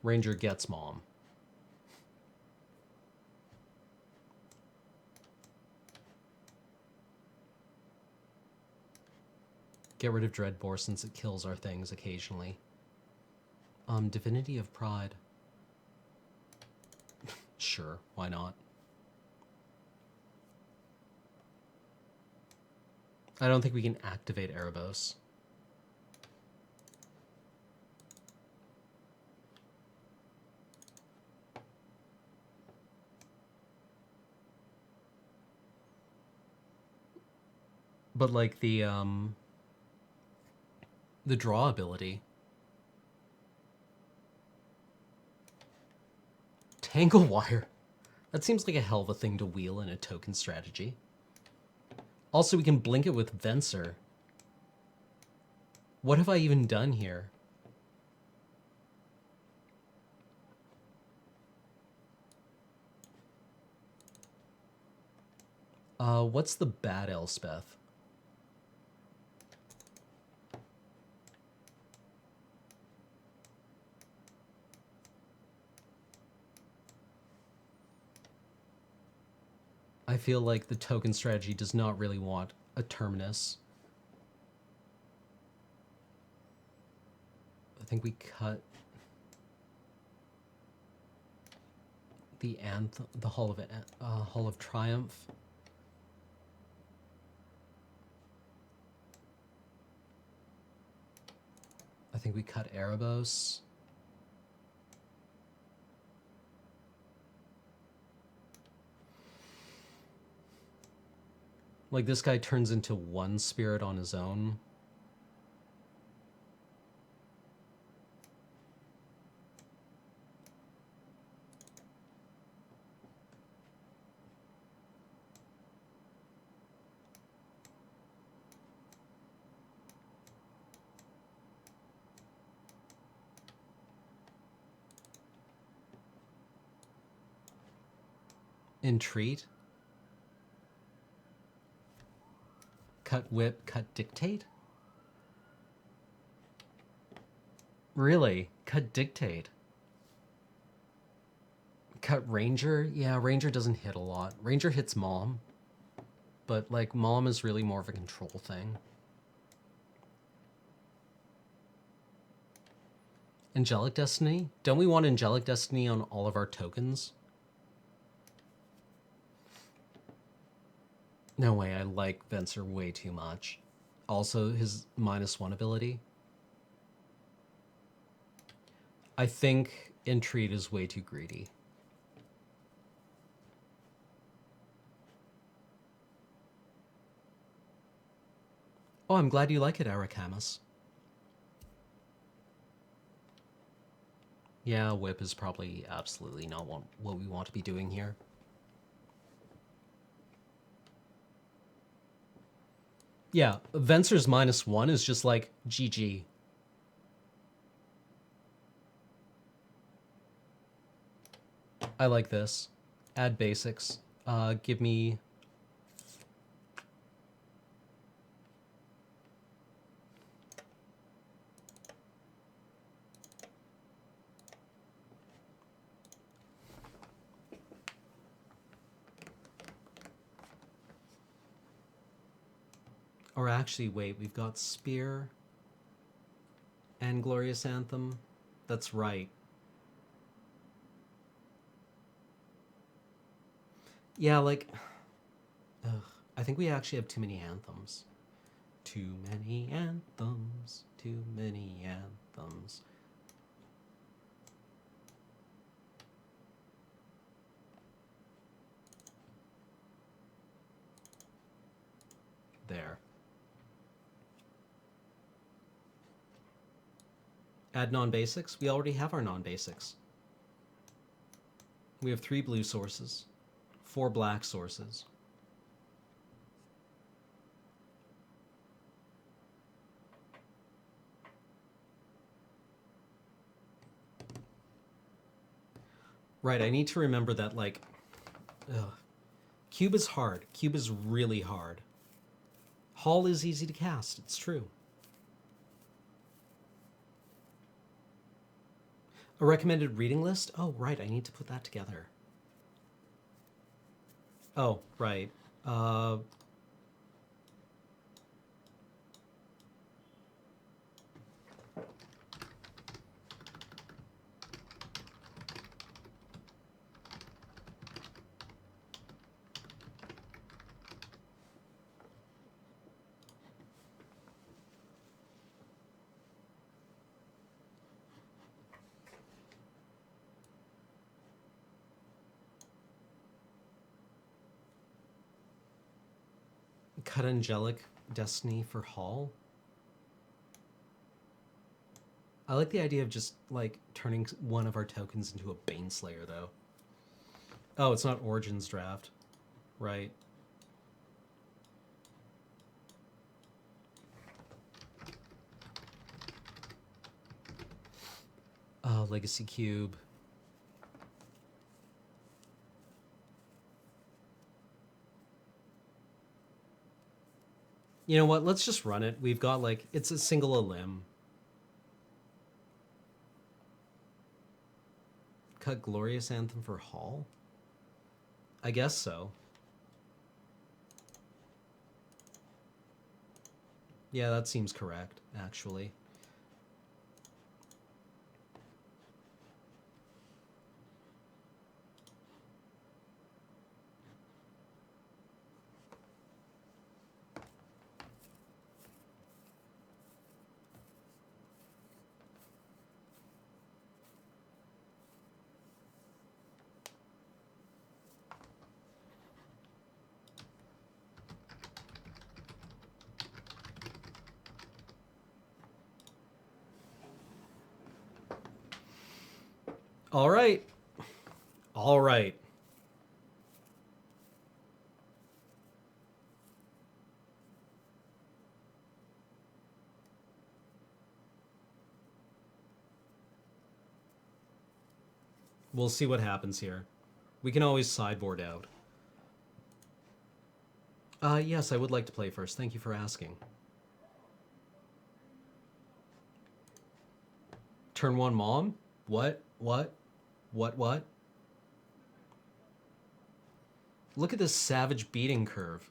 Ranger gets Mom. Get rid of Dreadbore since it kills our things occasionally. Divinity of Pride. Sure, why not? I don't think we can activate Erebos. But, like, the draw ability. Tanglewire. That seems like a hell of a thing to wheel in a token strategy. Also, we can blink it with Venser. What have I even done here? What's the bad Elspeth? I feel like the token strategy does not really want a Terminus. I think we cut the Hall of Triumph. I think we cut Erebos. Like, this guy turns into one spirit on his own. Entreat. Cut whip, cut dictate? Really? Cut dictate? Cut ranger? Yeah, ranger doesn't hit a lot. Ranger hits mom. But, like, mom is really more of a control thing. Angelic Destiny? Don't we want Angelic Destiny on all of our tokens? No way, I like Venser way too much. Also, his -1 ability. I think Entreat is way too greedy. Oh, I'm glad you like it, Arakamas. Yeah, whip is probably absolutely not what we want to be doing here. Yeah, Venser's -1 is just like GG. I like this. Add basics. Give me... Or actually, wait, we've got Spear and Glorious Anthem. That's right. Yeah, like... Ugh, I think we actually have too many anthems. Too many anthems. Too many anthems. There. Add non-basics? We already have our non-basics. We have 3 blue sources, 4 black sources. Right, I need to remember that, like... Ugh. Cube is hard. Cube is really hard. Hall is easy to cast, it's true. A recommended reading list? Oh, right, I need to put that together. Oh, right. Cut Angelic Destiny for Hall? I like the idea of just, like, turning one of our tokens into a Baneslayer, though. Oh, it's not Origins Draft. Right. Legacy Cube. You know what? Let's just run it. We've got, like, it's a single a limb. Cut Glorious Anthem for Hall? I guess so. Yeah, that seems correct, actually. All right. All right. We'll see what happens here. We can always sideboard out. Yes, I would like to play first. Thank you for asking. Turn 1 mom? What? What? What? Look at this savage beating curve.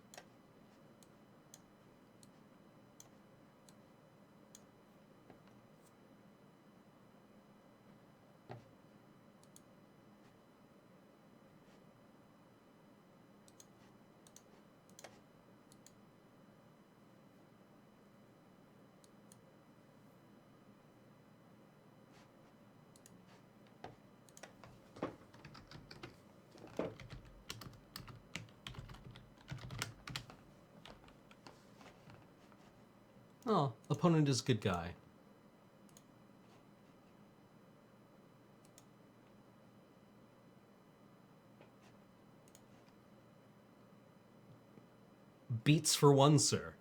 Oh, opponent is good guy. Beats for 1, sir.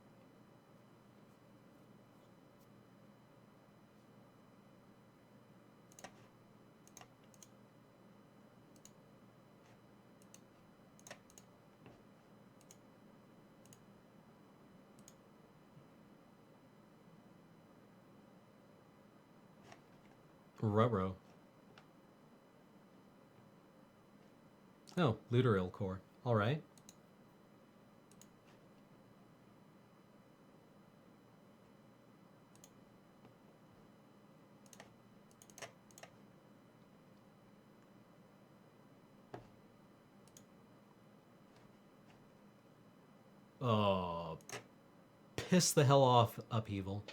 Ruh-roh. Oh, Looter core. Alright. Oh, piss the hell off, Upheaval.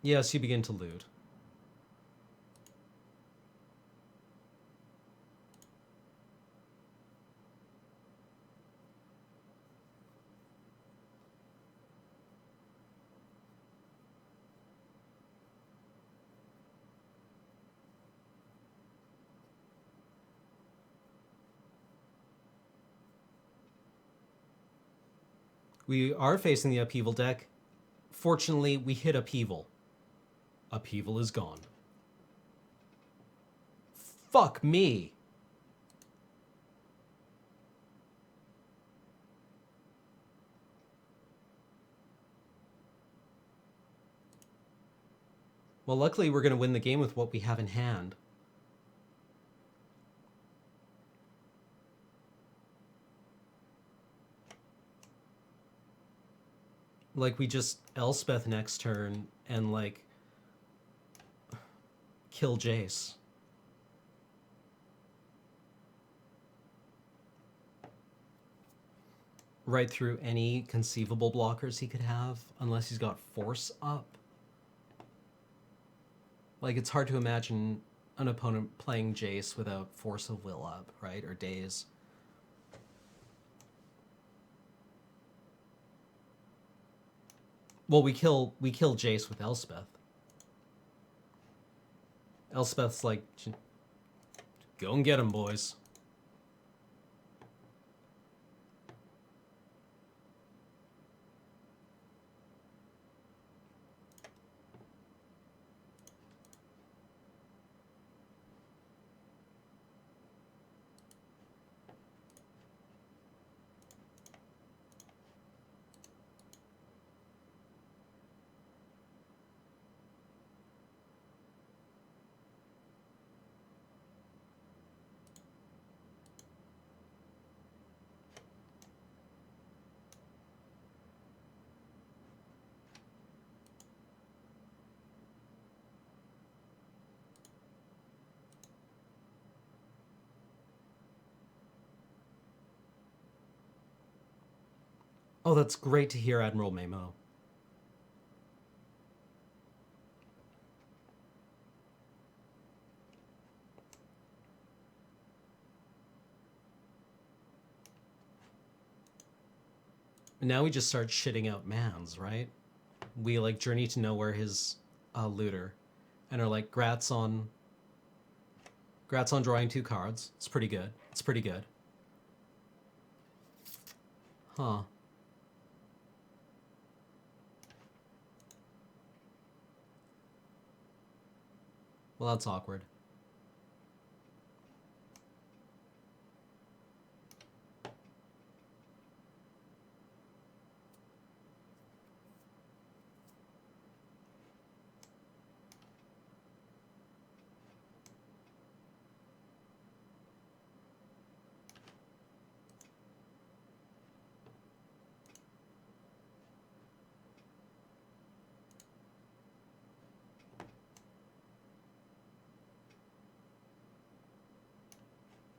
Yes, you begin to loot. We are facing the Upheaval deck. Fortunately, we hit Upheaval. Upheaval is gone. Fuck me! Well, luckily we're going to win the game with what we have in hand. Like, we just Elspeth next turn and, like, kill Jace. Right through any conceivable blockers he could have, unless he's got Force up. Like, it's hard to imagine an opponent playing Jace without Force of Will up, right? Or Daze. Well, we kill Jace with Elspeth. Elspeth's like, go and get him, boys. Oh, that's great to hear, Admiral Memo. And now we just start shitting out mans, right? We, like, journey to nowhere his looter and are like, grats on drawing 2 cards. It's pretty good. It's pretty good. Huh. Well, that's awkward.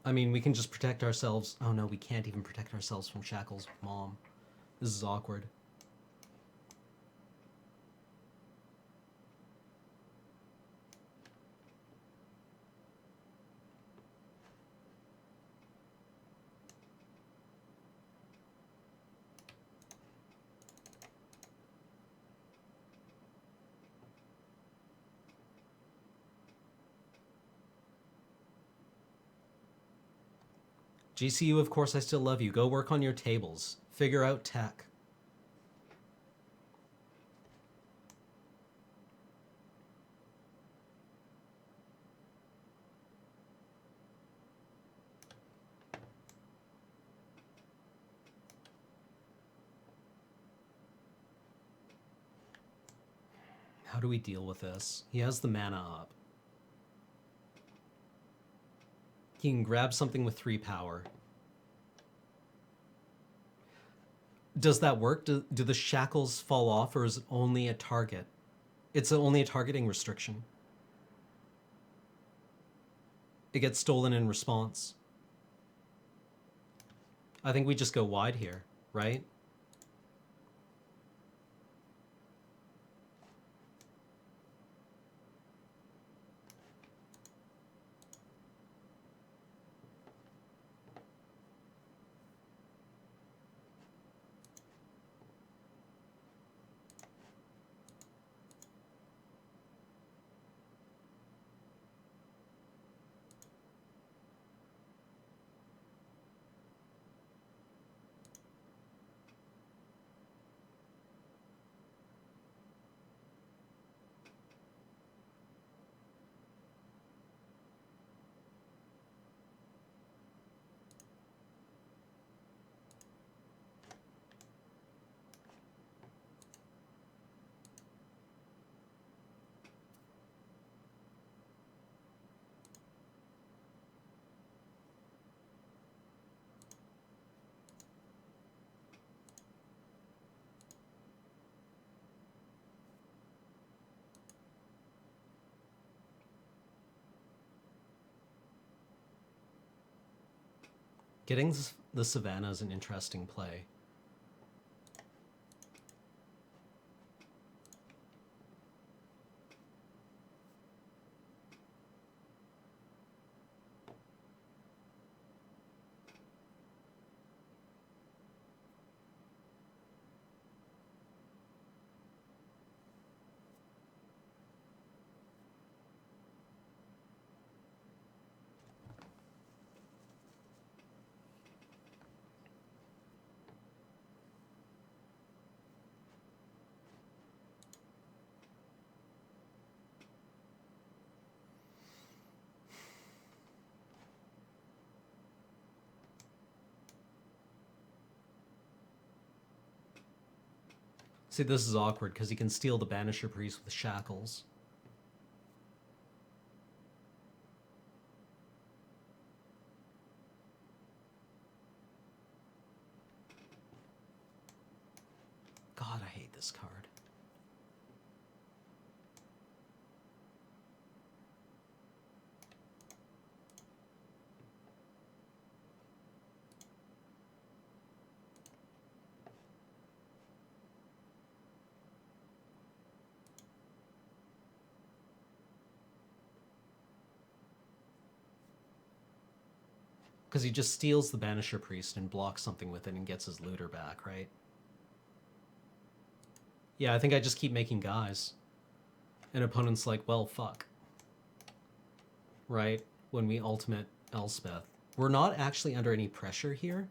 I mean, we can just protect ourselves. Oh no, we can't even protect ourselves from Shackle's mom. This is awkward. GCU, of course, I still love you. Go work on your tables. Figure out tech. How do we deal with this? He has the mana up. He can grab something with 3 power. Does that work? Do the shackles fall off, or is it only a target? It's only a targeting restriction. It gets stolen in response. I think we just go wide here, right? Getting the Savannah is an interesting play. See, this is awkward because he can steal the Banisher Priest with shackles. God, I hate this card. Because he just steals the Banisher Priest and blocks something with it and gets his looter back, right? Yeah, I think I just keep making guys. And opponent's like, well, fuck. Right? When we ultimate Elspeth. We're not actually under any pressure here.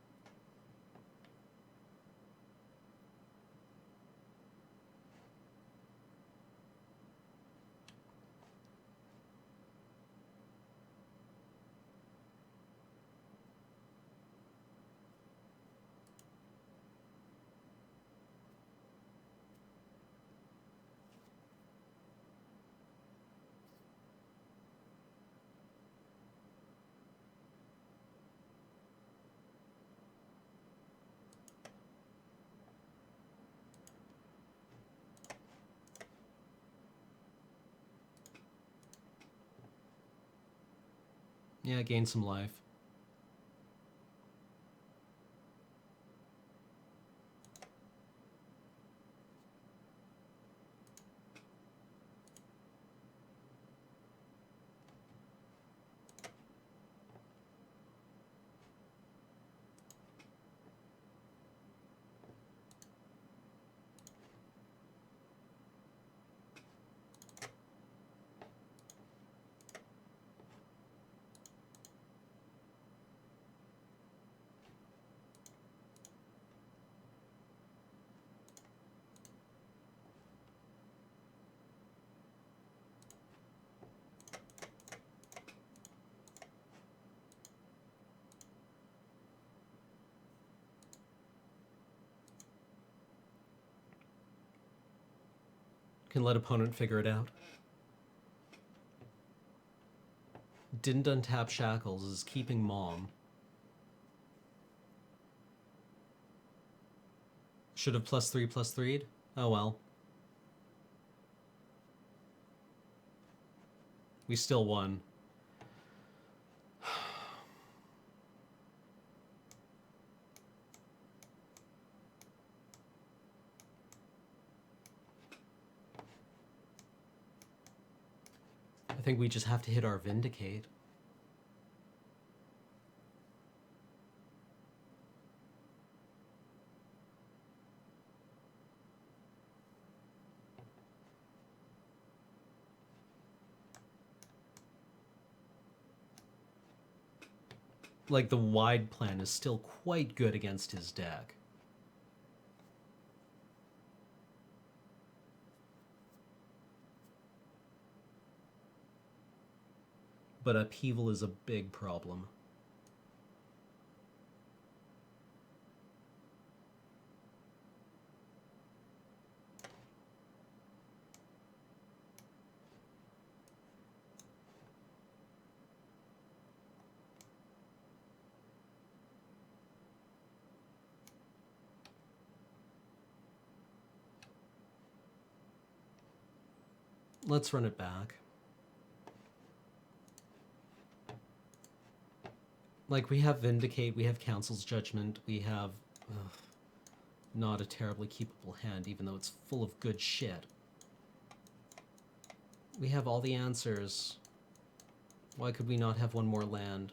Yeah, gain some life. Can let opponent figure it out. Didn't untap Shackles, is keeping Mom. Should have +3/+3'd? Oh well. We still won. I think we just have to hit our Vindicate. Like, the wide plan is still quite good against his deck. But upheaval is a big problem. Let's run it back. Like, we have Vindicate, we have Council's Judgment, we have... not a terribly keepable hand, even though it's full of good shit. We have all the answers. Why could we not have one more land?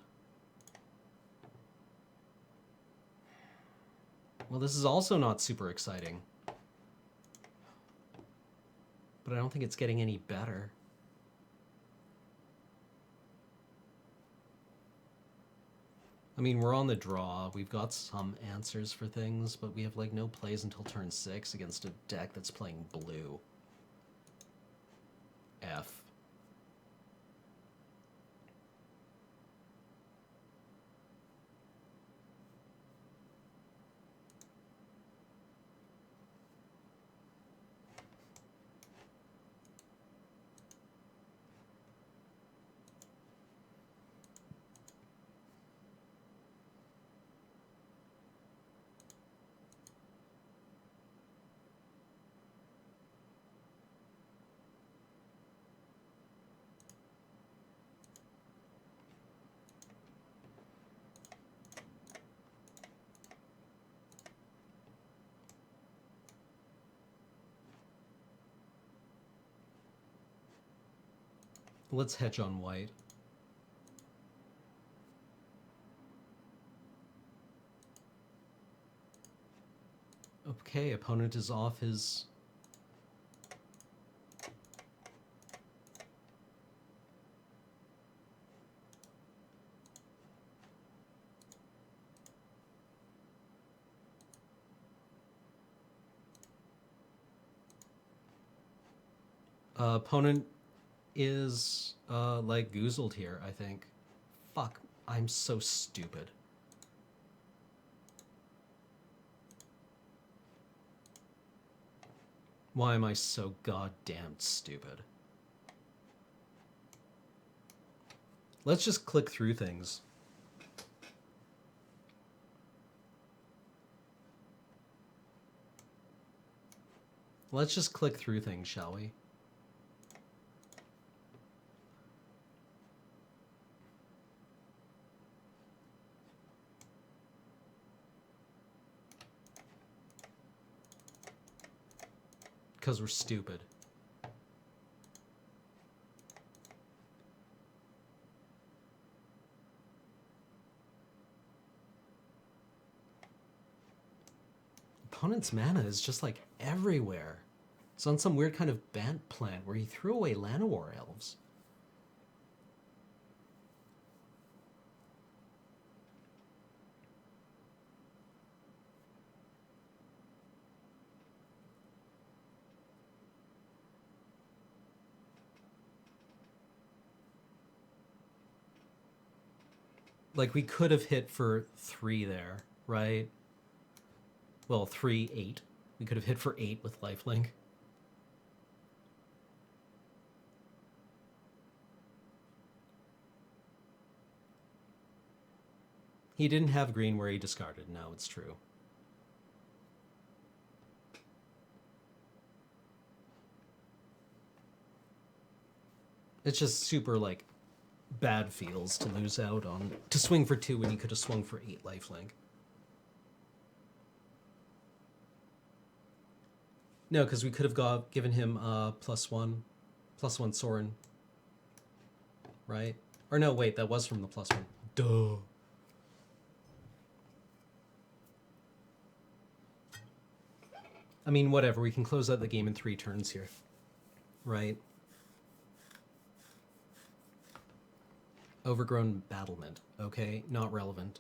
Well, this is also not super exciting. But I don't think it's getting any better. I mean, we're on the draw. We've got some answers for things, but we have, like, no plays until turn 6 against a deck that's playing blue. F. Let's hedge on white. Okay, opponent is off his... opponent is, like, goozled here, I think. Fuck, I'm so stupid. Why am I so goddamn stupid? Let's just click through things. Let's just click through things, shall we? Because we're stupid. Opponent's mana is just like everywhere. It's on some weird kind of bant plant where he threw away Llanowar elves. Like, we could have hit for 3 there, right? Well, 3, 8. We could have hit for 8 with lifelink. He didn't have green where he discarded. No, it's true. It's just super, like, bad feels to lose out on... To swing for 2 when you could have swung for 8 lifelink. No, because we could have given him +1 Sorin. Right? Or no, wait, that was from the +1. Duh. I mean, whatever. We can close out the game in 3 turns here. Right? Overgrown battlement. Okay, not relevant.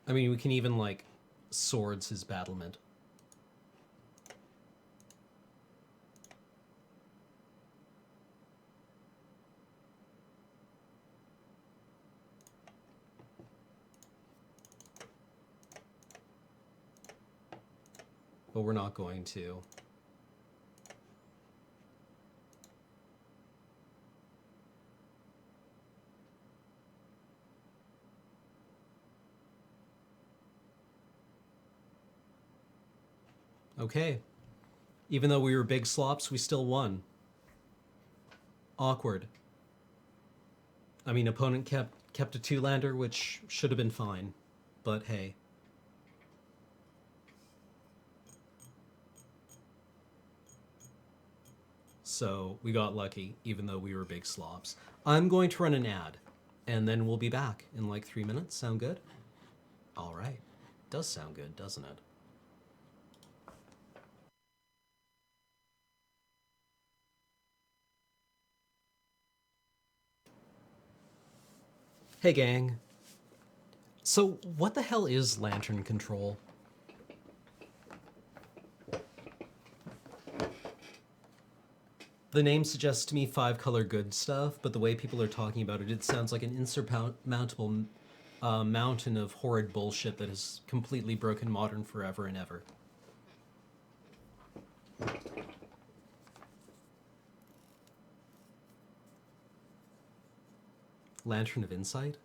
I mean, we can even, like, swords his battlement. But we're not going to. Okay. Even though we were big slops, we still won. Awkward. I mean, opponent kept a 2-lander, which should have been fine. But hey. So we got lucky, even though we were big slops. I'm going to run an ad, and then we'll be back in like 3 minutes. Sound good? All right. Does sound good, doesn't it? Hey, gang. So, what the hell is lantern control? The name suggests to me 5-color good stuff, but the way people are talking about it, it sounds like an insurmountable mountain of horrid bullshit that has completely broken Modern forever and ever. Lantern of Insight?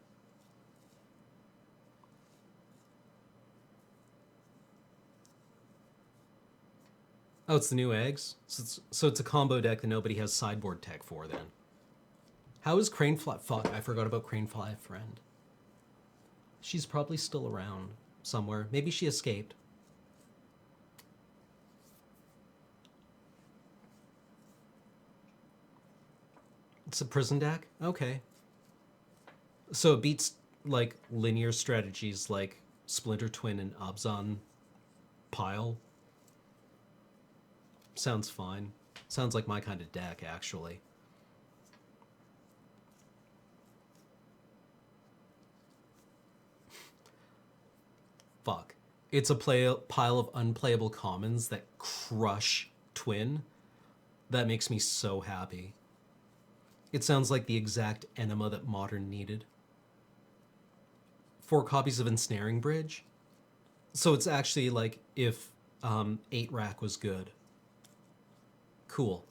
Oh, it's the new eggs? So it's a combo deck that nobody has sideboard tech for, then. How is Cranefly... Fuck, I forgot about Cranefly Friend. She's probably still around somewhere. Maybe she escaped. It's a prison deck? Okay. So it beats, like, linear strategies like Splinter Twin and Abzan Pile. Sounds fine. Sounds like my kind of deck, actually. Fuck. It's a pile of unplayable commons that crush Twin. That makes me so happy. It sounds like the exact enema that Modern needed. 4 copies of Ensnaring Bridge. So it's actually like if 8-rack was good. Cool.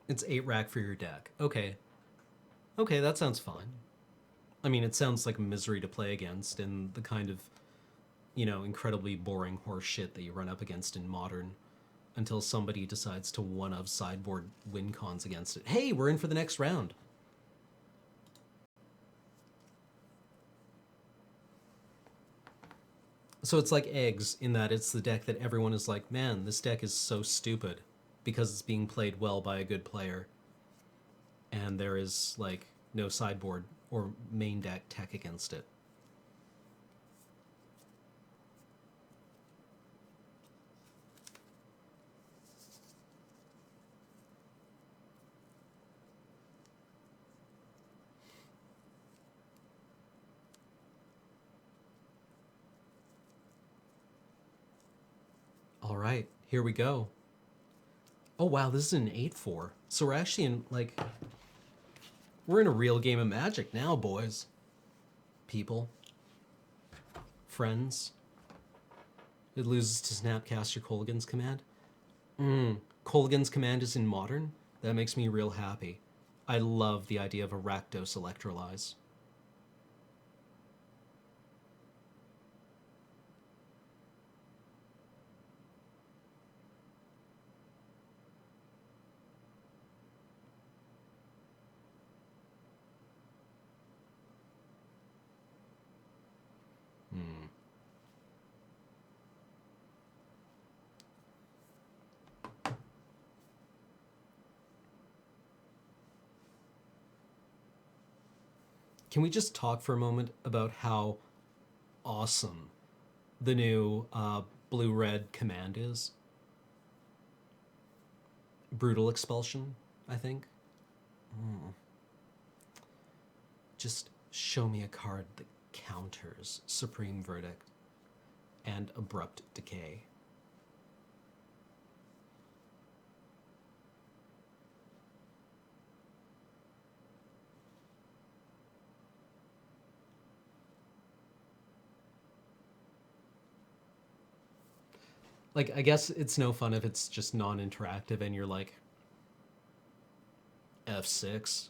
It's 8 rack for your deck. Okay. Okay, that sounds fine. I mean, it sounds like a misery to play against and the kind of, incredibly boring horse shit that you run up against in Modern until somebody decides to one-of sideboard win cons against it. Hey, we're in for the next round. So it's like eggs in that it's the deck that everyone is like, man, this deck is so stupid because it's being played well by a good player. And there is, like, no sideboard or main deck tech against it. All right, here we go. Oh, wow, this is an 8-4. So we're actually in, like... We're in a real game of Magic now, boys. People. Friends. It loses to Snapcaster Colligan's command. Colligan's command is in Modern? That makes me real happy. I love the idea of a Rakdos Electrolyze. Can we just talk for a moment about how awesome the new blue-red command is? Brutal Expulsion, I think. Just show me a card that counters Supreme Verdict and Abrupt Decay. Like, I guess it's no fun if it's just non-interactive and you're like, F6.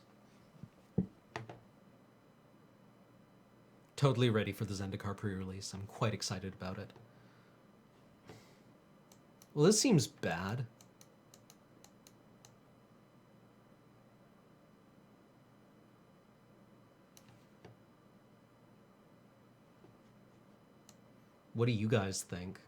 Totally ready for the Zendikar pre-release. I'm quite excited about it. Well, this seems bad. What do you guys think?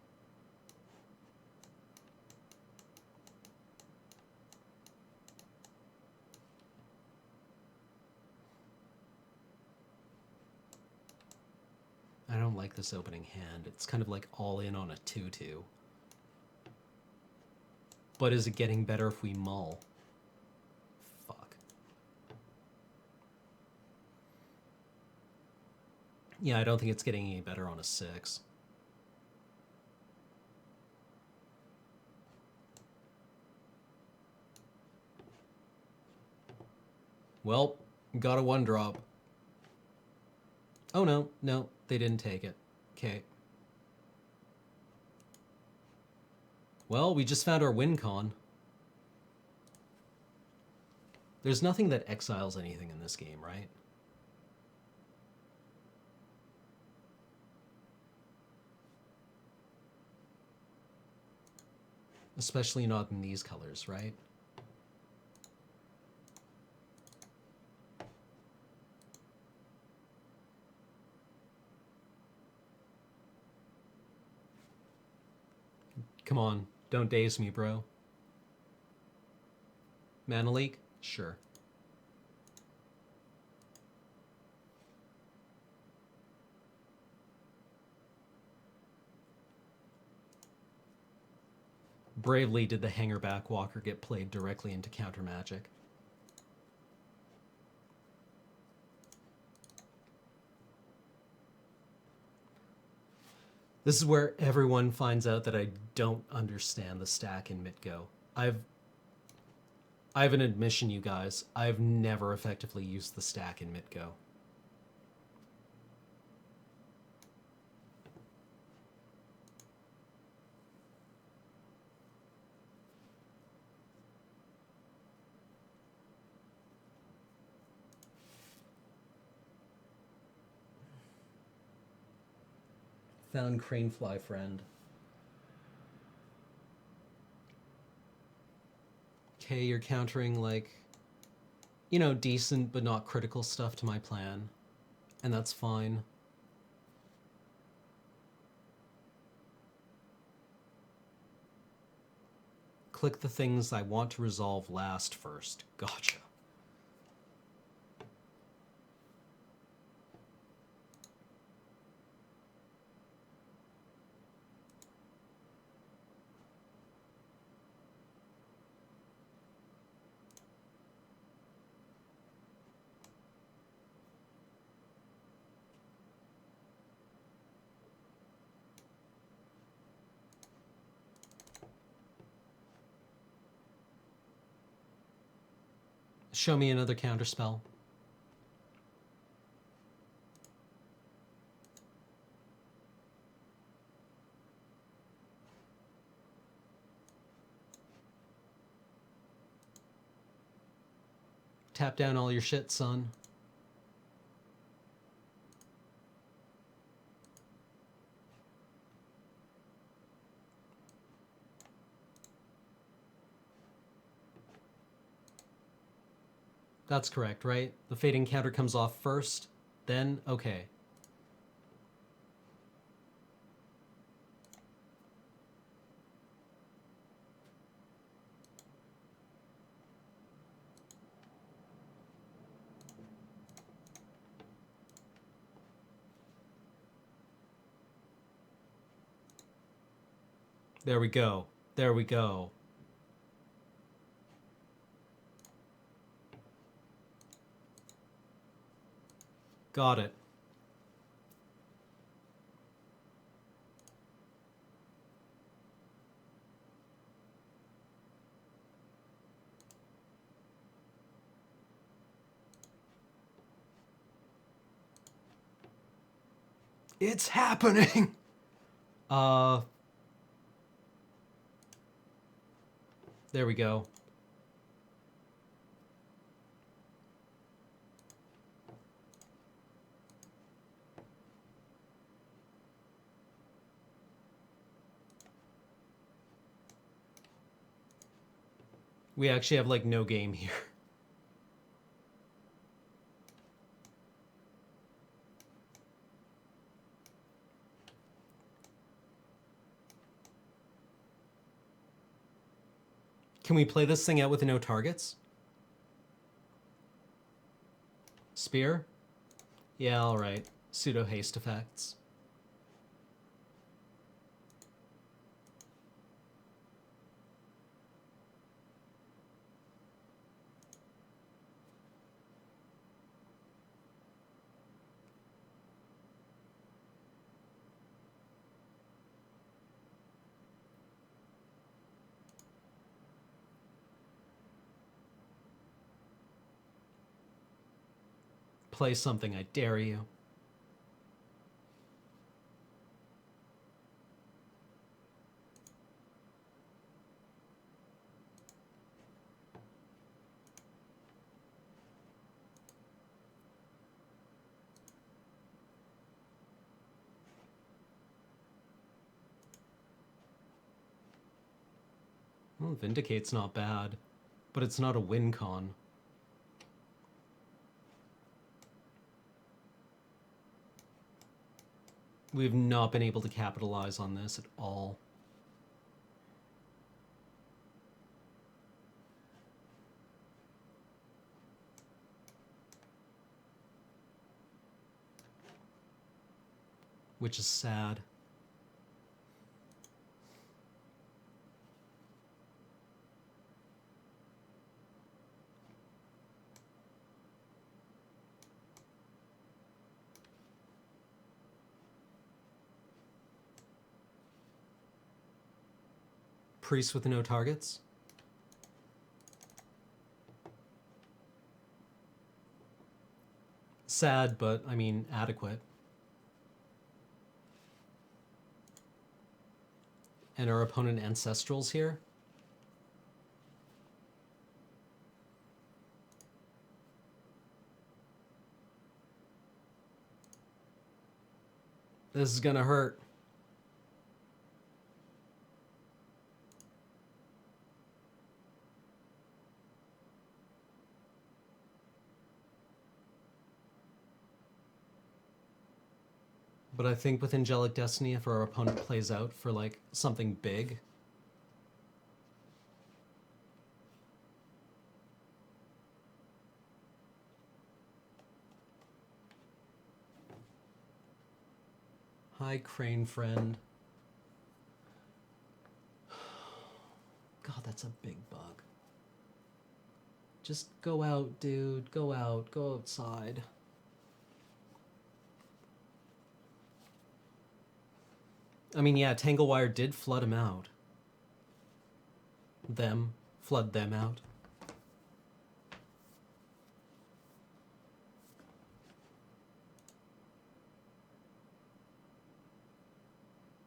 I don't like this opening hand. It's kind of like all in on a 2-2. But is it getting better if we mull? Fuck. Yeah, I don't think it's getting any better on a 6. Well, got a 1-drop. Oh no, they didn't take it. Okay. Well, we just found our win con. There's nothing that exiles anything in this game, right? Especially not in these colors, right? Come on, don't daze me, bro. Mana leak? Sure. Bravely did the Hangerback Walker get played directly into counter magic. This is where everyone finds out that I don't understand the stack in MtGo. I have an admission, you guys. I've never effectively used the stack in MtGo. Found cranefly friend. Okay, you're countering, like, you know, decent but not critical stuff to my plan. And that's fine. Click the things I want to resolve last first. Gotcha. Show me another counterspell. Tap down all your shit, son. That's correct, right? The fading counter comes off first, then okay. There we go. There we go. Got it. It's happening! There we go. We actually have, like, no game here. Can we play this thing out with no targets? Spear? Yeah, alright. Pseudo haste effects. Play something, I dare you. Well, Vindicate's not bad, but it's not a win con. We've not been able to capitalize on this at all. Which is sad. Priest with no targets. Sad, but, I mean, adequate. And our opponent Ancestrals here. This is gonna hurt. But I think with Angelic Destiny, if our opponent plays out for like something big, hi, Crane friend. God, that's a big bug. Just go out, dude. Go out. Go outside. I mean, yeah, Tanglewire did flood him out. Flood them out.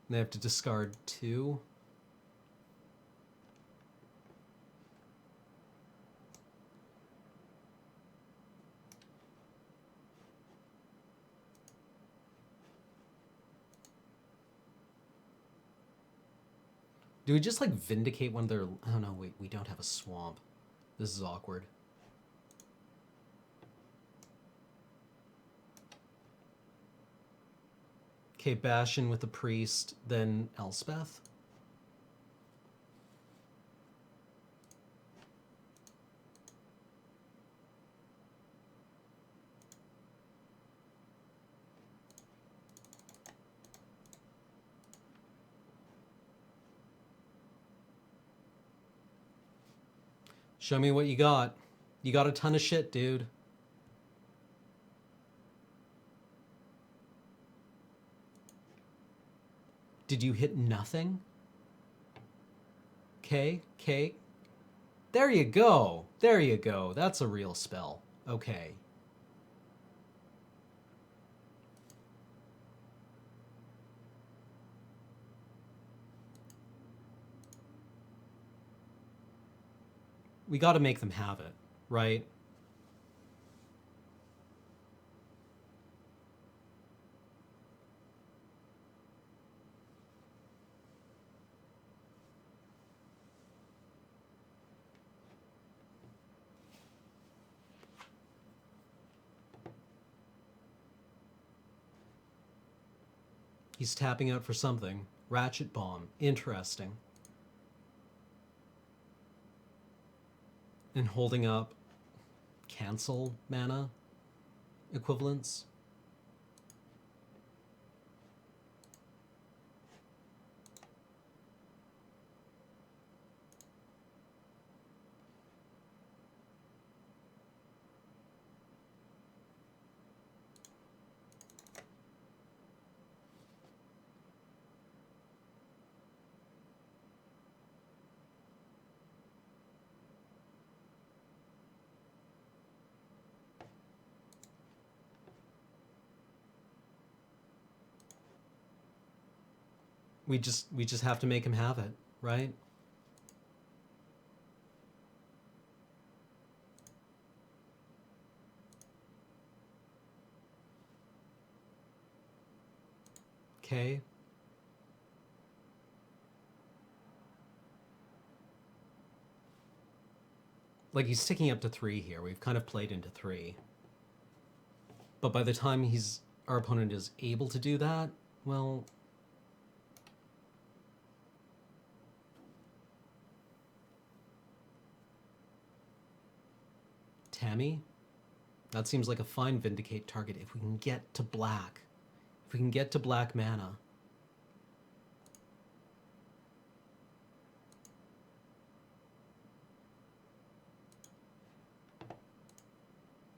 They have to discard 2. Do we just like vindicate one of their... Oh no, wait, we don't have a swamp. This is awkward. Okay, Bastion with the priest, then Elspeth. Show me what you got. You got a ton of shit, dude. Did you hit nothing? Okay. There you go. There you go. That's a real spell. Okay. We got to make them have it, right? He's tapping out for something. Ratchet Bomb. Interesting. And holding up cancel mana equivalents. We just have to make him have it, right? Okay. Like, he's sticking up to 3 here. We've kind of played into 3. But by the time our opponent is able to do that, well... Tammy? That seems like a fine Vindicate target if we can get to black. If we can get to black mana.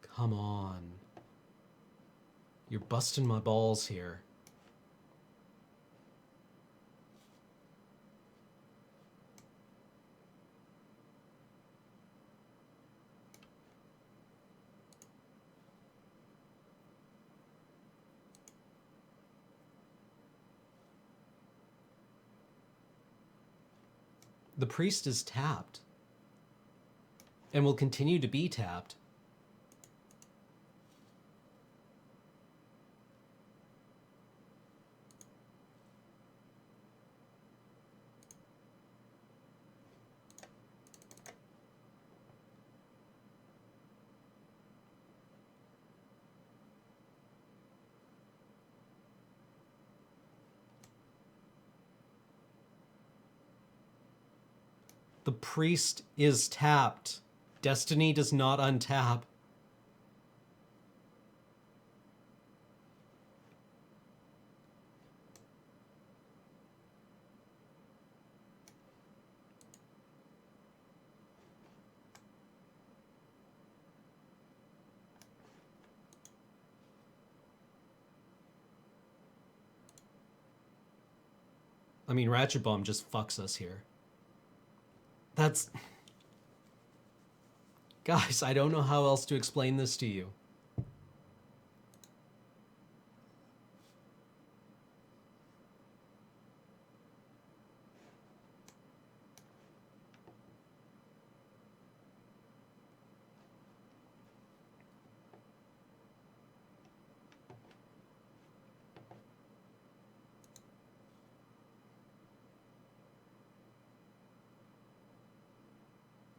Come on. You're busting my balls here. The priest is tapped. And will continue to be tapped. The priest is tapped. Destiny does not untap. I mean, Ratchet Bomb just fucks us here. That's... Guys, I don't know how else to explain this to you.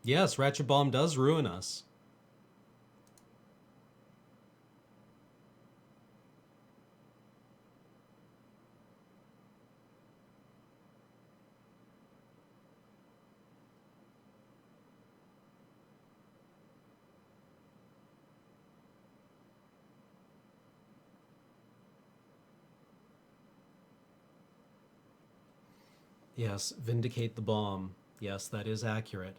Yes, Ratchet Bomb does ruin us. Yes, vindicate the bomb. Yes, that is accurate.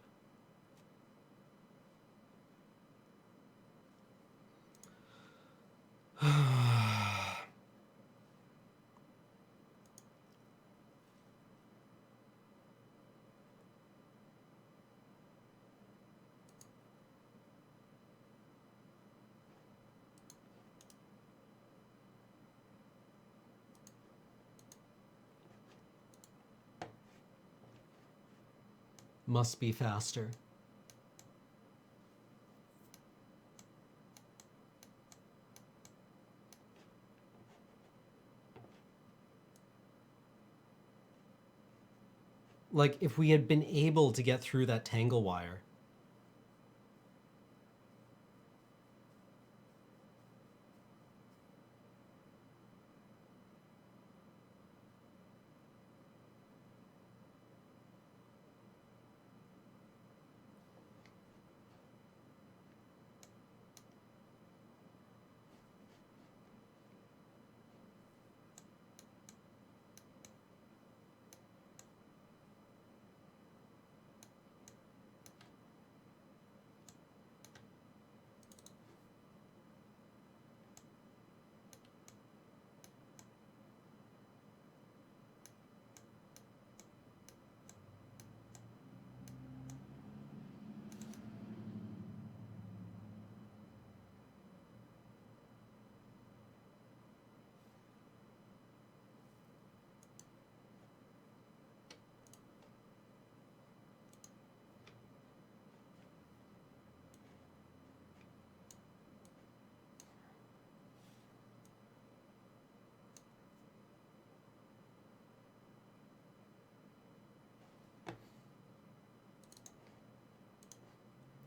Must be faster. Like, if we had been able to get through that tangle wire.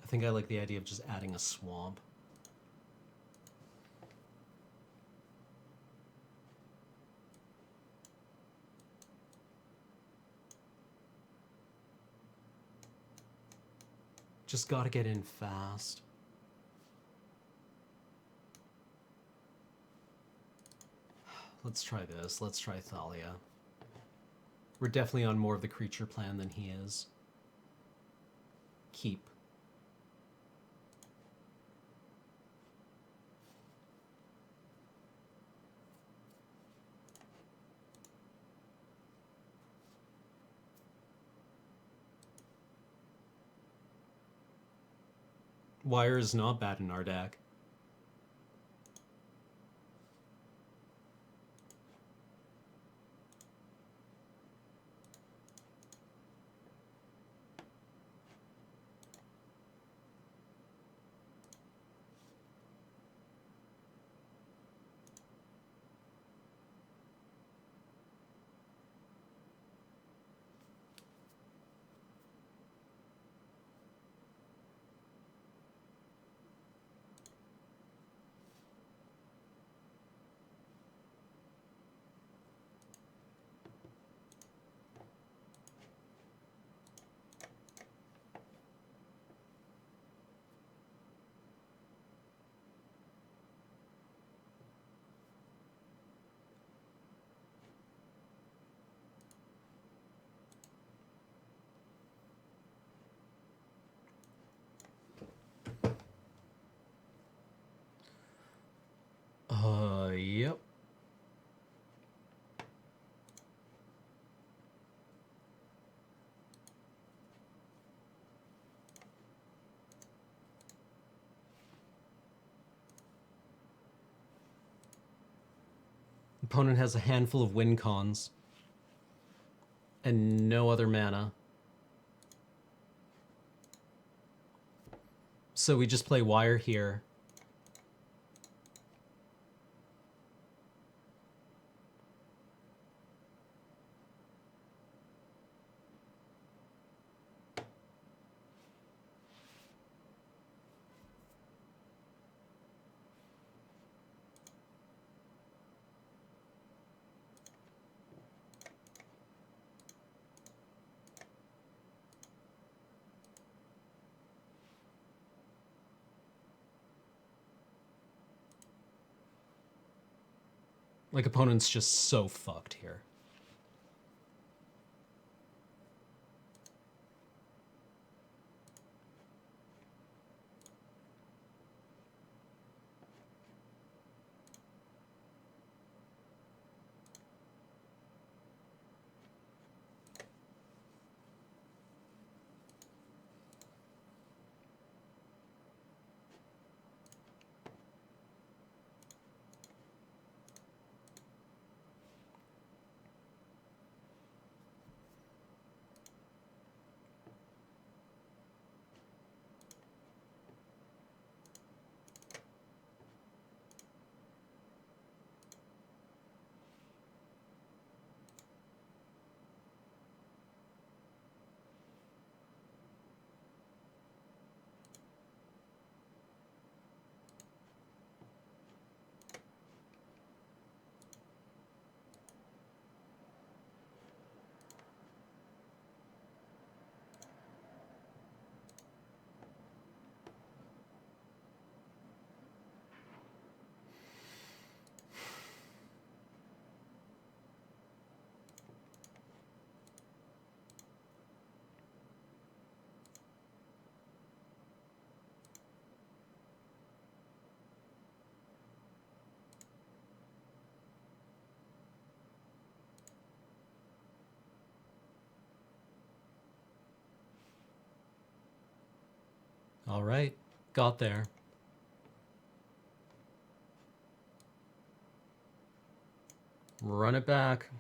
I think I like the idea of just adding a swamp. Just gotta get in fast. Let's try this. Let's try Thalia. We're definitely on more of the creature plan than he is. Keep. Wire is not bad in our deck. Yep. Opponent has a handful of win cons and no other mana. So we just play Wire here. Like, opponent's just so fucked here. All right, got there. Run it back.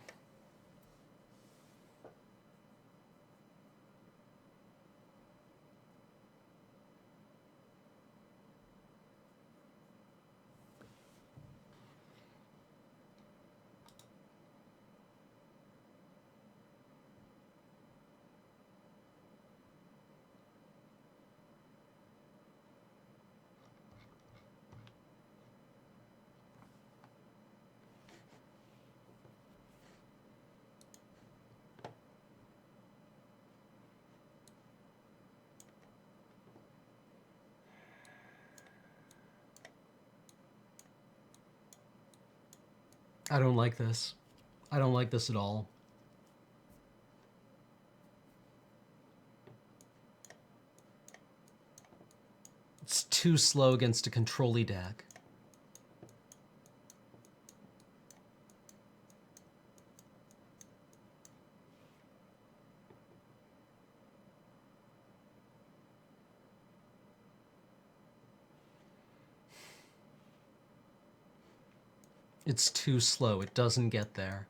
I don't like this. I don't like this at all. It's too slow against a control-y deck. It's too slow. It doesn't get there.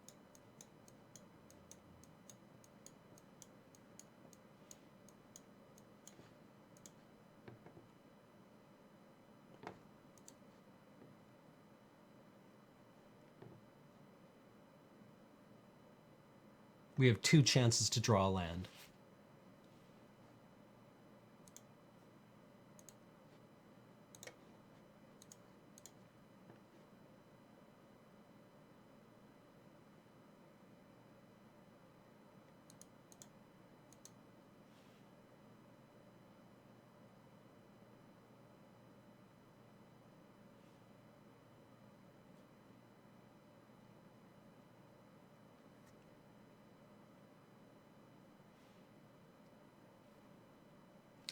We have 2 chances to draw a land.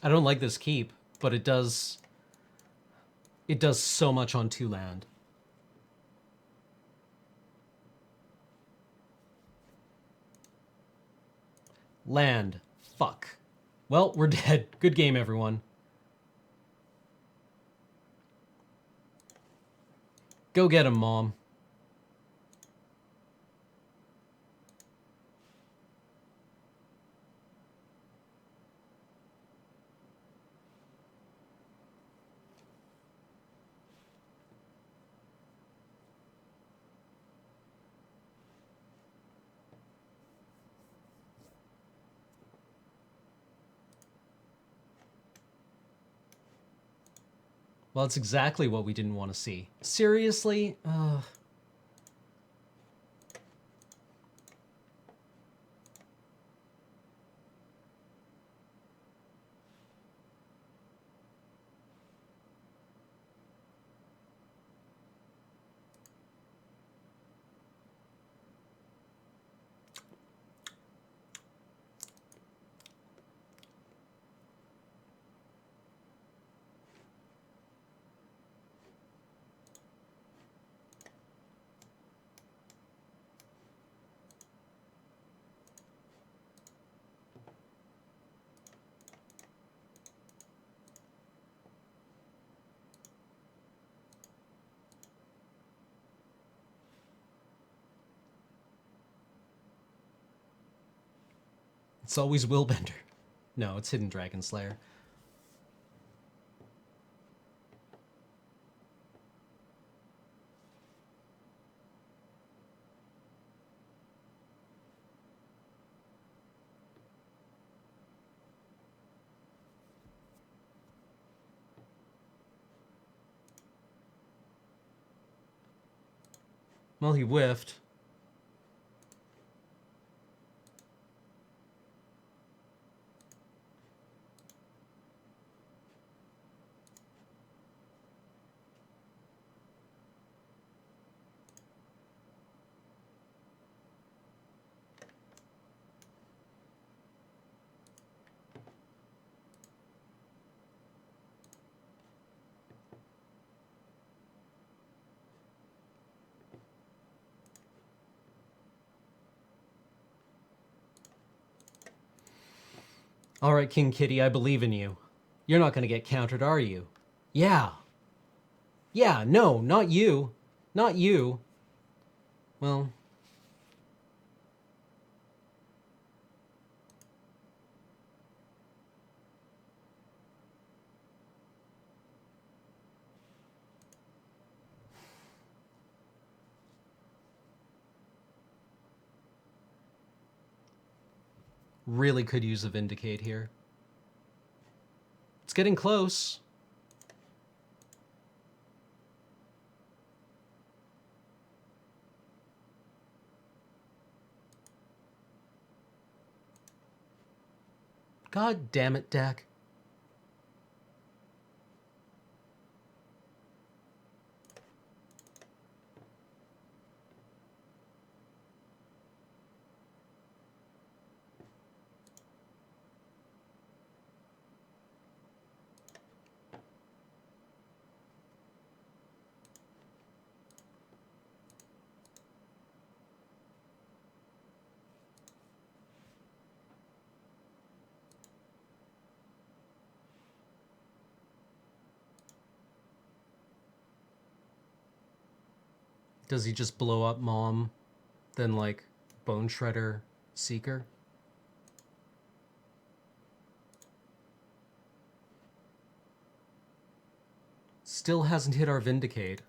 I don't like this keep, but it does so much on 2 land. Land. Fuck. Well, we're dead. Good game, everyone. Go get him, Mom. Well, it's exactly what we didn't want to see. Seriously? It's always Willbender. No, it's Hidden Dragon Slayer. Well, he whiffed. All right, King Kitty, I believe in you. You're not going to get countered, are you? Yeah. Yeah, no, not you. Not you. Well... Really could use a Vindicate here. It's getting close. God damn it, Dak. Does he just blow up Mom, then like Bone Shredder Seeker? Still hasn't hit our Vindicate.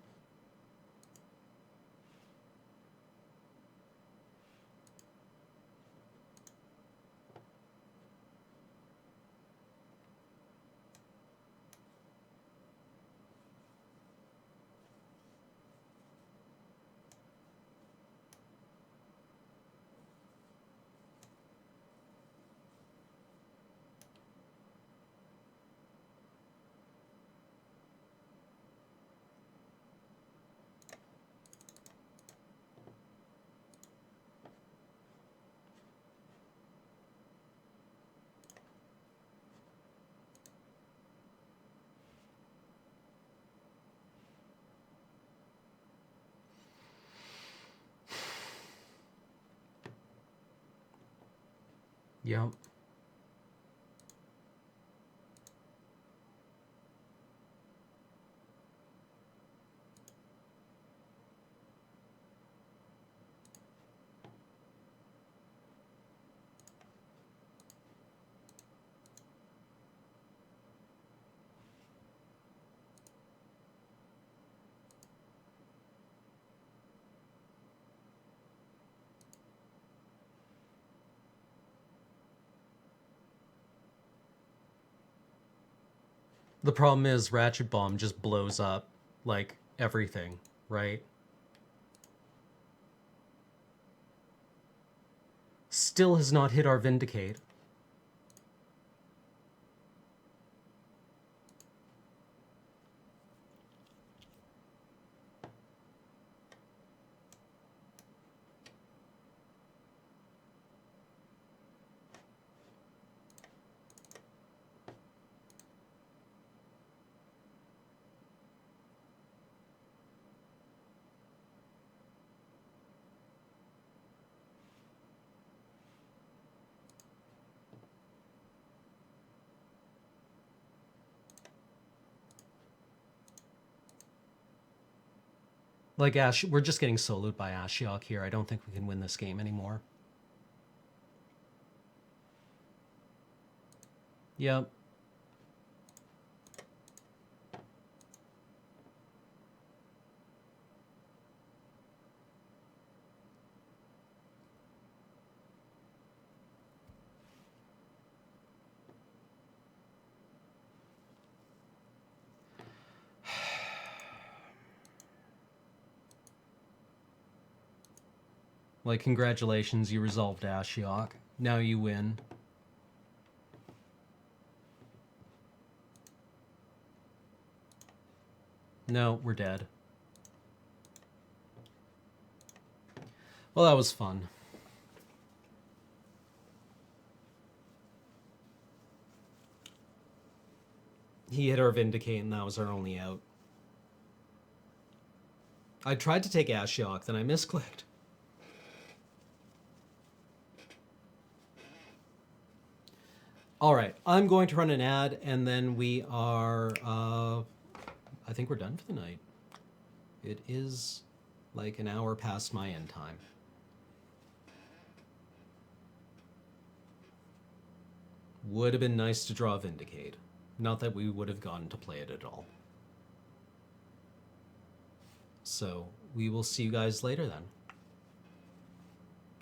Yep. The problem is Ratchet Bomb just blows up, like, everything, right? Still has not hit our Vindicate. Like, Ash, we're just getting soloed by Ashiok here. I don't think we can win this game anymore. Yep. Like, congratulations, you resolved Ashiok. Now you win. No, we're dead. Well, that was fun. He hit our Vindicate, and that was our only out. I tried to take Ashiok, then I misclicked. All right, I'm going to run an ad, and then we are, I think we're done for the night. It is like an hour past my end time. Would have been nice to draw Vindicate. Not that we would have gotten to play it at all. So we will see you guys later then.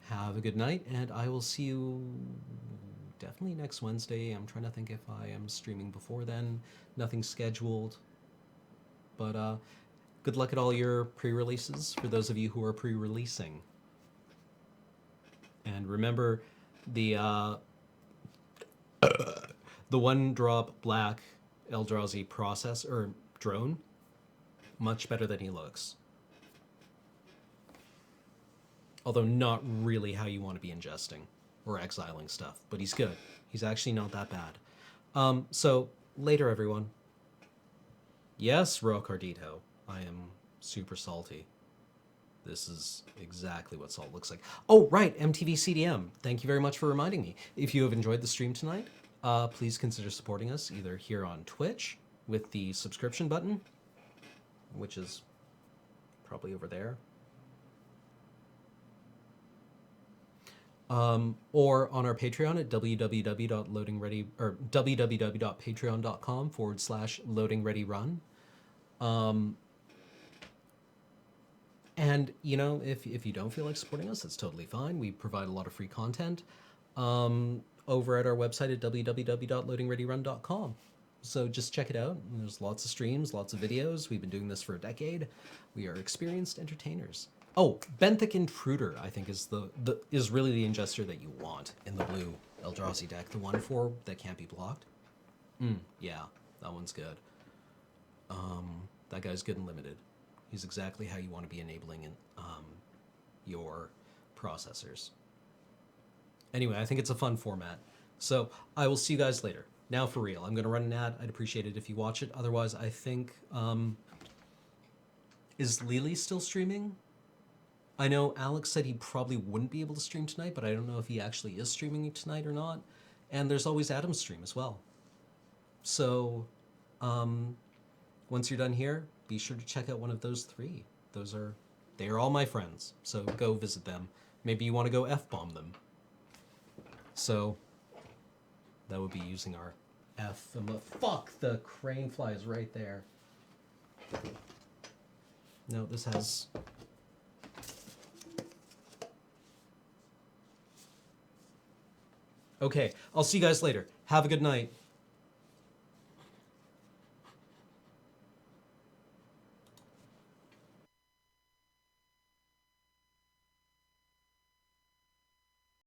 Have a good night, and I will see you definitely next Wednesday. I'm trying to think if I am streaming before then. Nothing scheduled. But good luck at all your pre-releases for those of you who are pre-releasing. And remember the one drop black Eldrazi process or drone, much better than he looks. Although not really how you want to be ingesting or exiling stuff, but he's good. He's actually not that bad. So later, everyone. Yes, Rocardito, I am super salty. This is exactly what salt looks like. Oh, right, MTV CDM. Thank you very much for reminding me. If you have enjoyed the stream tonight, please consider supporting us either here on Twitch with the subscription button, which is probably over there, or on our Patreon at www.patreon.com/loadingreadyrun. And, you know, if you don't feel like supporting us, that's totally fine. We provide a lot of free content over at our website at www.loadingreadyrun.com. So just check it out. There's lots of streams, lots of videos. We've been doing this for a decade. We are experienced entertainers. Oh, Benthic Intruder, I think, is is really the ingester that you want in the blue Eldrazi deck. The 1/4 that can't be blocked. Yeah, that one's good. That guy's good and limited. He's exactly how you want to be enabling your processors. Anyway, I think it's a fun format. So I will see you guys later. Now for real, I'm going to run an ad. I'd appreciate it if you watch it. Otherwise, I think... is Lily still streaming? I know Alex said he probably wouldn't be able to stream tonight, but I don't know if he actually is streaming tonight or not. And there's always Adam's stream as well. So, once you're done here, be sure to check out one of those 3. They are all my friends. So go visit them. Maybe you want to go F-bomb them. So, that would be using our F. Fuck, the crane fly is right there. No, this has... Okay, I'll see you guys later. Have a good night.